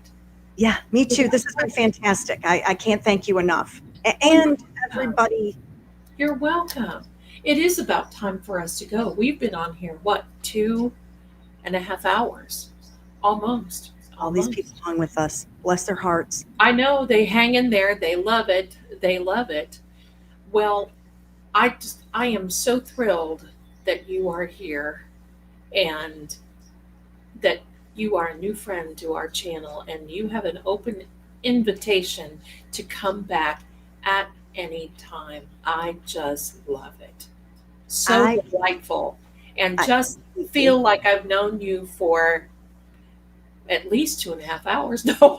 Yeah, me too. This has been fantastic. I can't thank you enough. And everybody. You're welcome. It is about time for us to go. We've been on here, 2.5 hours? Almost. All these people hung with us. Bless their hearts. I know, they hang in there. They love it. They love it. Well, I am so thrilled that you are here and that you are a new friend to our channel, and you have an open invitation to come back at any time. I just love it. So delightful. And just feel like I've known you for at least 2.5 hours. No.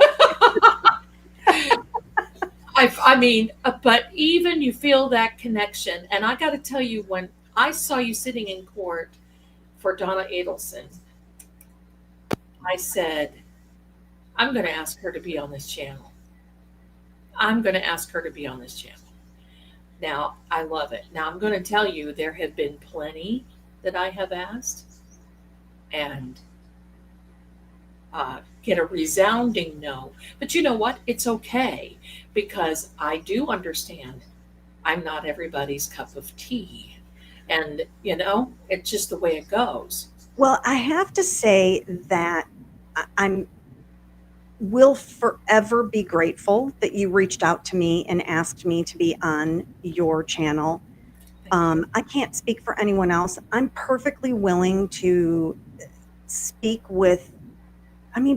I mean, but even you feel that connection. And I got to tell you, when I saw you sitting in court for Donna Adelson, I said, I'm going to ask her to be on this channel. I'm going to ask her to be on this channel. Now, I love it. Now, I'm going to tell you, there have been plenty that I have asked and get a resounding no. But you know what? It's okay, because I do understand I'm not everybody's cup of tea. And, it's just the way it goes. Well, I have to say that will forever be grateful that you reached out to me and asked me to be on your channel. I can't speak for anyone else. I'm perfectly willing to speak with,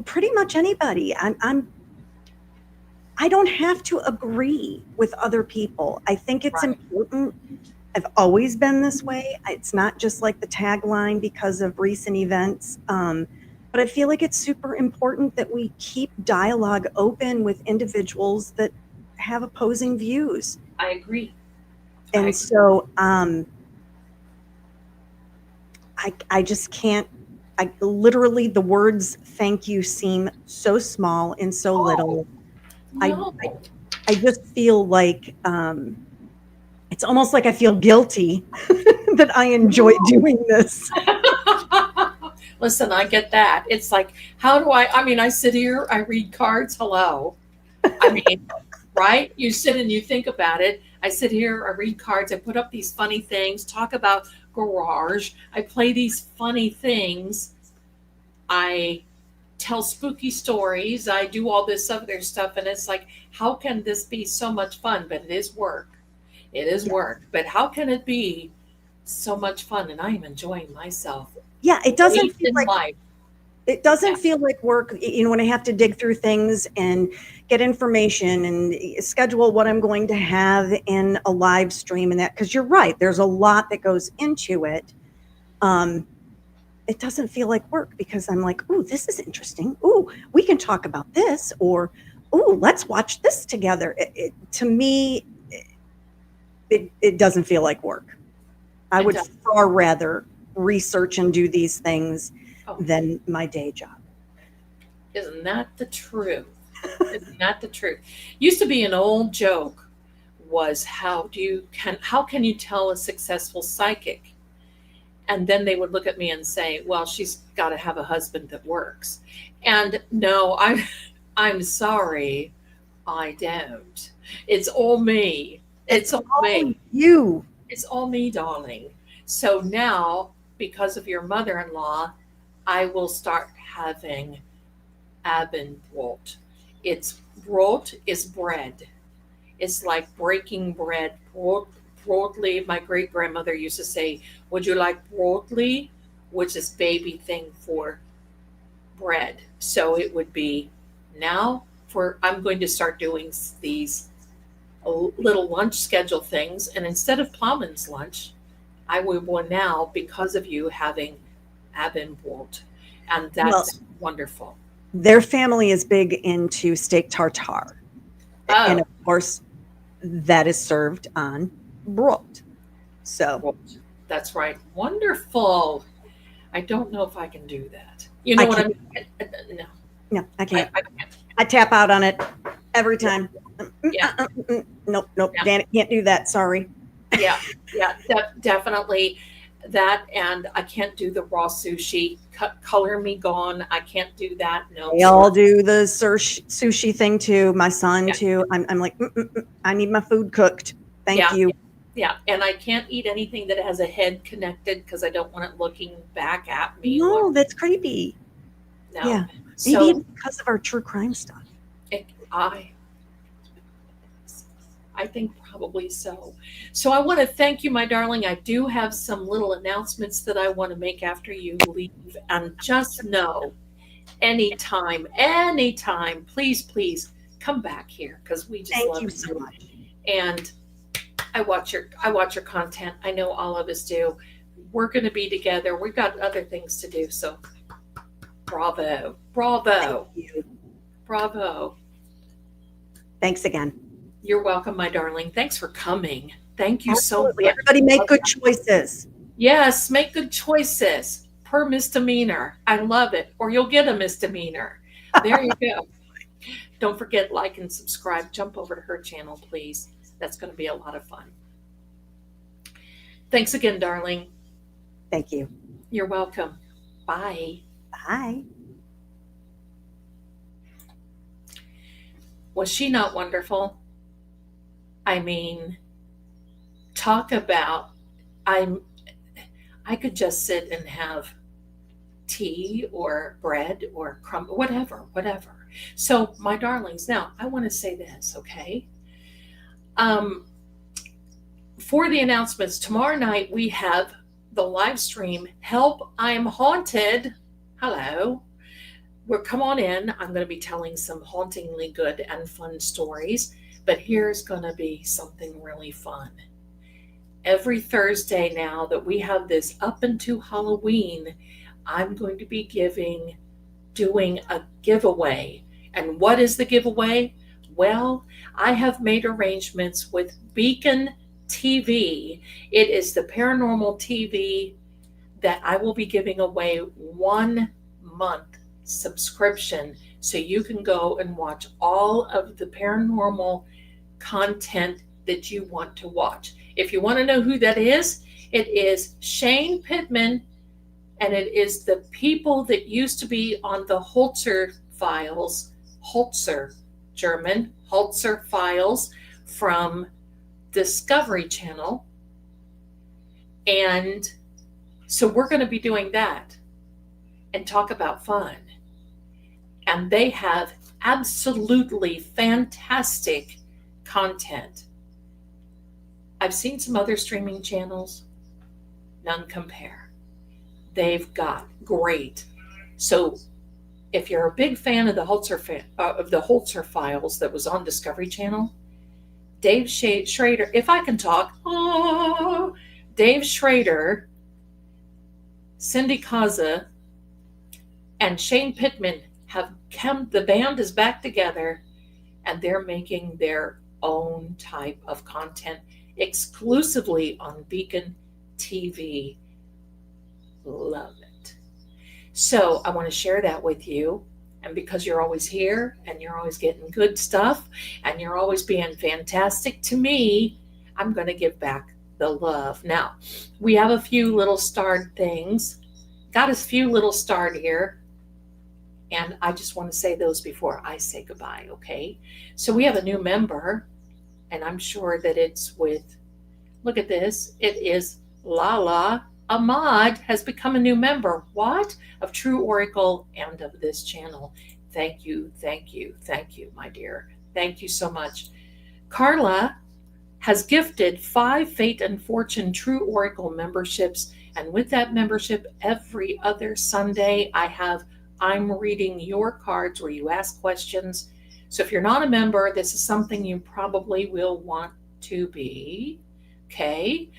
pretty much anybody. I don't have to agree with other people. I think it's important. I've always been this way. It's not just like the tagline because of recent events. But I feel like it's super important that we keep dialogue open with individuals that have opposing views. I agree. And so I just can't, literally the words thank you seem so small and so little. No. I just feel like it's almost like I feel guilty that I enjoy doing this. Listen, I get that. It's like, how do I sit here, I read cards. Hello. Right? You sit and you think about it. I sit here, I read cards. I put up these funny things, talk about garage. I play these funny things. I tell spooky stories. I do all this other stuff. And it's like, how can this be so much fun? But it is work. It is work. But how can it be so much fun? And I am enjoying myself. Yeah, it doesn't feel like life. It doesn't feel like work, when I have to dig through things and get information and schedule what I'm going to have in a live stream and that, because you're right, there's a lot that goes into it. It doesn't feel like work because I'm like, ooh, this is interesting. Ooh, we can talk about this, or ooh, let's watch this together. To me, it doesn't feel like work. I would far rather research and do these things than my day job. Isn't that the truth? Isn't that the truth? Used to be an old joke was how can you tell a successful psychic? And then they would look at me and say, well, she's got to have a husband that works. And no, I'm sorry, I don't. It's all me. It's all me. You. It's all me, darling. So now, because of your mother-in-law, I will start having Abendbrot. It's brot is bread. It's like breaking bread. Brotli. My great grandmother used to say, "Would you like brotli?" Which is baby thing for bread. So it would be now for I'm going to start doing these little lunch schedule things, and instead of Plowman's lunch, I will now because of you having Abendbrot, and Well, that's wonderful. their family is big into steak tartare. And Oh, of course, that is served on brot. So, well, that's right. Wonderful. I don't know if I can do that. You I know what I can't. mean? No, No, I can't. I can't. I tap out on it every time. Yeah. Nope, nope. Yeah. Dan, can't do that. Sorry. Yeah, yeah, definitely that. And I can't do the raw sushi. Color me gone. I can't do that. No, They all sorry. do the sushi thing too. My son Yeah. too. I'm like, I need my food cooked. Thank Yeah, you. yeah. And I can't eat anything that has a head connected because I don't want it looking back at me. No, Or, that's creepy. no. Yeah. Maybe So it's because of our true crime stuff. it, I think probably so. So I want to thank you, my darling. I do have some little announcements that I want to make after you leave. And just know, anytime, please come back here because we just Thank love you so you. much. And I watch your content. I know all of us do. We're going to be together. We've got other things to do. So bravo, bravo, Thank you. bravo. Thanks again. You're welcome, my darling. Thanks for coming. Thank you so Absolutely. much. Everybody make good choices. Yes, make good choices per misdemeanor. I love it. Or you'll get a misdemeanor. There you go. Don't forget, like and subscribe. Jump over to her channel, please. That's going to be a lot of fun. Thanks again, darling. Thank you. You're welcome. Bye. Bye. Was she not wonderful? I mean, talk about I could just sit and have tea or bread or crumb, whatever. So, my darlings, now I want to say this, okay? For the announcements, tomorrow night we have the live stream, Help, I'm Haunted. Hello. Come on in. I'm going to be telling some hauntingly good and fun stories, but here's going to be something really fun. Every Thursday now that we have this up into Halloween, I'm going to be doing a giveaway. And what is the giveaway? Well, I have made arrangements with Beacon TV. It is the paranormal TV that I will be giving away 1 month subscription so you can go and watch all of the paranormal content that you want to watch. If you want to know who that is, it is Shane Pittman, and it is the people that used to be on the Holzer files, German Holzer files from Discovery Channel. And so we're going to be doing that and talk about fun. And they have absolutely fantastic content. I've seen some other streaming channels, none compare. They've got great. So if you're a big fan of the Holzer files that was on Discovery Channel, Dave Schrader, if I can talk, Dave Schrader, Cindy Kaza, and Shane Pittman have come, the band is back together, and they're making their own type of content exclusively on Beacon TV. Love it. So I want to share that with you. And because you're always here and you're always getting good stuff and you're always being fantastic to me, I'm going to give back the love. Now, we have a few little starred things. Got a few little starred here. And I just want to say those before I say goodbye, okay? So we have a new member, and I'm sure that it's with, look at this, it is Lala Ahmad has become a new member. What? Of True Oracle and of this channel. Thank you, thank you, thank you, my dear. Thank you so much. Carla has gifted 5 Fate and Fortune True Oracle memberships. And with that membership, every other Sunday, I'm reading your cards where you ask questions. So if you're not a member, this is something you probably will want to be. Okay.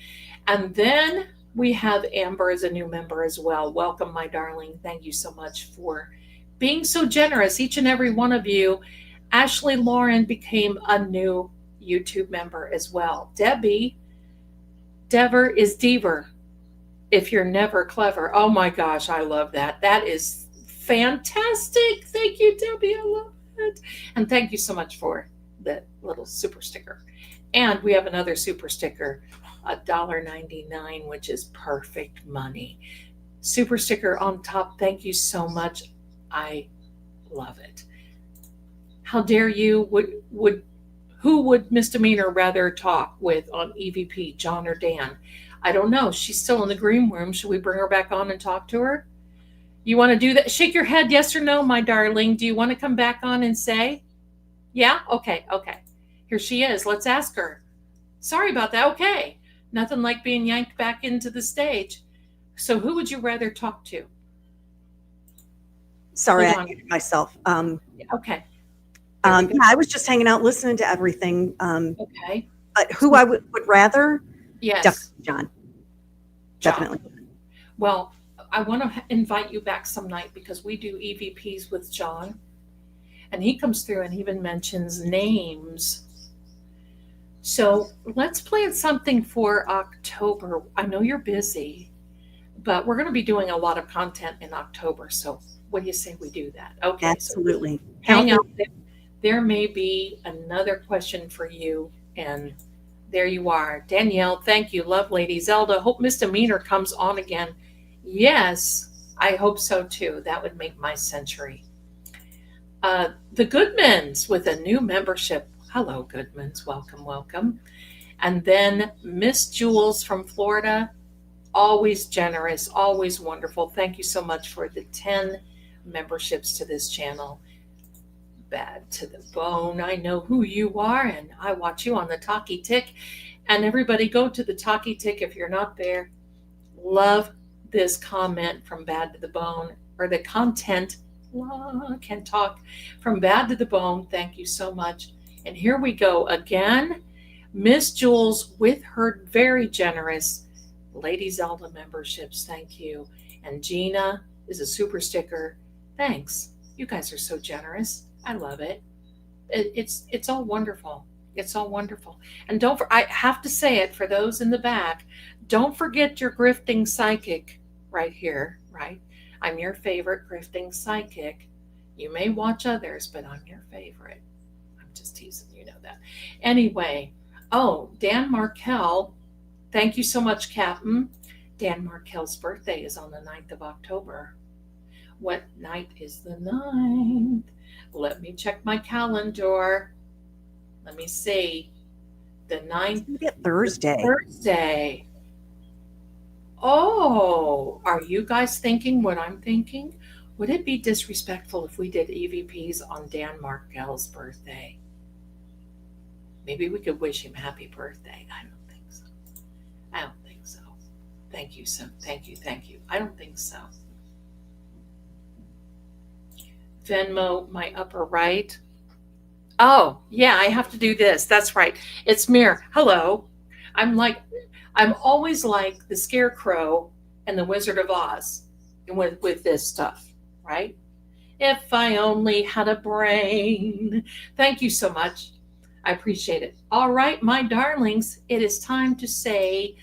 And then we have Amber as a new member as well. Welcome, my darling. Thank you so much for being so generous, each and every one of you. Ashley Lauren became a new YouTube member as well. Debbie, Dever is Deaver. If you're never clever. Oh my gosh, I love that. That is fantastic. Thank you, Debbie. I love it. And thank you so much for the little super sticker. And we have another super sticker, $1.99, which is perfect money. Super sticker on top. Thank you so much. I love it. How dare you? Who would Miss Demeanor rather talk with on EVP, John or Dan? I don't know. She's still in the green room. Should we bring her back on and talk to her? You want to do that? Shake your head, yes or no, my darling. Do you want to come back on and say? Yeah? Okay. Here she is. Let's ask her. Sorry about that. Okay. Nothing like being yanked back into the stage. So who would you rather talk to? Sorry, I muted myself. Okay. Yeah, I was just hanging out, listening to everything. Okay. But who I would rather? Yes. Definitely John. Definitely. Well, I want to invite you back some night because we do EVPs with John. And he comes through and even mentions names. So let's plan something for October. I know you're busy, but we're going to be doing a lot of content in October. So what do you say we do that? Okay. Absolutely. So hang out there. There may be another question for you. And there you are. Danielle, thank you. Love Lady Zelda. Hope Miss Demeanor comes on again. Yes, I hope so too. That would make my century. The Goodmans with a new membership. Hello, Goodmans. Welcome. And then Miss Jules from Florida. Always generous, always wonderful. Thank you so much for the 10 memberships to this channel. Bad to the bone. I know who you are, and I watch you on the Talkie Tick. And everybody go to the Talkie Tick if you're not there. Love this comment from Bad to the Bone, or the content. Can talk from Bad to the Bone. Thank you so much. And here we go again. Miss Jules with her very generous Lady Zelda memberships. Thank you. And Gina is a super sticker. Thanks. You guys are so generous. I love it. It's all wonderful. It's all wonderful. And I have to say it for those in the back. Don't forget your grifting psychic right here, right? I'm your favorite grifting psychic. You may watch others, but I'm your favorite. I'm just teasing, you know that. Anyway, Dan Markell, thank you so much, Captain. Dan Markell's birthday is on the 9th of October. What night is the 9th? Let me check my calendar. Let me see. The 9th. Thursday. Oh, are you guys thinking what I'm thinking? Would it be disrespectful if we did EVPs on Dan Markell's birthday? Maybe we could wish him happy birthday. I don't think so. Thank you. I don't think so. Venmo, my upper right. Oh, yeah, I have to do this. That's right. It's Mir. Hello. I'm always like the Scarecrow and the Wizard of Oz with this stuff, right? If I only had a brain. Thank you so much. I appreciate it. All right, my darlings, it is time to say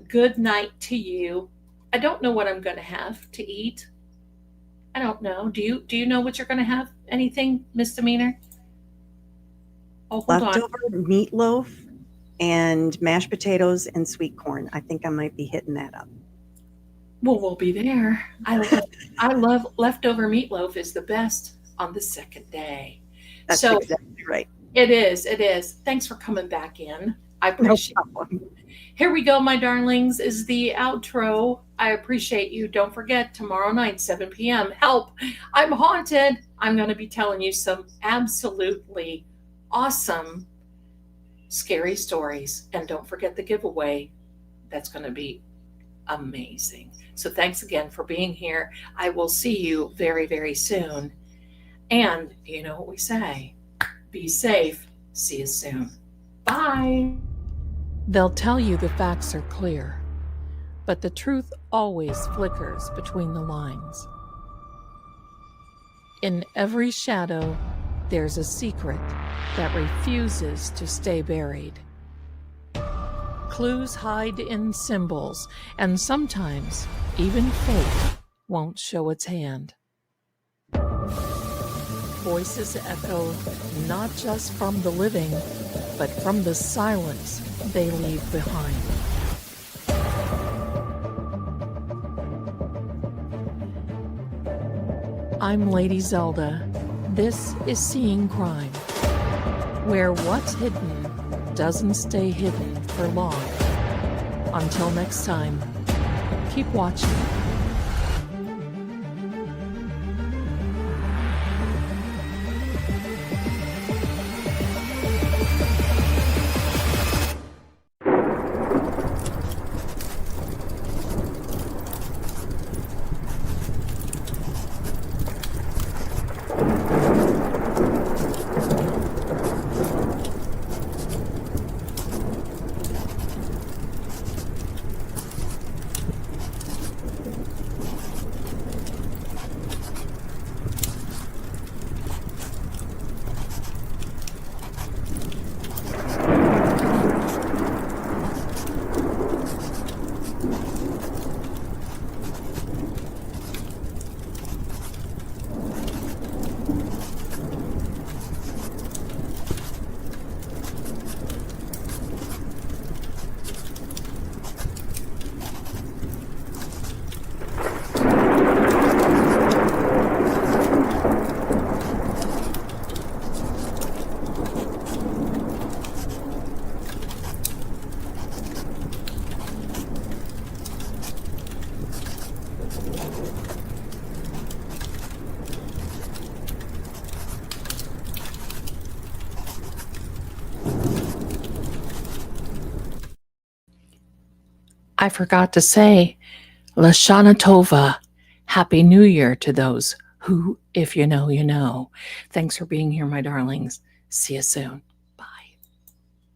good night to you. I don't know what I'm going to have to eat. I don't know. Do you know what you're going to have? Anything, Miss Demeanor? Oh, hold Leftover meatloaf and mashed potatoes and sweet corn. I think I might be hitting that up. Well, we'll be there. I love leftover meatloaf is the best on the second day. That's So exactly right. it is. It is. Thanks for coming back in. I No appreciate it. problem. Here we go, my darlings, is the outro. I appreciate you. Don't forget, tomorrow night, 7 p.m. Help! I'm haunted. I'm going to be telling you some absolutely awesome, scary stories. And don't forget the giveaway. That's going to be amazing. So thanks again for being here. I will see you very, very soon. And you know what we say, be safe. See you soon. Bye. They'll tell you the facts are clear, but the truth always flickers between the lines. In every shadow, there's a secret that refuses to stay buried. Clues hide in symbols, and sometimes even fate won't show its hand. Voices echo not just from the living, but from the silence they leave behind. I'm Lady Zelda. This is Seeing Crime, where what's hidden doesn't stay hidden for long. Until next time, keep watching. I forgot to say, Lashana Tova, Happy New Year to those who, if you know, you know. Thanks for being here, my darlings. See you soon.